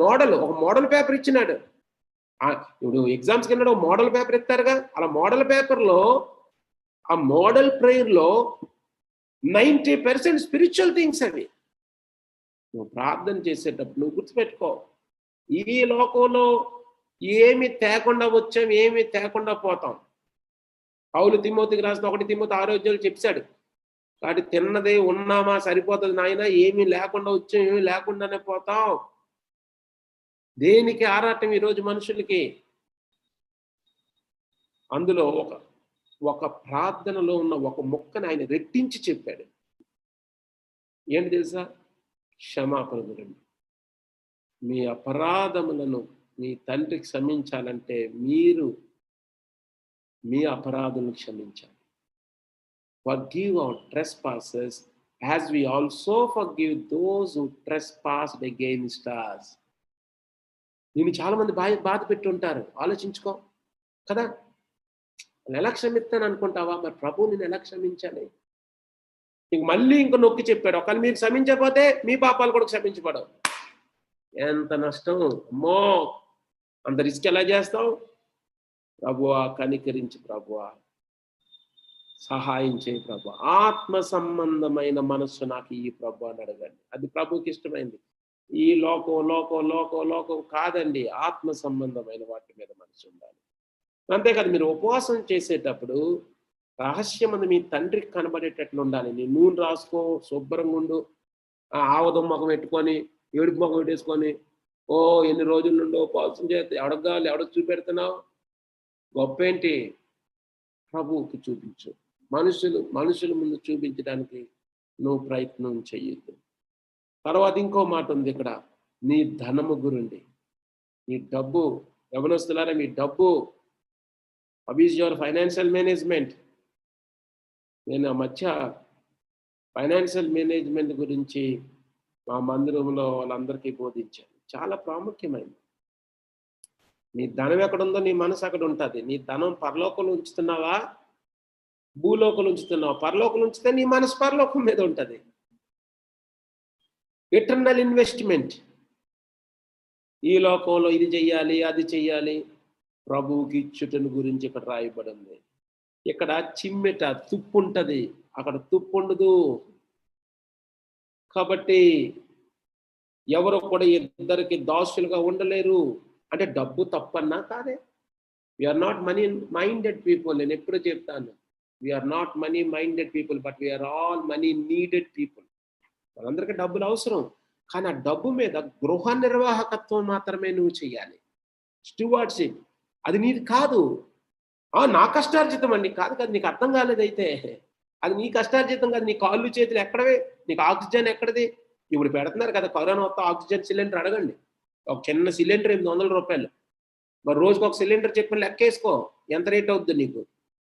మోడల్ పేపర్ ఇచ్చినాడు. ఇప్పుడు ఎగ్జామ్స్కి వెళ్ళాడు, ఒక మోడల్ పేపర్ ఇస్తారుగా. అలా మోడల్ పేపర్లో ఆ మోడల్ ప్రేయర్లో 90% స్పిరిచువల్ థింగ్స్ అవి. నువ్వు ప్రార్థన చేసేటప్పుడు నువ్వు గుర్తుపెట్టుకో, ఈ లోకంలో ఏమి తేకుండా వచ్చాం, ఏమి తేకుండా పోతాం. పౌలు తిమోతికి రాసిన 1 తిమోతి 6వ అధ్యాయంలో చెప్పాడు. కాబట్టి తిన్నదే ఉన్నామా సరిపోతుంది నాయన, ఏమీ లేకుండా వచ్చాం, ఏమీ లేకుండానే పోతాం. దేనికి ఆరాటం ఈరోజు మనుషులకి? అందులో ఒక ప్రార్థనలో ఉన్న ఒక మొక్కను ఆయన రెట్టించి చెప్పాడు. ఏంటి తెలుసా? క్షమాపణ గురించి. మీ అపరాధములను మీ తండ్రికి క్షమించాలంటే మీరు మీ అపరాధులను క్షమించాలి. Forgive our trespasses as we also forgive those who trespassed against us. నేను చాలా మంది బాధ పెట్టి ఉంటారు, ఆలోచించుకో కదా. నేను ఎలా క్షమిస్తాను అనుకుంటావా? మరి ప్రభు నేను ఎలా క్షమించాలి? నీకు మళ్ళీ ఇంకో నొక్కి చెప్పాడు, ఒకవేళ మీరు క్షమించకపోతే మీ పాపాలు కూడా క్షమించబడవు. ఎంత నష్టం! అమ్మో, అంత రిస్క్ ఎలా చేస్తావు? ప్రభువా కనికరించి, ప్రభువా సహాయం చేయి, ప్రభు ఆత్మ సంబంధమైన మనస్సు నాకు ఈ ప్రభు అని అడగండి. అది ప్రభుకి ఇష్టమైంది. ఈ లోకం కాదండి, ఆత్మ సంబంధమైన వాటి మీద మనసు ఉండాలి. అంతేకాదు, మీరు ఉపవాసం చేసేటప్పుడు రహస్యమందు మీ తండ్రికి కనబడేటట్లు ఉండాలి. నీ నూనె రాసుకో, శుభ్రంగా ఉండు, ఆవదం ముఖం పెట్టుకొని ఏడుపు ముఖం పెట్టేసుకొని ఎన్ని రోజుల నుండి ఉపవాసం చేస్తే ఎవడకు కావాలి, ఎవడకు చూపెడుతున్నావు? గొప్ప ఏంటి? ప్రభువుకి చూపించు. మనుషుల ముందు చూపించడానికి నువ్వు ప్రయత్నం చెయ్యొద్దు. తర్వాత ఇంకో మాట ఉంది ఇక్కడ, నీ ధనము గురుండి. నీ డబ్బు, యవనస్తులారా, మీ డబ్బు, how is your financial management? నేను ఆ మధ్య ఫైనాన్షియల్ మేనేజ్మెంట్ గురించి మా మందిరంలో వాళ్ళందరికీ బోధించాను. చాలా ప్రాముఖ్యమైనది. నీ ధనం ఎక్కడుందో నీ మనసు అక్కడ ఉంటుంది. నీ ధనం పరలోకంలో ఉంచుతున్నావా, భూలోకంలో ఉంచుతున్నావా? పరలోకంలో ఉంచితే నీ మనసు పరలోకం మీద ఉంటుంది. Eternal investment. ఈ లోకంలో ఇది చెయ్యాలి, అది చెయ్యాలి, ప్రభువుకి ఇచ్చుటను గురించి ఇక్కడ రాయబడి ఉంది. ఇక్కడ చిమ్మెట తుప్పు ఉంటుంది, అక్కడ తుప్పు ఉండదు. కాబట్టి ఎవరు కూడా ఇద్దరికి దాసులుగా ఉండలేరు. అంటే డబ్బు తప్పన్నా కాదే. We are not money minded people. నేను ఎప్పుడూ చెప్తాను, we are not money minded people, but we are all money needed people. వాళ్ళందరికీ డబ్బులు అవసరం, కానీ ఆ డబ్బు మీద గృహ నిర్వాహకత్వం మాత్రమే నువ్వు చేయాలి. స్టూవర్డ్షిప్ అది నీది కాదు. నా కష్టార్జితం అండి, కాదు కాదు, నీకు అర్థం కాలేదైతే. అది నీ కష్టార్జితం కాదు. నీ కాళ్ళు చేతులు ఎక్కడవే, నీకు ఆక్సిజన్ ఎక్కడది? ఇప్పుడు పెడుతున్నారు కదా కరోనా వస్తే ఆక్సిజన్ సిలిండర్. అడగండి, ఒక చిన్న సిలిండర్ 800 రూపాయలు. మరి రోజుకు ఒక సిలిండర్ చెప్పిన లెక్కేసుకో, ఎంత రేట్ అవుద్ది నీకు?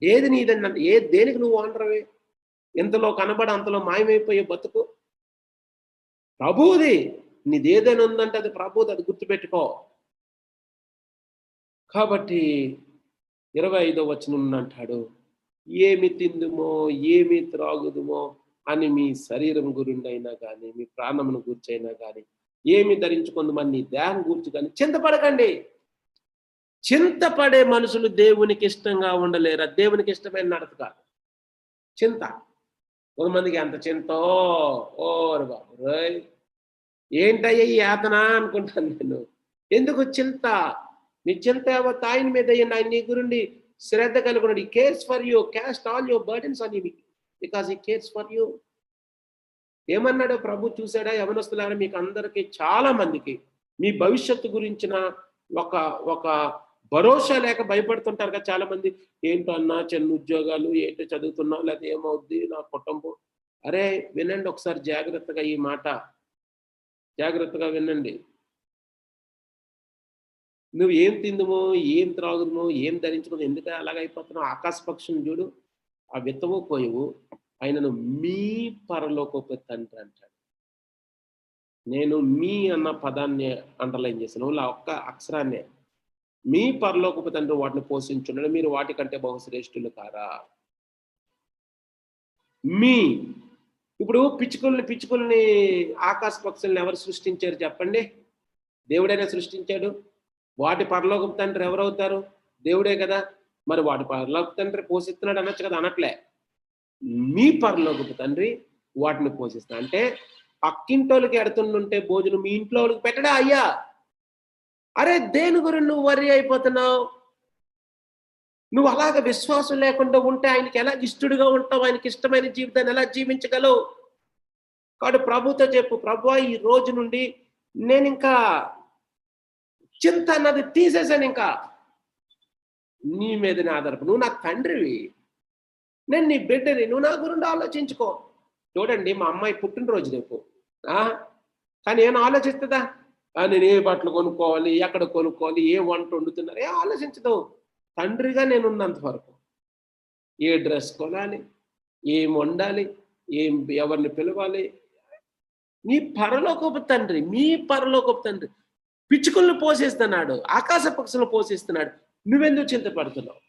ఏది నీదండి? దేనికి నువ్వు ఓనరవే? ఎంతలో కనబడి అంతలో మాయమైపోయే బతుకు ప్రభువుది. నీది ఏదైనా ఉందంటే అది ప్రభువుది, అది గుర్తుపెట్టుకో. కాబట్టి 25వ వచనం అంటాడు, ఏమి తిందుమో ఏమి త్రాగుదుమో అని మీ శరీరం గురించి అయినా కానీ, మీ ప్రాణమును గుర్చైనా కానీ, ఏమి ధరించుకుందామని నీ దేహం గురించి కానీ చింతపడకండి. చింతపడే మనుషులు దేవునికి ఇష్టంగా ఉండలేరు. దేవునికి ఇష్టమైన నడత కాదు చింత. కొంతమందికి ఎంత చింతో, ఓరు బాబు రోయ్, ఏంటయ్యా ఈ యాతన అనుకుంటాను నేను. ఎందుకు చింత? నీ చింత యావత్ ఆయన మీద అయ్యండి. ఆయన నీ గురించి శ్రద్ధ కలుగున్నాడు. ఈ cares for you, caste all your burdens on him because he cares for you. ఏమన్నాడో ప్రభు చూసాడా? యవనస్తులారా, మీకు అందరికీ చాలా మందికి మీ భవిష్యత్తు గురించిన ఒక భరోసా లేక భయపడుతుంటారు కదా చాలా మంది. ఏంటో అన్నా చిన్న ఉద్యోగాలు, ఏంటో చదువుతున్నా, లేకపోతే ఏమవుద్ది నా కుటుంబం. అరే వినండి ఒకసారి జాగ్రత్తగా, ఈ మాట జాగ్రత్తగా వినండి. నువ్వు ఏం తిందుమో, ఏం త్రాగుదుమో, ఏం ధరించుకో, ఎందుకు అలాగైపోతున్నావు? ఆకాశ పక్షుని చూడు, ఆ విత్తవు పోయవు, ఆయనను మీ పరలోకపు తండ్రి అంటాడు. నేను మీ అన్న పదాన్ని అండర్లైన్ చేశాను, ఒక్క అక్షరాన్నే. మీ పరలోకపు తండ్రి వాటిని పోషించున్నాడు, మీరు వాటికంటే బహుశ్రేష్ఠులు కారా? మీ ఇప్పుడు పిచ్చుకుల్ని ఆకాశ పక్షుల్ని ఎవరు సృష్టించారు చెప్పండి? దేవుడైనా సృష్టించాడు. వాటి పరలోకపు తండ్రి ఎవరవుతారు? దేవుడే కదా. మరి వాటి పరలోకపు తండ్రి పోషిస్తున్నాడు అనొచ్చు కదా, అనట్లే. మీ పరలోకపు తండ్రి వాటిని పోషిస్తా అంటే పక్కింటోళ్ళకి ఎడుతుంటే భోజనం మీ ఇంట్లో వాళ్ళకి పెట్టడా అయ్యా? అరే దేని గురించి నువ్వు వర్రీ అయిపోతున్నావు? నువ్వు అలాగ విశ్వాసం లేకుండా ఉంటే ఆయనకి ఎలా ఇష్టడుగా ఉంటావు? ఆయనకి ఇష్టమైన జీవితాన్ని ఎలా జీవించగలవు? కాబట్టి ప్రభుతో చెప్పు, ప్రభువా ఈ రోజు నుండి నేను ఇంకా చింత అన్నది తీసేసాను. ఇంకా నీ మీదనే ఆధారపడి, నువ్వు నా తండ్రివి, నేను నీ బిడ్డని, నువ్వు నా గురించి ఆలోచించుకో. చూడండి, మా అమ్మాయి పుట్టినరోజు రేపు, కానీ ఏమైనా ఆలోచిస్తుందా? నేను ఏ బట్టలు కొనుక్కోవాలి, ఎక్కడ కొనుక్కోవాలి, ఏ వంట వండుతున్నారు, ఏ ఆలోచించదు. తండ్రిగా నేను ఉన్నంత వరకు ఏ డ్రెస్ కొనాలి, ఏం వండాలి, ఎవరిని పిలవాలి, నీ పరలోకపు తండ్రి, మీ పరలోకపు తండ్రి పిచ్చుకలను పోషిస్తున్నాడు, ఆకాశ పక్షులను పోషిస్తున్నాడు. నువ్వెందుకు చింతపడుతున్నావు?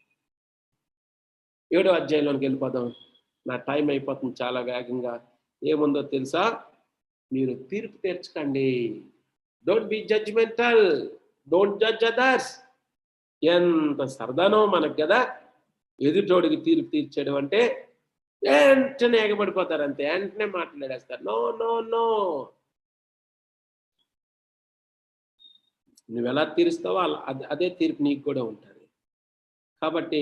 7వ అధ్యాయంలోనికి వెళ్ళిపోదాం. నా టైం అయిపోతుంది చాలా వేగంగా. ఏముందో తెలుసా? మీరు తీర్పు తీర్చకండి. Don't be judgmental, don't judge others. ఎంత సరదానో మనకు కదా ఎదుటోడికి తీర్పు తీర్చడం అంటే. వెంటనే ఎగబడిపోతారు, అంతే, వెంటనే మాట్లాడేస్తారు. నో నో నో, నువ్వు ఎలా తీరుస్తావో అదే తీర్పు నీకు కూడా ఉంటుంది. కాబట్టి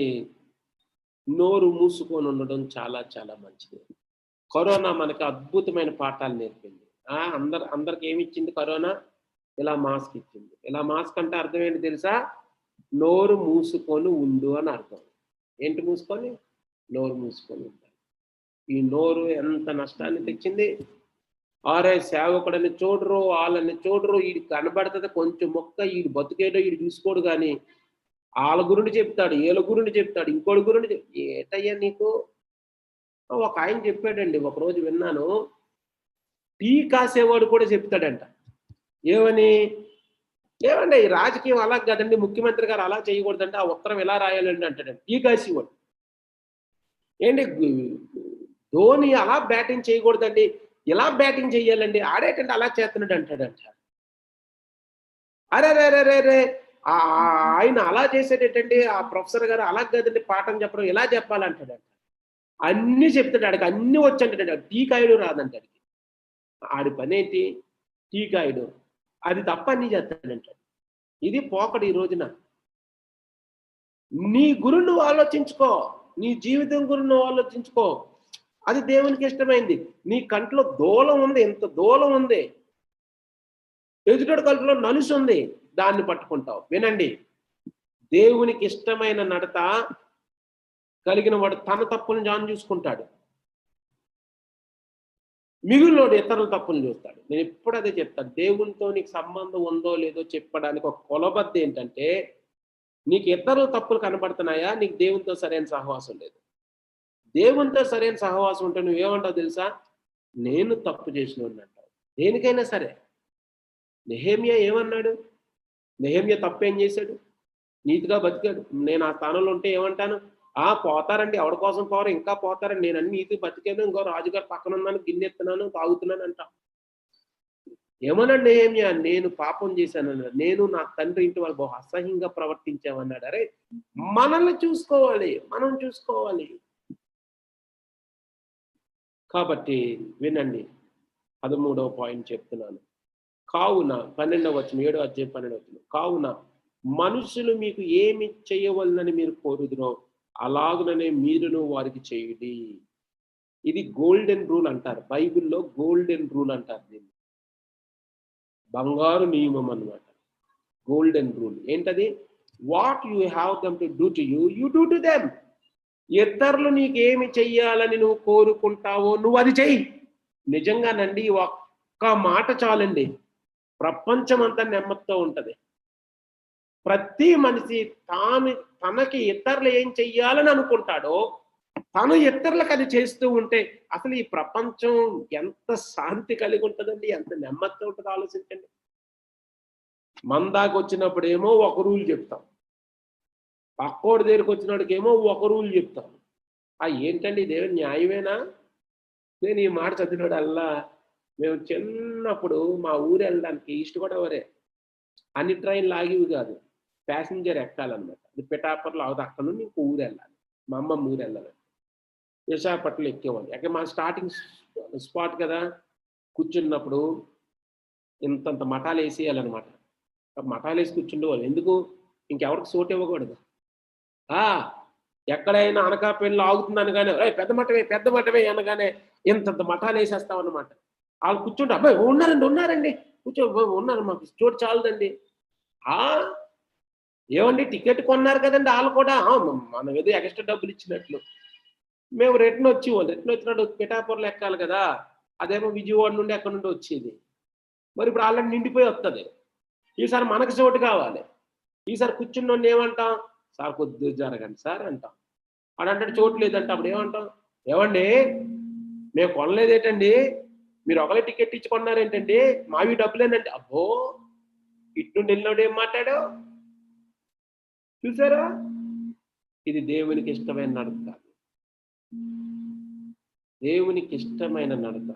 నోరు మూసుకొని ఉండడం చాలా చాలా మంచిది. కరోనా మనకి అద్భుతమైన పాఠాలు నేర్పింది. అందరికి ఏమి ఇచ్చింది కరోనా? ఇలా మాస్క్ ఇచ్చింది. ఇలా మాస్క్ అంటే అర్థం ఏంటి తెలుసా? నోరు మూసుకొని ఉండు అని అర్థం. ఏంటి మూసుకొని? నోరు మూసుకొని ఉండాలి. ఈ నోరు ఎంత నష్టాన్ని తెచ్చింది. సేవకుడని చూడరు, వాళ్ళని చూడరు. వీడి కనబడుతుంది కొంచెం మొక్క, వీడు బతుకేటో వీడు చూసుకోడు. కానీ వాళ్ళ గురించి చెప్తాడు, వీళ్ళ గురించి చెప్తాడు, ఇంకోటి గురించి ఏటయ్యా నీకు? ఒక ఆయన చెప్పాడండి, ఒకరోజు విన్నాను, టీ కాసేవాడు కూడా చెప్తాడంట. ఏమని? ఏమండి ఈ రాజకీయం అలా కదండి, ముఖ్యమంత్రి గారు అలా చేయకూడదంటే ఆ ఉత్తరం ఎలా రాయాలండి అంటాడండి టీ కాసేవాడు. ఏంటి ధోని అలా బ్యాటింగ్ చేయకూడదండి, ఇలా బ్యాటింగ్ చేయాలండి, ఆడేటంటే అలా చేస్తున్నాడు అంటాడంట. అరే రే రే రే రే ఆయన అలా చేసేటండి, ఆ ప్రొఫెసర్ గారు అలా కదండి పాఠం చెప్పడం, ఎలా చెప్పాలంటాడంట. అన్నీ చెప్తాడు, ఆడికి అన్నీ వచ్చంటాడు, టీ కాయడు రాదంటాడు. ఆడి పని ఏంటి? టీ కాయడు, అది తప్ప అన్నీ చేస్తాడంటాడు. ఇది పోకడు ఈ రోజున. నీ గురు నువ్వు ఆలోచించుకో, నీ జీవితం గురించి నువ్వు ఆలోచించుకో, అది దేవునికి ఇష్టమైంది. నీ కంట్లో దూలం ఉంది, ఎంత దూలం ఉంది, ఎదుటి కంట్లో నలుసు ఉంది, దాన్ని పట్టుకుంటావు. వినండి, దేవునికి ఇష్టమైన నడత కలిగిన వాడు తన తప్పులను జాన్ చూసుకుంటాడు, మిగిలినోడు ఇతరుల తప్పులు చూస్తాడు. నేను ఎప్పుడు అదే చెప్తాను, దేవునితో నీకు సంబంధం ఉందో లేదో చెప్పడానికి ఒక కొలబద్ద ఏంటంటే, నీకు ఇతరుల తప్పులు కనబడుతున్నాయా, నీకు దేవునితో సరైన సహవాసం లేదు. దేవునితో సరైన సహవాసం ఉంటే నువ్వేమంటావు తెలుసా? నేను తప్పు చేసినోడిని అంటావు. దేనికైనా సరే. నెహెమ్యా ఏమన్నాడు? నెహెమ్యా తప్పు ఏం చేశాడు? నీతిగా బతికాడు. నేను ఆ స్థానంలో ఉంటే ఏమంటాను? పోతారండి, ఎవరి కోసం పోరు, ఇంకా పోతారండి, నేను అన్ని నీతి బతికాను, ఇంకో రాజుగారు పక్కన ఉన్నాను, గిన్నెత్తున్నాను, తాగుతున్నాను అంట. ఏమన్నాడు నెహెమ్యా? నేను పాపం చేశాను అన్నాడు. నేను నా తండ్రి ఇంటి వాళ్ళు బహు అసహ్యంగా ప్రవర్తించామన్నాడు. అరే మనల్ని చూసుకోవాలి, మనం చూసుకోవాలి. కాబట్టి వినండి, 13వ పాయింట్ చెప్తున్నాను. కావున 12వ వచనం, 7వ అధ్యాయం 12వ వచనం, కావున మనుషులు మీకు ఏమి చేయవలనని మీరు కోరుదురో అలాగుననే మీరును వారికి చేయుడి. ఇది గోల్డెన్ రూల్ అంటారు, బైబిల్లో గోల్డెన్ రూల్ అంటారు దీన్ని. బంగారు నియమం అన్నమాట, గోల్డెన్ రూల్. ఏంటది? What you have them to do to you, you do to them. ఇతరులు నీకేమి చెయ్యాలని నువ్వు కోరుకుంటావో నువ్వు అది చెయ్యి. నిజంగానండి, ఒక్క మాట చాలండి, ప్రపంచం అంతా నెమ్మదితో ఉంటది. ప్రతి మనిషి తనకి ఇతరులు ఏం చెయ్యాలని అనుకుంటాడో తను ఇతరులకు అది చేస్తూ ఉంటే అసలు ఈ ప్రపంచం ఎంత శాంతి కలిగి ఉంటుందండి, ఎంత నెమ్మదితో ఉంటుందో ఆలోచించండి. మందాకు వచ్చినప్పుడు ఏమో ఒక రూల్ చెప్తాం, పక్కోడి దగ్గరికి వచ్చినోడికేమో ఒక రూల్ చెప్తాం. ఏంటండి ఇదేమో న్యాయమేనా? నేను ఈ మాట చదివినోడల్లా, మేము చిన్నప్పుడు మా ఊరు వెళ్ళడానికి ఈస్ట్ గోదావరి, అన్ని ట్రైన్లు ఆగివి కాదు, ప్యాసింజర్ ఎక్కాలన్నమాట. అది పిఠాపురంలో అవుతుంది, అక్కడ నుండి ఇంకో ఊరు వెళ్ళాలి, మా అమ్మమ్మ ఊరు వెళ్ళాలి. విశాఖపట్నంలో ఎక్కేవాళ్ళు. ఎక్కడ మా స్టార్టింగ్ స్పాట్ కదా, కూర్చున్నప్పుడు ఇంతంత మఠాలు వేసేయాలన్నమాట. మఠాలు వేసి కూర్చుండేవాళ్ళు. ఎందుకు? ఇంకెవరికి సోటు ఇవ్వకూడదు. ఎక్కడైనా అనకాపల్లిలో ఆగుతుంది అనగానే పెద్ద మఠమే అనగానే ఇంతంత మఠాలు వేసేస్తాం అన్నమాట. వాళ్ళు కూర్చుంటే అబ్బాయి ఉన్నారండి ఉన్నారు, మాకు చోటు చాలదండి. ఏమండి టికెట్ కొన్నారు కదండి వాళ్ళు కూడా, మనం ఏదో ఎక్స్ట్రా డబ్బులు ఇచ్చినట్లు. మేము రిటర్న్ వచ్చినప్పుడు పిఠాపురంలో ఎక్కాలి కదా, అదేమో విజయవాడ నుండి ఎక్కడి నుండి వచ్చేది. మరి ఇప్పుడు ఆల్రెడీ నిండిపోయి వస్తుంది. ఈసారి మనకు చోటు కావాలి. ఈసారి కూర్చున్నోడిని ఏమంటాం? సార్ కొద్దిగా జరగండి సార్ అంటాం. వాడంటాడు చోటు లేదంట. అప్పుడు ఏమంటాం? ఏమండి మేము కొనలేదేటండి, మీరు ఒకలే టికెట్ ఇచ్చి కొన్నారేంటండి, మావి డబ్బులేనండి. అబ్బో, ఇటు వెళ్ళినోడు ఏం మాట్లాడావు చూసారా? ఇది దేవునికి ఇష్టమైన నడత. దేవునికి ఇష్టమైన నడత.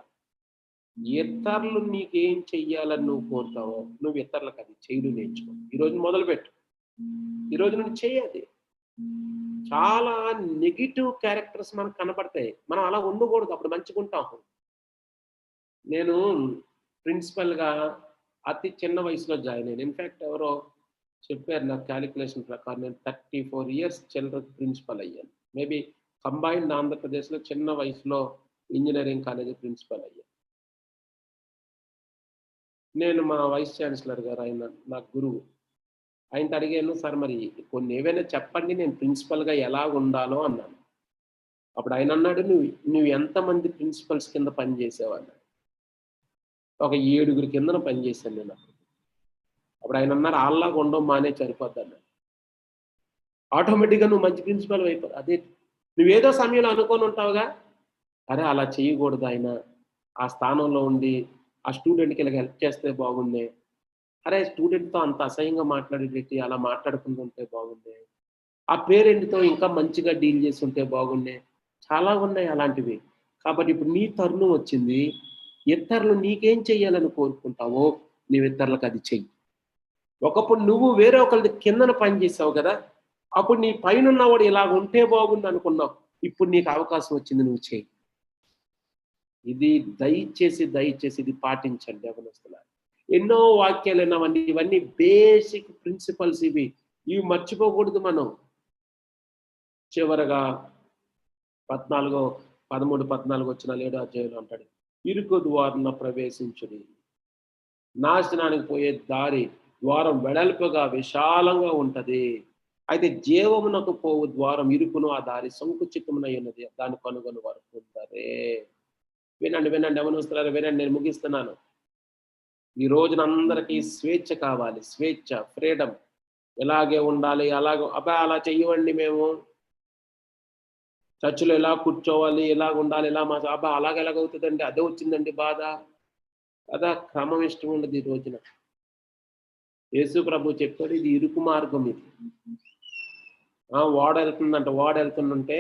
ఇతరులు నీకేం చెయ్యాలని నువ్వు కోరుతావో నువ్వు ఇతరులకు అది చేయడం నేర్చుకో. ఈరోజు మొదలుపెట్టు, ఈరోజు నుండి చేయాలి. చాలా నెగిటివ్ క్యారెక్టర్స్ మనకు కనపడతాయి, మనం అలా ఉండకూడదు, అప్పుడు మంచిగా ఉంటాం. నేను ప్రిన్సిపల్గా అతి చిన్న వయసులో జాయిన్ అయ్యాను. ఇన్ఫ్యాక్ట్ ఎవరో చెప్పారు నాకు, క్యాలిక్యులేషన్ ప్రకారం నేను 34 years చిల్డ్రన్ ప్రిన్సిపల్ అయ్యాను. మేబీ కంబైన్డ్ ఆంధ్రప్రదేశ్లో చిన్న వయసులో ఇంజనీరింగ్ కాలేజీ ప్రిన్సిపల్ అయ్యాను. నేను మా వైస్ ఛాన్సలర్ గారు, ఆయన నా గురువు, ఆయనతో అడిగాను, సార్ మరి కొన్ని ఏవైనా చెప్పండి నేను ప్రిన్సిపల్గా ఎలా ఉండాలో అన్నాను. అప్పుడు ఆయన అన్నాడు, నువ్వు ఎంతమంది ప్రిన్సిపల్స్ కింద పనిచేసావు అన్నాడు. ఒక 7 కిందన పనిచేశాను నేను. అప్పుడు ఆయన అన్నారు, ఆల్లాగా ఉండవు మానే సరిపోద్ది అన్నాడు. ఆటోమేటిక్గా నువ్వు మంచి ప్రిన్సిపల్ అయిపోతావు. అదే నువ్వేదో సమయంలో అనుకొని ఉంటావుగా, అరే అలా చేయకూడదు, ఆయన ఆ స్థానంలో ఉండి ఆ స్టూడెంట్కి ఇలా హెల్ప్ చేస్తే బాగుండే, అరే స్టూడెంట్తో అంత అసహ్యంగా మాట్లాడేటి అలా మాట్లాడుకుంటుంటే బాగుండే, ఆ పేరెంట్తో ఇంకా మంచిగా డీల్ చేసి ఉంటే బాగుండే. చాలా ఉన్నాయి అలాంటివి. కాబట్టి ఇప్పుడు నీ తరుణం వచ్చింది. ఇతరులు నీకేం చెయ్యాలని కోరుకుంటావో నీవు ఇతరులకు అది చెయ్యి. ఒకప్పుడు నువ్వు వేరే ఒకరిది కిందన పని చేసావు కదా, అప్పుడు నీ పైన ఉన్నవాడు ఇలాగ ఉంటే బాగుంది అనుకున్నావు. ఇప్పుడు నీకు అవకాశం వచ్చింది, నువ్వు చెయ్యి. ఇది దయచేసి ఇది పాటించండి యవనస్తులారా. ఎన్నో వాక్యాలు విన్నామండి, ఇవన్నీ బేసిక్ ప్రిన్సిపల్స్ ఇవి మర్చిపోకూడదు మనం. చివరగా 13-14 వచ్చిన 7వ అధ్యాయంలో అంటాడు, ఇరుకు ద్వారాన ప్రవేశించుడి, నాశనానికి పోయే దారి ద్వారం వెడల్పుగా విశాలంగా ఉంటది, అయితే జీవమునకు పోవు ద్వారం ఇరుకును, ఆ దారి సంకుచితమునై ఉన్నది, దాన్ని కనుగొని వారు పొందరే. వినండి యవనస్తులారా, వినండి, నేను ముగిస్తున్నాను. ఈ రోజున అందరికీ స్వేచ్ఛ కావాలి, స్వేచ్ఛ, ఫ్రీడమ్. ఇలాగే ఉండాలి, అలా చెయ్యవండి, మేము చర్చిలో ఎలా కూర్చోవాలి, ఎలాగ ఉండాలి, అలాగెలాగవుతుందండి, అదే వచ్చిందండి బాధ. అదా క్రమం ఇష్టం ఉండదు ఈ రోజున. యేసు ప్రభు చెప్పాడు, ఇది ఇరుకు మార్గం, ఇది వాడెళ్తుందంటే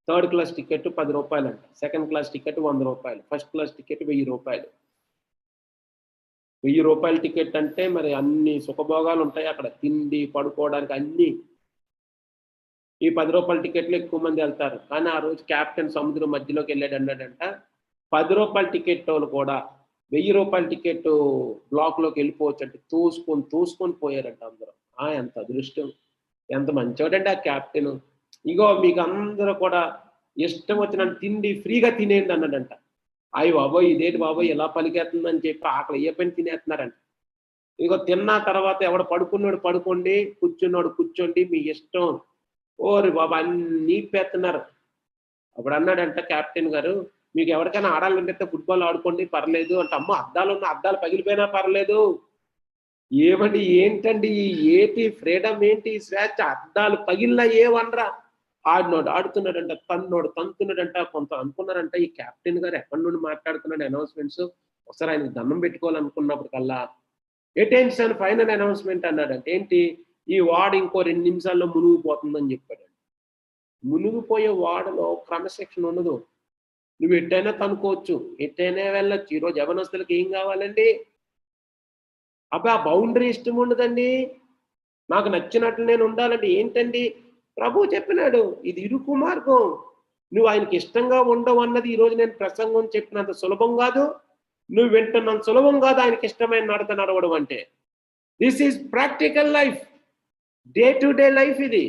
3rd క్లాస్ టికెట్ 10 రూపాయలు అంట, 2nd క్లాస్ టికెట్ 100 రూపాయలు, 1st క్లాస్ టికెట్ 1000 రూపాయలు. 1000 రూపాయల టికెట్ అంటే మరి అన్ని సుఖభోగాలు ఉంటాయి అక్కడ, తిండి, పడుకోవడానికి అన్ని. ఈ 10 రూపాయల టికెట్లు ఎక్కువ మంది వెళ్తారు. కానీ ఆ రోజు క్యాప్టెన్ సముద్రం మధ్యలోకి వెళ్ళాడు, అన్నాడంట 10 రూపాయల టికెట్ వాళ్ళు కూడా 1000 రూపాయల టికెట్ బ్లాక్లోకి వెళ్ళిపోవచ్చు అంటే తోసుకొని పోయారంట అందరూ. ఎంత అదృష్టం, ఎంత మంచోడండి ఆ క్యాప్టెన్. ఇగో మీకు అందరూ కూడా ఇష్టం వచ్చిన తిండి ఫ్రీగా తినేయండి అన్నాడంట. అయ్యి బాబోయ్, ఇదేంటి బాబోయ్ ఎలా పలికేస్తుందని చెప్పి ఆకలి ఏ పని తినేస్తున్నారంట. ఇగో తిన్న తర్వాత ఎవడ పడుకున్నాడు పడుకోండి, కూర్చున్నాడు కూర్చోండి, మీ ఇష్టం. ఓరి బాబా అన్నీ పెడుతున్నారు. అప్పుడు అన్నాడంట క్యాప్టెన్ గారు, మీకు ఎవరికైనా ఆడాలంటే ఫుట్బాల్ ఆడుకోండి పర్లేదు అంటే, అమ్మ అద్దాలు పగిలిపోయినా పర్లేదు. ఏమండి ఏంటండి ఏంటి ఫ్రీడమ్, ఏంటి స్వేచ్ఛ, అద్దాలు పగిలినా ఏమనరా. ఆడుతున్నాడంట, తంతున్నాడంట. కొంత అనుకున్నారంట ఈ క్యాప్టెన్ గారు ఎక్కడి నుండి మాట్లాడుతున్నాడు అనౌన్స్మెంట్స్, ఒకసారి ఆయనకి దండం పెట్టుకోవాలనుకున్నప్పుడు కల్లా అటెన్షన్ ఫైనల్ అనౌన్స్మెంట్ అన్నాడంటే, ఏంటి ఈ వార్డు ఇంకో 2 నిమిషాల్లో మునిగిపోతుందని చెప్పాడండి. మునిగిపోయే వార్డులో క్రమశిక్షణ ఉండదు. నువ్వు ఎట్టైనా కనుక్కోవచ్చు, ఎట్టైనా వెళ్ళొచ్చు. ఈరోజు యవనస్తులకు ఏం కావాలండి, ఆ బౌండరీ ఇష్టం ఉండదండి. నాకు నచ్చినట్లు నేను ఉండాలంటే ఏంటండి, ప్రభు చెప్పినాడు ఇది ఇరుకు మార్గం. నువ్వు ఆయనకి ఇష్టంగా ఉండవు అన్నది ఈరోజు నేను ప్రసంగం చెప్పినంత సులభం కాదు, నువ్వు వింటున్నంత సులభం కాదు ఆయనకి ఇష్టమైన నడత నడవడం అంటే. This is practical life, day to day life. ఇది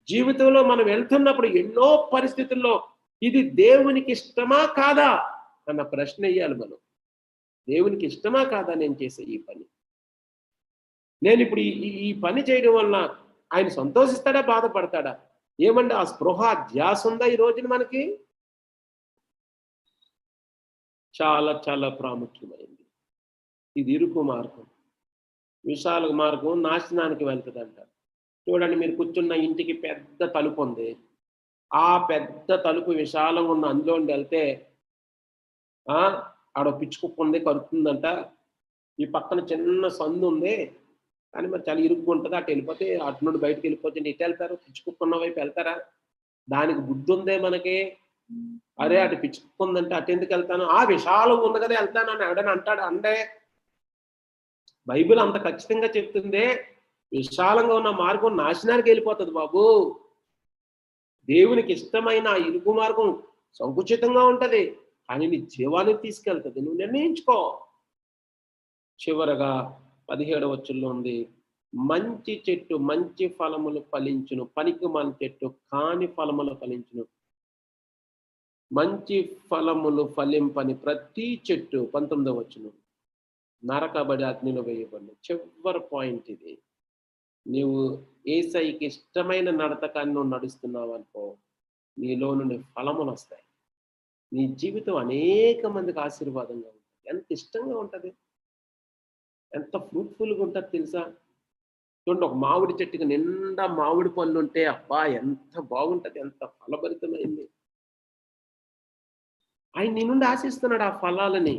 జీవితంలో మనం వెళ్తున్నప్పుడు ఎన్నో పరిస్థితుల్లో ఇది దేవునికి ఇష్టమా కాదా అన్న ప్రశ్న వేయాలి మనం. దేవునికి ఇష్టమా కాదా నేను చేసే ఈ పని, నేను ఇప్పుడు ఈ పని చేయడం వలన ఆయన సంతోషిస్తాడా బాధపడతాడా? ఏమండి ఆ స్పృహ ధ్యాస ఉందా ఈ రోజున మనకి? చాలా చాలా ప్రాముఖ్యమైంది. ఇది ఇరుకు మార్గం, విశాల మార్గం నాశనానికి వెళ్తుంది అంటారు. చూడండి, మీరు కూర్చున్న ఇంటికి పెద్ద తలుపు ఉంది, ఆ పెద్ద తలుపు విశాలంగా ఉన్న అందులో వెళ్తే ఆడ పిచ్చుకుప్పు ఉంది, కరుతుందంట. ఈ పక్కన చిన్న సందు ఉంది, కానీ మరి చాలా ఇరుగ్గా ఉంటుంది, అటు వెళ్ళిపోతే అటు నుండి బయటకు వెళ్ళిపోతే ఇటు వెళ్తారు, పిచ్చుకుప్పున్న వైపు వెళ్తారా? దానికి బుద్ధి ఉందే మనకి? అరే అటు పిచ్చుకుప్పు ఉందంటే అటు ఎందుకు వెళ్తాను, విశాలంగా ఉంది కదా వెళ్తాను అని ఎవడైనా అంటాడు? అంటే బైబిల్ అంత ఖచ్చితంగా చెప్తుందే, విశాలంగా ఉన్న మార్గం నాశనానికి వెళ్ళిపోతుంది బాబు. దేవునికి ఇష్టమైన ఆ ఇరుకు మార్గం సంకుచితంగా ఉంటది, కానీ నీ జీవానికి తీసుకెళ్తుంది, నువ్వు నిర్ణయించుకో. చివరగా 17వ వచనంలో ఉంది, మంచి చెట్టు మంచి ఫలములు ఫలించును, పనికిమాలిన చెట్టు కాని ఫలములు ఫలించును. మంచి ఫలములు ఫలింపని ప్రతి చెట్టు 19వ వచనం నరకబడి అగ్నిలో వేయబడి. చివరి పాయింట్ ఇది. నీవు యేసయ్యకి ఇష్టమైన నడతకాన్ని నువ్వు నడుస్తున్నావు అనుకో, నీలో నుండి ఫలములు వస్తాయి. నీ జీవితం అనేక మందికి ఆశీర్వాదంగా ఉంటుంది. ఎంత ఇష్టంగా ఉంటుంది, ఎంత ఫ్రూట్ఫుల్గా ఉంటుంది తెలుసా? చూడండి, ఒక మామిడి చెట్టుకి నిండా మామిడి పళ్ళు ఉంటే అబ్బా ఎంత బాగుంటుంది, ఎంత ఫలభరితమైంది. ఆయన నీ నుండి ఆశిస్తున్నాడు ఆ ఫలాలని.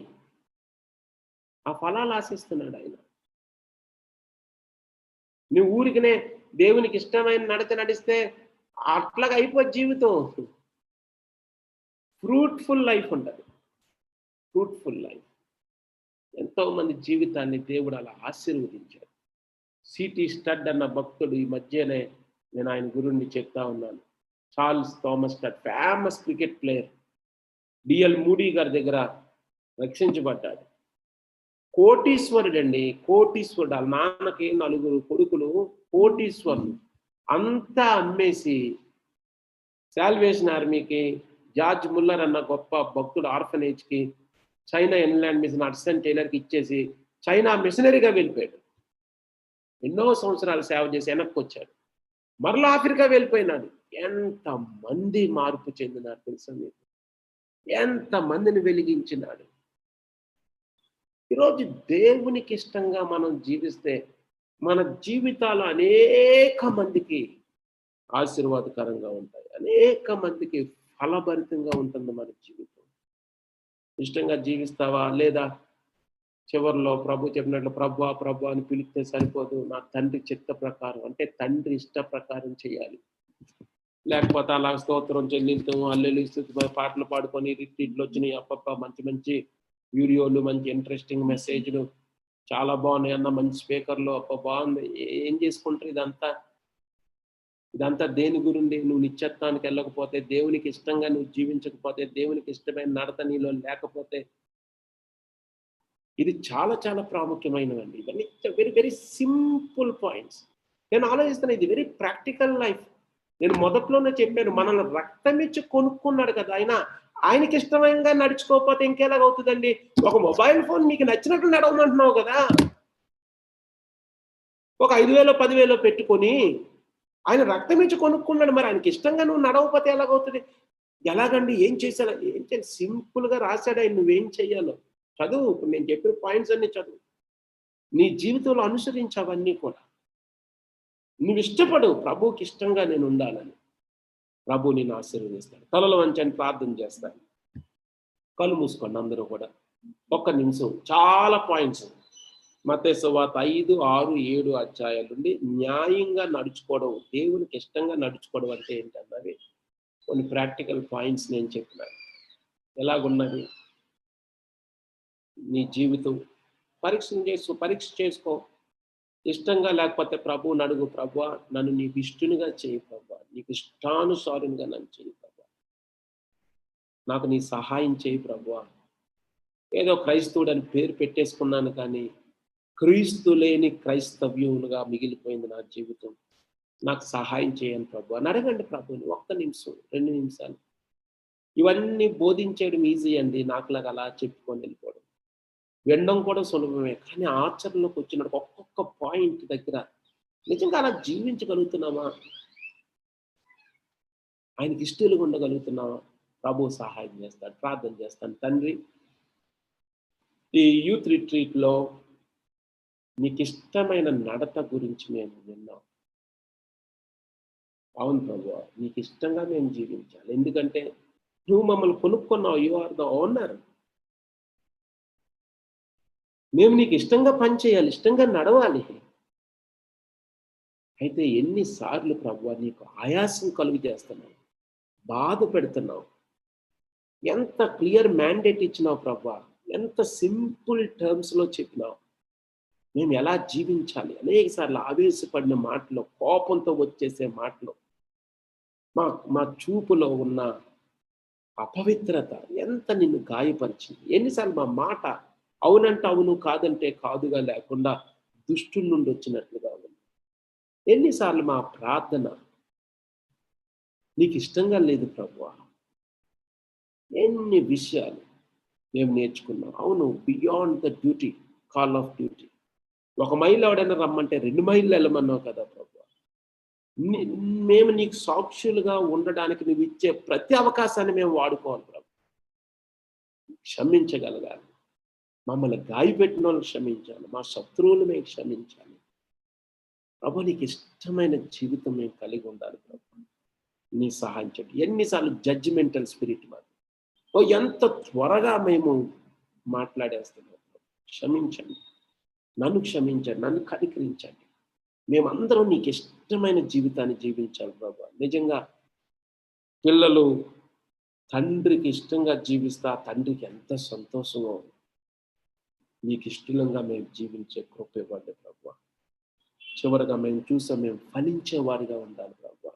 ఆ ఫలాలు ఆశిస్తున్నాడు ఆయన. నువ్వు ఊరికనే దేవునికి ఇష్టమైన నడత నడిస్తే అట్లాగా అయిపోద్ది జీవితం. ఫ్రూట్ఫుల్ లైఫ్ ఉంటుంది. Fruitful life. ఎంతో మంది జీవితాన్ని దేవుడు అలా ఆశీర్వదించాడు. సిటీ స్టడ్ అన్న భక్తుడు ఈ మధ్యనే నేను ఆయన గురుండి చెప్తా ఉన్నాను. Charles Thomas stud, famous cricket player. DL moody గారి దగ్గర రక్షించబడ్డాడు. కోటీశ్వరుడు అండి, కోటీశ్వరుడు. వాళ్ళ నాన్నకి 4 కొడుకులు, కోటీశ్వరులు. అంతా అమ్మేసి సాల్వేషన్ ఆర్మీకి, జార్జ్ ముల్లర్ అన్న గొప్ప భక్తుడు ఆర్ఫనేజ్కి, చైనా ఇన్లాండ్ మిషన్ హడ్సన్ టైలర్కి ఇచ్చేసి చైనా మిషనరీగా వెళ్ళిపోయాడు. ఎన్నో సంవత్సరాలు సేవ చేసి వెనక్కి వచ్చాడు. మరలా ఆఫ్రికా వెళ్ళిపోయినాడు. ఎంతమంది మార్పు చెందినారు తెలుసా మీకు? ఎంతమందిని వెలిగించినాడు. ఈరోజు దేవునికి ఇష్టంగా మనం జీవిస్తే మన జీవితాలు అనేక మందికి ఆశీర్వాదకరంగా ఉంటాయి. అనేక మందికి ఫలభరితంగా ఉంటుంది మన జీవితం. ఇష్టంగా జీవిస్తావా? లేదా చివరిలో ప్రభు చెప్పినట్లు ప్రభు ప్రభు అని పిలిస్తే సరిపోదు. నా తండ్రి చిత్త ప్రకారం, అంటే తండ్రి ఇష్ట ప్రకారం చేయాలి. లేకపోతే అలా స్తోత్రం చెల్లించడం, హల్లెలూయా పాటలు పాడుకొని రిట్రీట్లు వచ్చినాయి, అప్పప్ప మంచి మంచి వీడియోలు, మంచి ఇంట్రెస్టింగ్ మెసేజ్లు చాలా బాగున్నాయి అన్న, మంచి స్పీకర్లు, అప్ప బాగుంది. ఏం చేసుకుంటారు ఇదంతా? ఇదంతా దేని గురించి? నువ్వు నిత్యత్వానికి వెళ్ళకపోతే, దేవునికి ఇష్టంగా నువ్వు జీవించకపోతే, దేవునికి ఇష్టమైన నడత నీలో లేకపోతే, ఇది చాలా చాలా ప్రాముఖ్యమైనవండి. ఇవన్నీ వెరీ వెరీ సింపుల్ పాయింట్స్. నేను ఆలోచిస్తాను, ఇది వెరీ ప్రాక్టికల్ లైఫ్. నేను మొదట్లోనే చెప్పాను, మనల్ని రక్తం ఇచ్చి కొనుక్కున్నాడు కదా ఆయన. ఆయనకి ఇష్టంగా నడుచుకోకపోతే ఇంకెలాగవుతుందండి? ఒక మొబైల్ ఫోన్ మీకు నచ్చినట్లు నడవమంటున్నావు కదా. ఒక 5,000 10,000 పెట్టుకొని ఆయన రక్తం ఇచ్చి కొనుక్కున్నాడు. మరి ఆయనకి ఇష్టంగా నువ్వు నడవకపోతే ఎలాగవుతుంది? ఎలాగండి? ఏం చేయాలి? సింపుల్ గా రాశాడు ఆయన, నువ్వేం చెయ్యాలో చదువు. ఇప్పుడు నేను చెప్పిన పాయింట్స్ అన్ని చదువు. నీ జీవితంలో అనుసరించవన్నీ కూడా. నువ్వు ఇష్టపడు, ప్రభువుకి ఇష్టంగా నేను ఉండాలని. ప్రభు నిన్ను ఆశీర్వదిస్తాడు. తలలో వంచని ప్రార్థన చేస్తాను. కళ్ళు మూసుకోండి అందరూ కూడా 1 నిమిషం. చాలా పాయింట్స్. మత్తయి సువార్త 5, 6, 7 అధ్యాయాల నుండి న్యాయంగా నడుచుకోవడం, దేవునికి ఇష్టంగా నడుచుకోవడం అంటే ఏంటన్నది కొన్ని ప్రాక్టికల్ పాయింట్స్ నేను చెప్పినాను. ఎలాగున్నది నీ జీవితం? పరీక్ష చేసుకో. ఇష్టంగా లేకపోతే ప్రభువుని అడుగు, ప్రభువా నన్ను నీకు ఇష్టనుగా చేయి ప్రభువా, నీకు ఇష్టానుసారంగా నన్ను చేయి ప్రభువా, నాకు నీ సహాయం చేయి ప్రభువా. ఏదో క్రైస్తవుడు అని పేరు పెట్టేసుకున్నాను కానీ క్రీస్తు లేని క్రైస్తవ్యులుగా మిగిలిపోయింది నా జీవితం. నాకు సహాయం చేయను ప్రభు అని అడగండి ప్రభుని. 1 నిమిషం, 2 నిమిషాలు. ఇవన్నీ బోధించేయడం ఈజీ అండి, నాకులాగా అలా చెప్పుకొని వెళ్ళిపోవడం. వినడం కూడా సులభమే, కానీ ఆచరణలోకి వచ్చినప్పుడు ఒక్కొక్క పాయింట్ దగ్గర నిజంగా అలా జీవించగలుగుతున్నామా? ఆయనకి ఇష్టలుగా ఉండగలుగుతున్నావా? ప్రభు సహాయం చేస్తాడు. ప్రార్థన చేస్తాను. తండ్రి, ఈ యూత్ రిట్రీట్లో నీకు ఇష్టమైన నడత గురించి మేము విన్నాం. అవును ప్రభు, నీకు ఇష్టంగా మేము జీవించాలి. ఎందుకంటే నువ్వు మమ్మల్ని కొనుక్కున్నావు. You are the owner. మేము నీకు ఇష్టంగా పనిచేయాలి, ఇష్టంగా నడవాలి. అయితే ఎన్నిసార్లు ప్రభు నీకు ఆయాసం కలుగు చేస్తున్నావు, బాధ పెడుతున్నావు. ఎంత క్లియర్ మ్యాండేట్ ఇచ్చినావు ప్రభు, ఎంత సింపుల్ టర్మ్స్లో చెప్పినావు మేము ఎలా జీవించాలి. అనేక సార్లు ఆవేశపడిన మాటలు, కోపంతో వచ్చేసే మాటలు, మా చూపులో ఉన్న అపవిత్రత ఎంత నిన్ను గాయపరిచింది. ఎన్నిసార్లు మా మాట అవునంటే అవును, కాదంటే కాదుగా లేకుండా దుష్టుల నుండి వచ్చినట్లుగా ఉంది. ఎన్నిసార్లు మా ప్రార్థన నీకు ఇష్టంగా లేదు ప్రభువా. ఎన్ని విషయాలు మేము నేర్చుకున్నాం. అవును, beyond the duty, call of duty. 1 mile ఎవడైనా రమ్మంటే 2 మైళ్ళు వెళ్ళమన్నావు కదా ప్రభు. మేము నీకు సాక్షులుగా ఉండడానికి నువ్వు ఇచ్చే ప్రతి అవకాశాన్ని మేము వాడుకోవాలి ప్రభు. క్షమించగలగాలి, మమ్మల్ని గాయపెట్టిన వాళ్ళు క్షమించాలి, మా శత్రువులు మేము క్షమించాలి ప్రభు. నీకు ఇష్టమైన జీవితం మేము కలిగి ఉండాలి ప్రభు. నీ సహాయం చెప్పి. ఎన్నిసార్లు జడ్జిమెంటల్ స్పిరిట్ మాది, ఎంత త్వరగా మేము మాట్లాడేస్తున్నాం. క్షమించండి, నన్ను క్షమించండి, నన్ను కనికరించండి. మేమందరం నీకు ఇష్టమైన జీవితాన్ని జీవించాలి ప్రభా. నిజంగా పిల్లలు తండ్రికి ఇష్టంగా జీవిస్తే ఆ తండ్రికి ఎంత సంతోషమో. నీకు ఇష్టంగా మేము జీవించే కృప ఇవ్వండి ప్రభా. చివరిగా మేము మేము ఫలించే వారిగా ఉండాలి ప్రభా.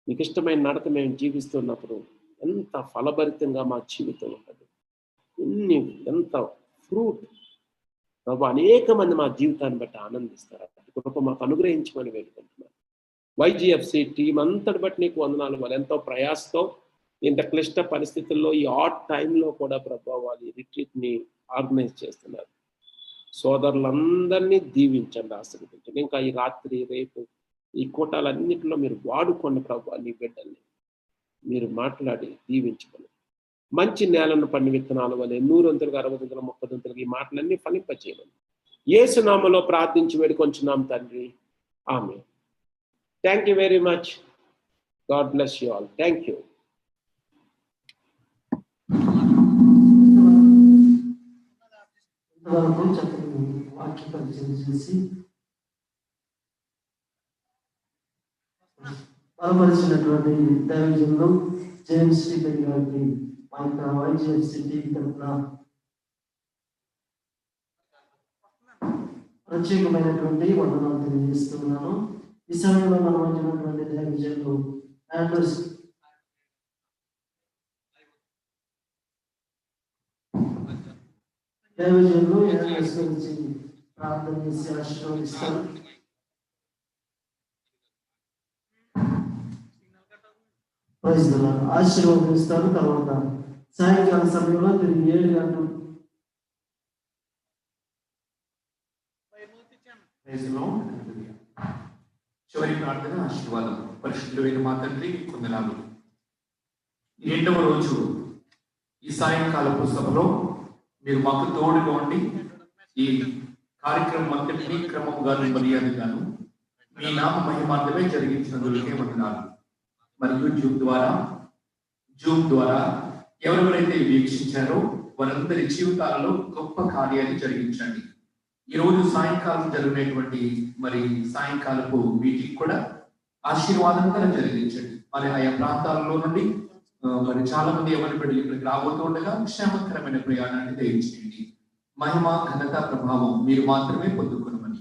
నీకు ఇష్టమైన నడక మేము జీవిస్తున్నప్పుడు ఎంత ఫలభరితంగా మా జీవితం ఉంటుంది, ఎంత ఫ్రూట్ ప్రభా. అనేక మంది మా జీవితాన్ని బట్టి ఆనందిస్తారు. కృప మాకు అనుగ్రహించమని వేడుకుంటున్నాను. వైజిఎఫ్సి టీం అంతటి బట్టి నీకు వందనాలు. వాళ్ళు ఎంతో ప్రయాసతో ఇంత క్లిష్ట పరిస్థితుల్లో ఈ ఆడ్ టైంలో కూడా ప్రభా వాళ్ళు ఈ రిట్రీట్ని ఆర్గనైజ్ చేస్తున్నారు. సోదరులందరినీ దీవించండి, ఆశీర్వదించండి. ఇంకా ఈ రాత్రి రేపు ఈ కూటాలన్నింటిలో మీరు వాడుకోండి ప్రభా. నీ బిడ్డల్ని మీరు మాట్లాడి దీవించుకోండి. మంచి నేలను పండి విత్తనాల వల్ల 100 60 30 ఈ మాటలన్నీ ఫలింపచేయమని యేసు నామములో ప్రార్థించి వేడుకొంచున్నాం తండ్రి. Amen. Thank you very much. God bless you all. Thank you. ఇంతవరకు చక్కని వాక్య పరిచయం చేసి బలపరిచినటువంటి దైవజనులు జేమ్స్ స్టీఫెన్ గారికి మా యొక్క వైజిఎఫ్సి టీం తరఫున ప్రత్యేకమైనటువంటి వందనాలు తెలియజేస్తున్నాను. ఈ సమయంలో మనం వచ్చినటువంటి దైవజనులు ఆండ్రూస్ దైవజనులు ఆండ్రూస్ గురించి ప్రార్థన చేసి ఆశీర్వదిస్తారు. ఆశీర్వదిస్తారు. తర్వాత సాయంకాల సమయంలో తిరిగి 7 గంటలు చివరి ప్రార్థన ఆశీర్వాదం. పరిశుద్ధుడైన మా తండ్రి కొందనాలు. ఈ 2వ రోజు ఈ సాయంకాలపు సభలో మీరు మాకు తోడుగా ఉండి ఈ కార్యక్రమం అంతటినీ క్రమంగాను మర్యాదగాను మీ నామ మహిమార్థమే జరిగించినందుకే వందనాలు. మరియు జూమ్ ద్వారా ఎవరెవరైతే వీక్షించారో వారందరి జీవితాలలో గొప్ప కార్యాన్ని జరిగించండి. ఈ రోజు సాయంకాలం జరిగినటువంటి సాయంకాలపు మీటింగ్ కూడా ఆశీర్వాదంగా జరిగించండి. ఆయా ప్రాంతాలలో నుండి చాలా మంది ఎవరి బిడ్డలు ఇక్కడికి రాబోతూ ఉండగా క్షేమకరమైన ప్రయాణాన్ని దయచేయండి. మహిమ ఘనత ప్రభావం మీరు మాత్రమే పొందుకునమని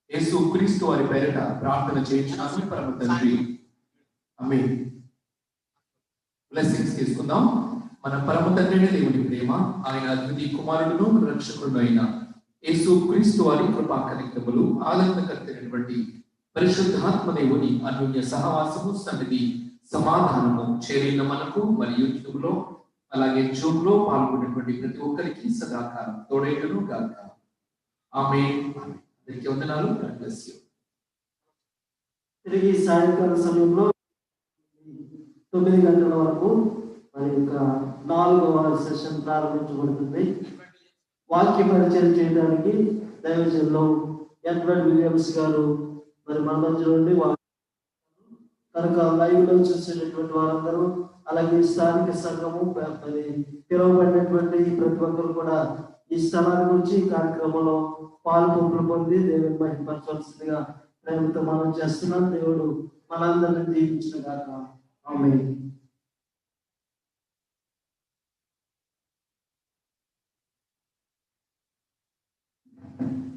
యేసు క్రీస్తు వారి పేరిట ప్రార్థన చేయించున్నాను పరమ తండ్రి. ఆమేన్. బ్లెస్సింగ్స్ తీసుకుందాం. మన పరమ తండ్రి దేవుని ప్రేమ, ఆయన అద్వితీయ కుమారుడును రక్షకుడు అయిన యేసు క్రీస్తు వారి కృపా కనికరములు, ఆనందకరమైనటువంటి పరిశుద్ధాత్మ దేవుని అన్యోన్య సహవాసము, సన్నిధి, సమాధానము చేరిన మనకు మరియు యూట్యూబ్లో అలాగే జూమ్లో పాల్గొన్నటువంటి ప్రతి ఒక్కరికి సదాకాలం తోడైనను గాక. ఆమేన్. అందరికీ వందనాలు. God bless you. తిరిగి సాయంకాల సమయంలో 9 గంటల వరకు మరి యొక్క 4వ సెషన్ ప్రారంభించబడుతుంది. వాక్య పరిచయం చేయడానికి దైవజనులు ఎడ్వర్డ్ విలియమ్స్ గారు మరి మన మధ్య నుండి కనుక లైవ్ లో చూసేటటువంటి వారందరూ అలాగే స్థానిక సంఘము మరి పిలువబడినటువంటి ప్రతి ఒక్కరు కూడా ఈ స్థలాన్ని నుంచి కార్యక్రమంలో పాల్పొంపులు పొంది దేవుని మహిమపరచవలసిందిగా ప్రేమతో మనం చేస్తున్నాం. దేవుడు మనందరినీ దీవించిన గాక. ఆమేన్.